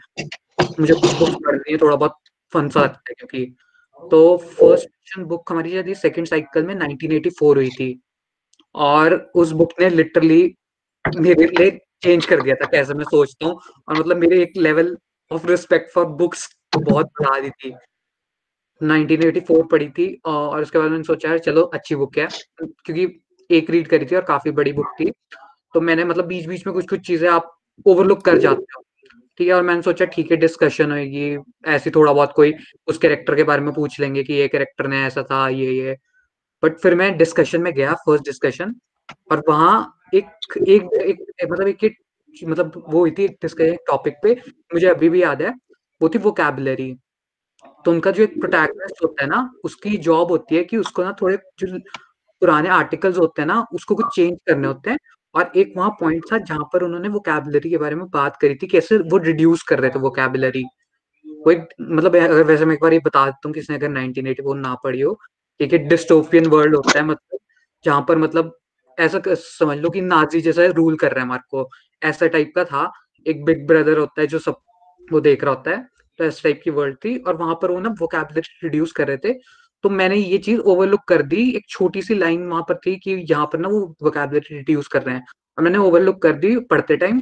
मुझे कुछ बुक्स पढ़नी है, थोड़ा बहुत फन सा लगता है क्योंकि तो फर्स्ट फिक्शन बुक हमारी शायद सेकंड साइकिल में 1984 हुई थी और उस बुक ने लिटरली मेरे लिए चेंज कर दिया था कैसे मैं सोचता हूँ, और मतलब मेरे एक level of respect for books को बहुत बढ़ा दी थी। 1984 पढ़ी थी और उसके बाद मैंने सोचा यार चलो अच्छी बुक है, क्योंकि एक रीड करी थी और काफी बड़ी बुक थी, तो मैंने मतलब बीच बीच में कुछ कुछ चीजें आप ओवरलुक कर जाते हो, ठीक है, और मैंने सोचा ठीक है डिस्कशन होगी ऐसी, थोड़ा बहुत कोई उस कैरेक्टर के बारे में पूछ लेंगे कि ये कैरेक्टर ने ऐसा था ये, बट फिर मैं डिस्कशन में गया, फर्स्ट डिस्कशन, और वहाँ एक एक, एक मतलब एक मतलब वो हुई थी एक डिस्कशन टॉपिक पे, मुझे अभी भी याद है, वो थी वोकैबुलरी। तो उनका जो एक प्रोटैगनिस्ट होता है ना, उसकी जॉब होती है कि उसको ना थोड़े जो पुराने आर्टिकल्स होते हैं ना उसको कुछ चेंज करने होते हैं, और एक वहाँ पॉइंट था जहां पर उन्होंने वोकैबुलरी के बारे में बात करी थी, कैसे वो रिड्यूस कर रहे थे वोकैबुलरी। कोई मतलब अगर वैसे मैं एक बार ये बता देता हूँ किसने अगर 1984 ना पढ़ी हो, एक डिस्टोपियन वर्ल्ड होता है, मतलब जहां पर मतलब ऐसा समझ लो कि नाजी जैसा रूल कर रहा है हमारे को, ऐसा टाइप का था। एक बिग ब्रदर होता है जो सब वो देख रहा होता है, तो इस टाइप की वर्ल्ड थी, और वहां पर वो ना वोकैबुलरी रिड्यूस कर रहे थे। तो मैंने ये चीज ओवरलुक कर दी, एक छोटी सी लाइन वहां पर थी कि यहाँ पर ना वो वोकैबुलरी रिड्यूस कर रहे हैं, और मैंने ओवरलुक कर दी पढ़ते टाइम।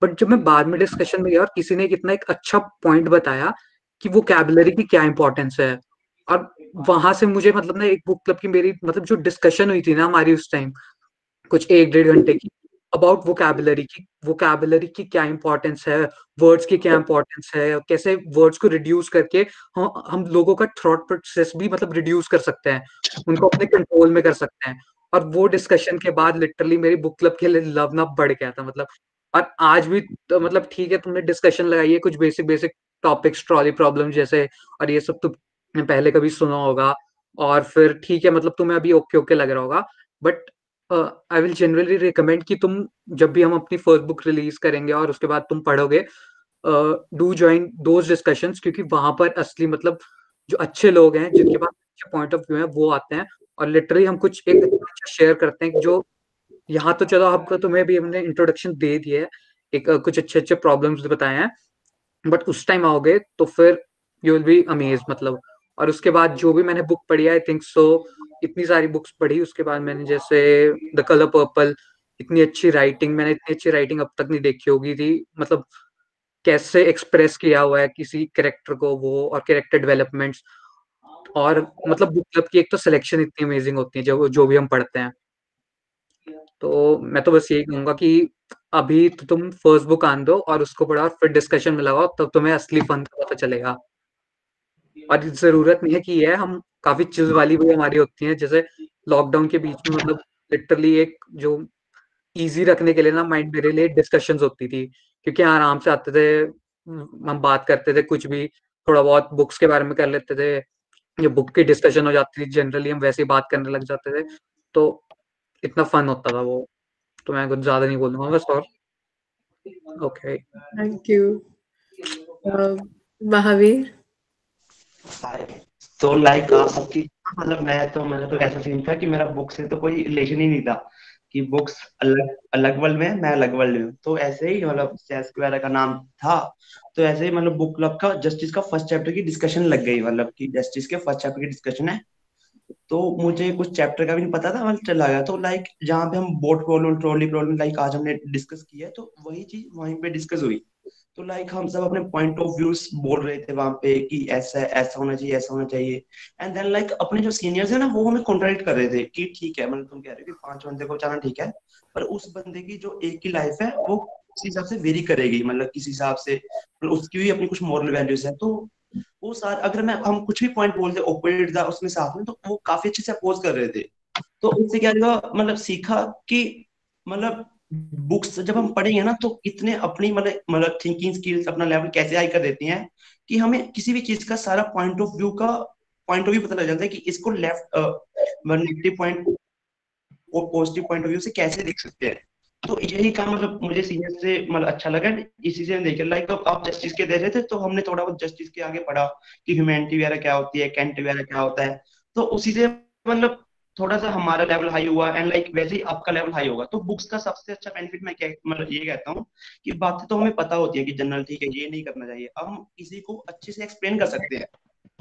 बट जब मैं बाद में डिस्कशन में गया और किसी ने इतना एक अच्छा पॉइंट बताया कि वो कैबलरी की क्या इंपॉर्टेंस है, और वहां से मुझे मतलब ना एक बुक क्लब की मेरी मतलब जो डिस्कशन हुई थी ना हमारी उस टाइम कुछ 1-1.5 घंटे की अबाउट वोकैबुलरी की क्या इंपॉर्टेंस है, वर्ड्स की क्या इंपॉर्टेंस है, कैसे वर्ड्स को रिड्यूस करके हम लोगों का थॉट प्रोसेस भी मतलब रिड्यूस कर सकते हैं, उनको अपने कंट्रोल में कर सकते हैं। और वो डिस्कशन के बाद लिटरली मेरी बुक क्लब के लिए लव ना बढ़ गया था मतलब। और आज भी तो मतलब ठीक है तुमने डिस्कशन लगाई है कुछ basic basic topics trolley problem जैसे, और ये सब तुमने पहले कभी सुना होगा, और फिर ठीक है मतलब तुम्हें अभी ओके ओके लग रहा होगा, but I will generally recommend कि तुम जब भी हम अपनी फर्स्ट बुक रिलीज करेंगे और उसके बाद तुम पढ़ोगे, डू ज्वाइन दोज डिस्कशंस, क्योंकि वहां पर असली मतलब जो अच्छे लोग हैं जिनके पास अच्छे पॉइंट ऑफ व्यू है वो आते हैं, और लिटरली हम कुछ एक अच्छा शेयर करते हैं जो यहाँ तो चलो आपको तुम्हें भी हमने इंट्रोडक्शन दे दिया है, एक कुछ अच्छे अच्छे प्रॉब्लम्स बताए हैं, बट उस टाइम आओगे तो फिर यू विल बी अमेज मतलब। और उसके बाद जो भी मैंने बुक पढ़ी आई थिंक सो इतनी सारी बुक्स पढ़ी उसके बाद मैंने, जैसे द कलर पर्पल, इतनी अच्छी राइटिंग, मैंने इतनी अच्छी राइटिंग अब तक नहीं देखी होगी थी, मतलब कैसे एक्सप्रेस किया हुआ है किसी कैरेक्टर को वो, और कैरेक्टर डेवलपमेंट्स, और मतलब बुक क्लब की एक तो सिलेक्शन इतनी अमेजिंग होती है जो जो भी हम पढ़ते हैं। तो मैं तो बस यही कहूंगा कि अभी तो तुम फर्स्ट बुक आन दो और उसको पढ़ो और फिर डिस्कशन में लगाओ, तब तुम्हें असली फन का पता चलेगा। और जरूरत नहीं है कि ये हम काफी चिल वाली भी हमारी होती है, जैसे लॉकडाउन के बीच में मतलब लिटरली एक जो इजी रखने के लिए ना माइंड मेरे लिए डिस्कशंस होती थी, क्योंकि आराम से आते थे, हम बात करते थे कुछ भी, थोड़ा बहुत बुक्स के बारे में कर लेते थे, जो बुक की डिस्कशन हो जाती थी जनरली हम वैसे ही बात करने लग जाते थे, तो इतना फन होता था वो। तो मैं कुछ ज्यादा नहीं बोलूंगा बस। और ओके थैंक यू महावीर। तो लाइक आपकी मतलब मैंने तो ऐसा सीन था कि मेरा बुक से तो कोई रिलेशन ही नहीं था, कि बुक्स अलग अलग वर्ल्ड में है, मैं अलग वर्ल्ड में हूँ। तो ऐसे ही मतलब चेस वगैरह का नाम था, तो ऐसे ही मतलब बुक क्लब का जस्टिस का फर्स्ट चैप्टर की डिस्कशन लग गई, मतलब कि जस्टिस के फर्स्ट चैप्टर की डिस्कशन है, तो मुझे कुछ चैप्टर का भी नहीं पता था, मतलब चला गया। तो लाइक जहाँ पे हम boat problem trolley problem like आज हमने डिस्कस किया है, तो वही चीज वहीं पे डिस्कस हुई। तो लाइक हम सब अपने पॉइंट ऑफ व्यूज बोल रहे थे वहां पे कि ऐसा ऐसा होना चाहिए, ऐसा होना चाहिए। एंड देन लाइक अपने जो सीनियर्स है ना वो हमें कॉन्ट्रडिक्ट कर रहे थे कि ठीक है, मतलब तुम कह रहे हो कि 5 बंदे को बचाना ठीक है, पर उस बंदे की जो एक की लाइफ है वो किस हिसाब से वेरी करेगी, मतलब किस हिसाब से, मतलब उसकी भी अपनी कुछ मॉरल वैल्यूज है। तो वो सारे अगर मैं हम कुछ भी पॉइंट बोलते ओपोजिट था उसमें साथ में, तो वो काफी अच्छे से अपोज कर रहे थे। तो उससे क्या हुआ, मतलब सीखा कि मतलब बुक्स जब हम पढ़ेंगे ना तो इतने अपनी मतलब थिंकिंग स्किल्स अपना लेवल कैसे हाई कर देती हैं कि हमें किसी भी चीज का सारा पॉइंट ऑफ व्यू पता लग जाता है कि इसको लेफ्ट नेगेटिव पॉइंट और पॉजिटिव पॉइंट ऑफ व्यू से कैसे देख सकते हैं। तो यही काम मतलब मुझे सीनियर से मतलब अच्छा लगा, इसी से देखे लाइक आप जस्टिस के दे रहे थे तो हमने थोड़ा बहुत जस्टिस के आगे पढ़ा कि ह्यूमैनिटी वगैरह क्या होती है, कैंट वगैरह क्या होता है। तो उसी से मतलब थोड़ा सा हमारा लेवल हाई हुआ एंड लाइक वैसे ही आपका लेवल हाई होगा। तो बुक्स का सबसे अच्छा बेनिफिट मैं क्या मतलब ये कहता हूँ कि बातें तो हमें पता होती है कि जनरल ठीक है ये नहीं करना चाहिए, अब हम किसी को अच्छे से एक्सप्लेन कर सकते हैं,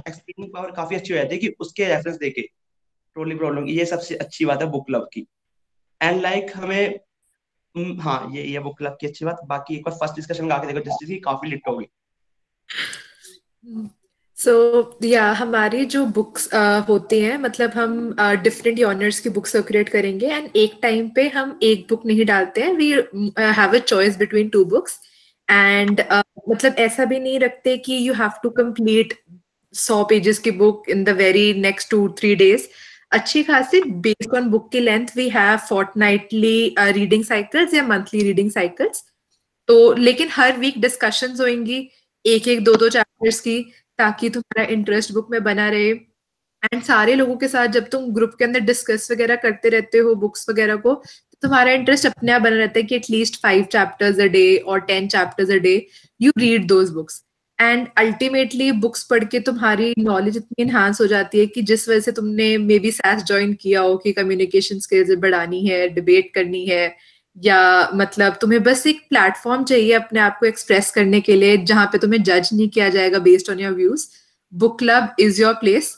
एक्सप्लेनिंग पावर काफी अच्छी हो जाती है कि उसके रेफरेंस देके ट्रोली प्रॉब्लम, ये सबसे अच्छी बात है बुक क्लब की। एंड लाइक हमें हाँ ये बुक क्लब की अच्छी बात। बाकी एक बार फर्स्ट डिस्कशन में आके देखो जस्टिस की काफी लिट होगी। सो या हमारी जो बुक्स होती हैं, मतलब हम डिफरेंट ऑनर्स की बुक सर्कुलेट करेंगे एंड एक टाइम पे हम एक बुक नहीं डालते हैं, we have a choice between 2 books and मतलब ऐसा भी नहीं रखते कि you have to complete 100 pages की book in the very next 2-3 days. अच्छी खासी बेस्ड ऑन बुक की length we have fortnightly reading cycles या मंथली रीडिंग साइकिल्स। तो लेकिन हर वीक डिस्कशंस होंगी 1-1, 2-2 चैप्टर्स की, ताकि तुम्हारा इंटरेस्ट बुक में बना रहे। एंड सारे लोगों के साथ जब तुम ग्रुप के अंदर डिस्कस वगैरह करते रहते हो बुक्स वगैरह को, तो तुम्हारा इंटरेस्ट अपने आप बना रहता है कि एटलीस्ट 5 चैप्टर्स अ डे और 10 chapters a day you read those books. And ultimately books पढ़ के तुम्हारी नॉलेज इतनी इनहांस हो जाती है कि जिस वजह से तुमने मे बी SAS ज्वाइन किया हो कि कम्युनिकेशन स्किल्स बढ़ानी है, डिबेट करनी है, या मतलब तुम्हें बस एक प्लेटफॉर्म चाहिए अपने आप को एक्सप्रेस करने के लिए जहां पे तुम्हें जज नहीं किया जाएगा based on your views, book club is your place.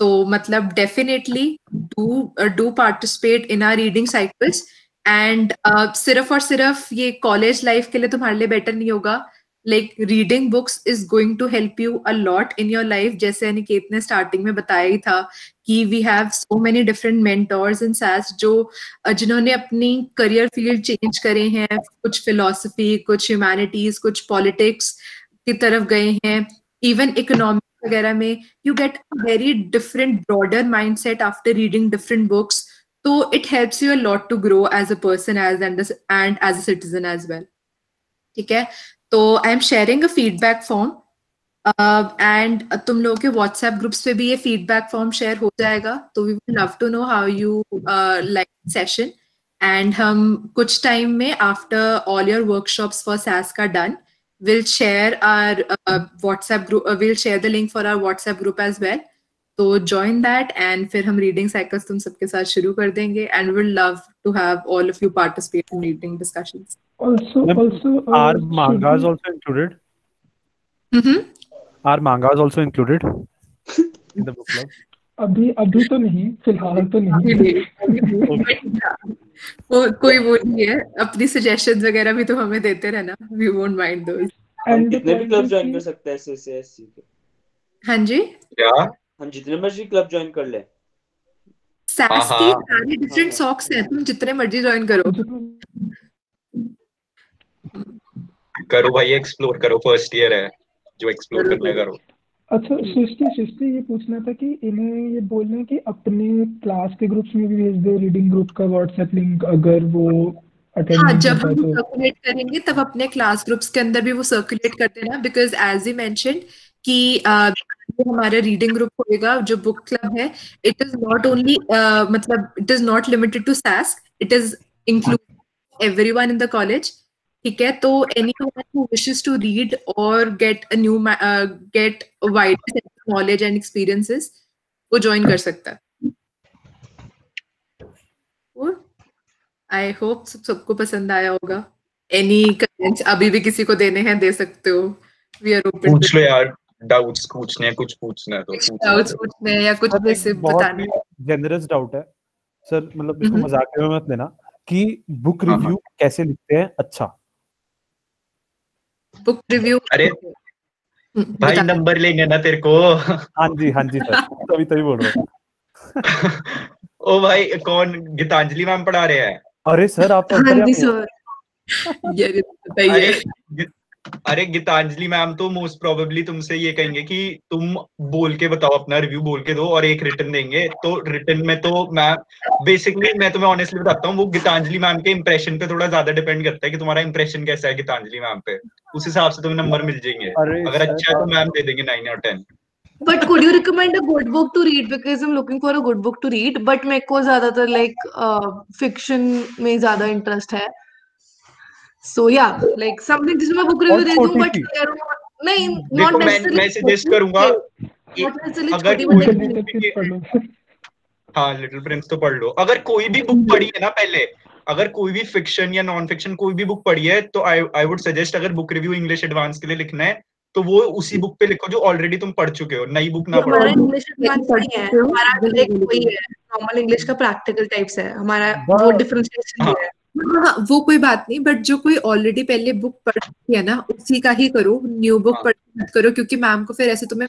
तो मतलब definitely do participate in our reading cycles. And सिर्फ और सिर्फ ये कॉलेज लाइफ के लिए तुम्हारे लिए बेटर नहीं होगा, like reading books is going to help you a lot in your life. जैसे अनिकेत ने स्टार्टिंग में बताया ही था कि we have so many different mentors in SAS जो जिन्होंने अपनी करियर फील्ड चेंज करे हैं, कुछ फिलोसफी, कुछ ह्यूमैनिटीज, कुछ पॉलिटिक्स की तरफ गए हैं, इवन इकोनॉमिक्स वगैरह में। You get a very different broader mindset after reading different books. तो it helps you a lot to grow as a person as and as a citizen as well. ठीक है, तो I am sharing a feedback form and तुम लोगों के व्हाट्सएप ग्रुप्स पे भी ये फीडबैक फॉर्म शेयर हो जाएगा। तो we would love to know how you like session. And हम कुछ टाइम में after all your workshops for SAS का done, we'll share our WhatsApp group, we'll share the link for our WhatsApp group as well. तो join that and फिर हम reading cycles तुम सबके साथ शुरू कर देंगे and we'll love to have all of you participate in reading discussions. Also, are mangas also included? Are mangas also included in the book club? अभी तो नहीं, फिलहाल तो नहीं। कोई वो नहीं है, अपनी सजेशंस वगैरह भी तो हमें देते रहना, we won't mind those. हम कितने भी क्लब ज्वाइन कर सकते हैं SC के? हाँ जी, क्या हम जितने मर्जी क्लब ज्वाइन कर ले? SAS की सारी डिफरेंट सॉक्स हैं, तुम जितने मर्जी ज्वाइन करो। करो भाई, एक्सप्लोर करो, फर्स्ट ईयर है, जो एक्सप्लोर करना है करो। अच्छा सृष्टि ये पूछना था कि इन्हें ये बोलना है कि अपने क्लास के ग्रुप्स में भी भेज दो रीडिंग ग्रुप का व्हाट्सएप लिंक अगर वो अटेंड हाँ, नहीं जब कर हम पाए तो। सर्कुलेट करेंगे तब अपने क्लास ग्रुप्स के अंदर भी वो सर्कुलेट कर देना, बिकॉज एज यू मेंशन्ड कि जो हमारा रीडिंग ग्रुप होएगा, जो बुक क्लब है, इट इज नॉट ओनली मतलब it is not limited to SAS, it is include everyone in the college. ठीक है, तो anyone who wishes to read or get a new get a wider set of knowledge and experiences वो ज्वाइन कर सकता है। आई होप सबको पसंद आया होगा। एनी कमेंट्स अभी भी किसी को देने हैं दे सकते हो, वी आर ओपन। पूछ लो यार, डाउट्स पूछने हैं, कुछ पूछना है तो डाउट्स पूछने हैं या कुछ वैसे बताना है। जेनरस डाउट है सर, मतलब इसको मजाक में मत लेना, कि बुक रिव्यू कैसे लिखते हैं अच्छा? बुक रिव्यू, अरे भाई नंबर लेंगे ना तेरे को। हाँ जी सर, तभी बोल रहा हूँ। ओ भाई, कौन गीतांजलि मैम पढ़ा रहे हैं? अरे सर आप तो हाँ जी सर। अरे गीतांजलि मैम तो मोस्ट प्रोबेबली तुमसे ये कहेंगे कि तुम बोल के बताओ, अपना रिव्यू बोल के दो और एक रिटन देंगे। तो रिटन में तो मैं तुम्हें ऑनेस्टली बताता हूँ, वो गीतांजलि मैम के इंप्रेशन पे थोड़ा ज्यादा डिपेंड करता है कि तुम्हारा इंप्रेशन कैसा है गीतांजलि मैम पे, उस हिसाब से तुम्हें नंबर मिल जाएंगे। अगर अच्छा है तो मैम दे देंगे 9 और 10। But could you recommend a good book to read, because I'm looking for a good book to read, but मेरे को ज़्यादातर like fiction में ज़्यादा इंटरेस्ट है। So yeah, like something जिसमें मैं बुक रिव्यू दे दूं, but नहीं, not necessarily। मैं सजेस्ट करूंगा, अगर हाँ लिटिल प्रिंस तो पढ़ लो। अगर कोई भी बुक पढ़ी है ना पहले, अगर कोई भी फिक्शन या नॉन फिक्शन कोई भी बुक पढ़ी है तो आई वुड सजेस्ट, अगर बुक रिव्यू इंग्लिश एडवांस के लिए लिखना है तो वो उसी बुक पे लिखो जो ऑलरेडी तुम पढ़ चुके हो, नई बुक ना पढ़ो। हमारा इंग्लिश एडवांस नहीं है, हमारा लाइक वही है, नॉर्मल इंग्लिश का प्रैक्टिकल टाइप्स है हमारा, वो डिफरेंशिएशन है। हाँ वो कोई बात नहीं, बट जो कोई ऑलरेडी पहले बुक पढ़ रही है ना उसी का ही करो, न्यू बुक पढ़ मत करो, क्योंकि मैम को फिर ऐसे तुम्हें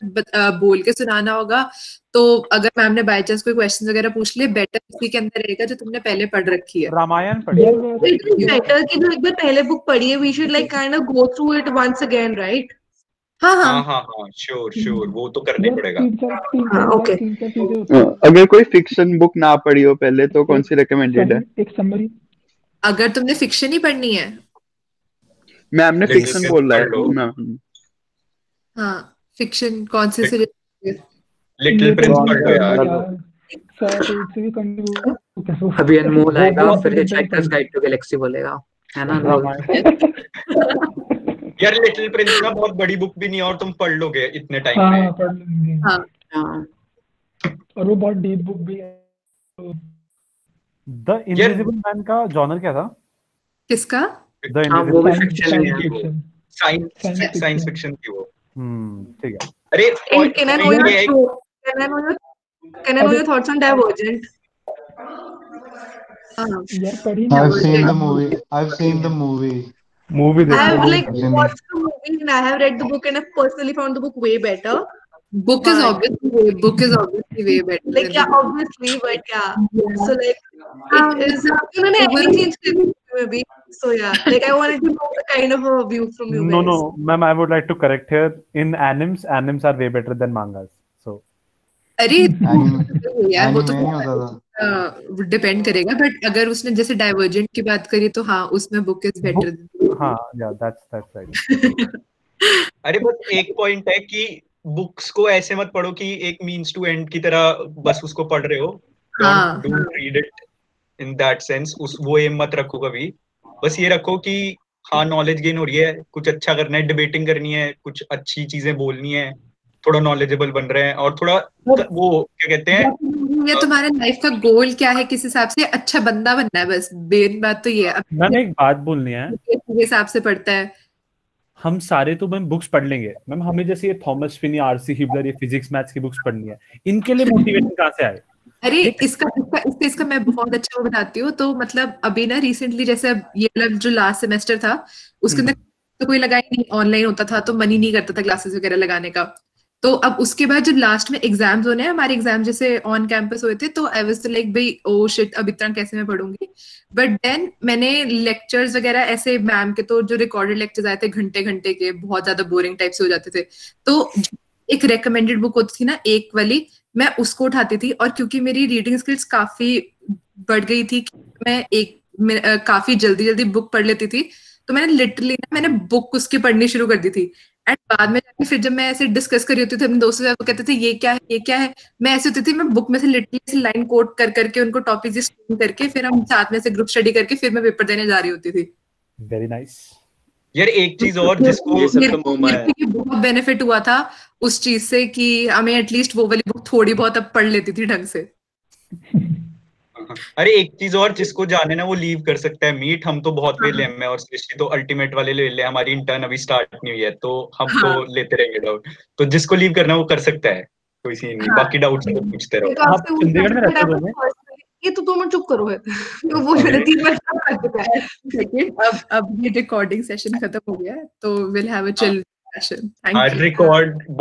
बोल के सुनाना होगा। तो अगर मैम ने बाय चांस कोई क्वेश्चन वगैरह पूछ लिए, बेटर उसी के अंदर रहेगा जो तुमने पहले पढ़ रखी है। रामायण पढ़ी बेटर कि जो एक बार पहले बुक पढ़ी है, we should like kind of go through it once again, right? हाँ श्योर वो तो करना ही पड़ेगा। ओके अगर कोई फिक्शन बुक ना पढ़ी हो पहले तो कौन सी रिकमेंडेड है? एक समरी। अगर तुमने फिक्शन ही पढ़नी है, मैम ने फिक्शन बोला है। हाँ फिक्शन कौन से से? लिटिल प्रिंस पढ़ लो यार। अभी अनमोल आएगा फिर हिचहाइकर्स गाइड टू गैलेक्सी बोलेगा, है ना? यार लिटिल प्रिंस ना बहुत बड़ी बुक भी नहीं है और तुम पढ़ लोगे इतने टाइम में। हाँ पढ़ लेंगे। हाँ और वो बहुत डीप बुक भी है। द इनविजिबल मैन का जॉनर क्या था? किसका? द वो भी इनविजिबल फिक्शन की वो, साइंस फिक्शन की वो। ठीक है। अरे can I know your thoughts on Divergent? यार पढ़ी I've seen the movie. I've seen the movie. Movie I have like watched the movie and I have read the book and I've personally found the book way better. Book is obviously way better. Like yeah, obviously, but yeah. So like it is उन्होंने acting change कर दी maybe. So yeah, like I wanted to know the kind of a view from you guys. No, ma'am, I would like to correct here. In animes are way better than mangas. So. अरे यार वो तो नहीं होता था। डिपेंड करेगा, बट अगर उसने जैसे डाइवर्जेंट की बात करी तो हाँ उसमें बुक इज बेटर। हाँ या दैट्स राइट। अरे बस एक पॉइंट है कि बुक्स को ऐसे मत पढ़ो कि एक मीन्स टू एंड की तरह बस उसको पढ़ रहे हो। Don't read it in that sense. वो एम मत रखो कभी। बस ये रखो कि हाँ नॉलेज गेन हो रही है, कुछ अच्छा करना है, डिबेटिंग करनी है, कुछ अच्छी चीजें बोलनी है, थोड़ा नॉलेजेबल बन रहे हैं और थोड़ा वो क्या कहते हैं, या तुम्हारे लाइफ का गोल क्या है, किस हिसाब से अच्छा बंदा बनना है, बस मेन बात तो ये है। मैम एक बात बोलनी है, हिसाब से पढ़ता है। हम सारे तो मैम बुक्स पढ़ लेंगे मैम, हमें जैसे ये थॉमस फिनी, आरसी हिबलर, ये फिजिक्स मैथ्स की बुक्स पढ़नी है, इनके लिए मोटिवेशन कहाँ से आए? अरे इसका मैं बहुत अच्छा वो बताती हूँ। तो मतलब अभी ना रिसेंटली जैसे ये जो लास्ट सेमेस्टर था उसके अंदर तो कोई लगा ही नहीं, ऑनलाइन होता था तो मन ही नहीं करता था क्लासेस वगैरह लगाने का। तो अब उसके बाद जब लास्ट में एग्जाम्स होने हैं, हमारे एग्जाम जैसे ऑन कैंपस हुए थे, तो आई वाज लाइक भाई ओ शिट अब इतना कैसे मैं पढ़ूंगी। बट देन मैंने लेक्चर्स वगैरह ऐसे मैम के तो जो रिकॉर्डेड लेक्चर्स आए थे घंटे घंटे के, बहुत ज्यादा बोरिंग टाइप से हो जाते थे, तो एक रेकमेंडेड बुक होती थी ना एक वाली, मैं उसको उठाती थी। और क्योंकि मेरी रीडिंग स्किल्स काफी बढ़ गई थी, मैं काफी जल्दी बुक पढ़ लेती थी, तो मैंने लिटरली मैंने बुक उसकी पढ़नी शुरू कर दी थी। एंड बाद में जाके फिर जब मैं ऐसे डिस्कस कर रही होती थी अपने दोस्तों से, वो कहते थे ये क्या है, मैं ऐसे होती थी मैं बुक में से लिटरली लाइन कोट कर करके उनको टॉपिक स्क्रीन करके फिर हम साथ में से ग्रुप स्टडी करके फिर मैं पेपर देने जा रही होती थी। Very nice. यार एक चीज और जिसको बहुत बेनिफिट हुआ था उस चीज से कि हमें एटलीस्ट वो वाली बुक थोड़ी बहुत अब पढ़ लेती थी ढंग से। अरे एक चीज और जिसको जाने ना वो लीव कर सकता है। मीट हम तो बहुत वेले हैं, मैं और सृष्टि तो अल्टीमेट वाले ले ले, हमारी इंटर्न अभी स्टार्ट नहीं हुई है तो हम तो लेते रहेंगे डाउट। तो जिसको लीव करना वो कर सकता है, कोई सीन नहीं। बाकी डाउट्स तो पूछते रहो। आप चंडीगढ़ में रहते हो? ये तो तुम चुप करो है तो वो मेरे 3 मिनट अब ये रिकॉर्डिंग सेशन खत्म हो गया है तो will have a chill session. Thank you. Record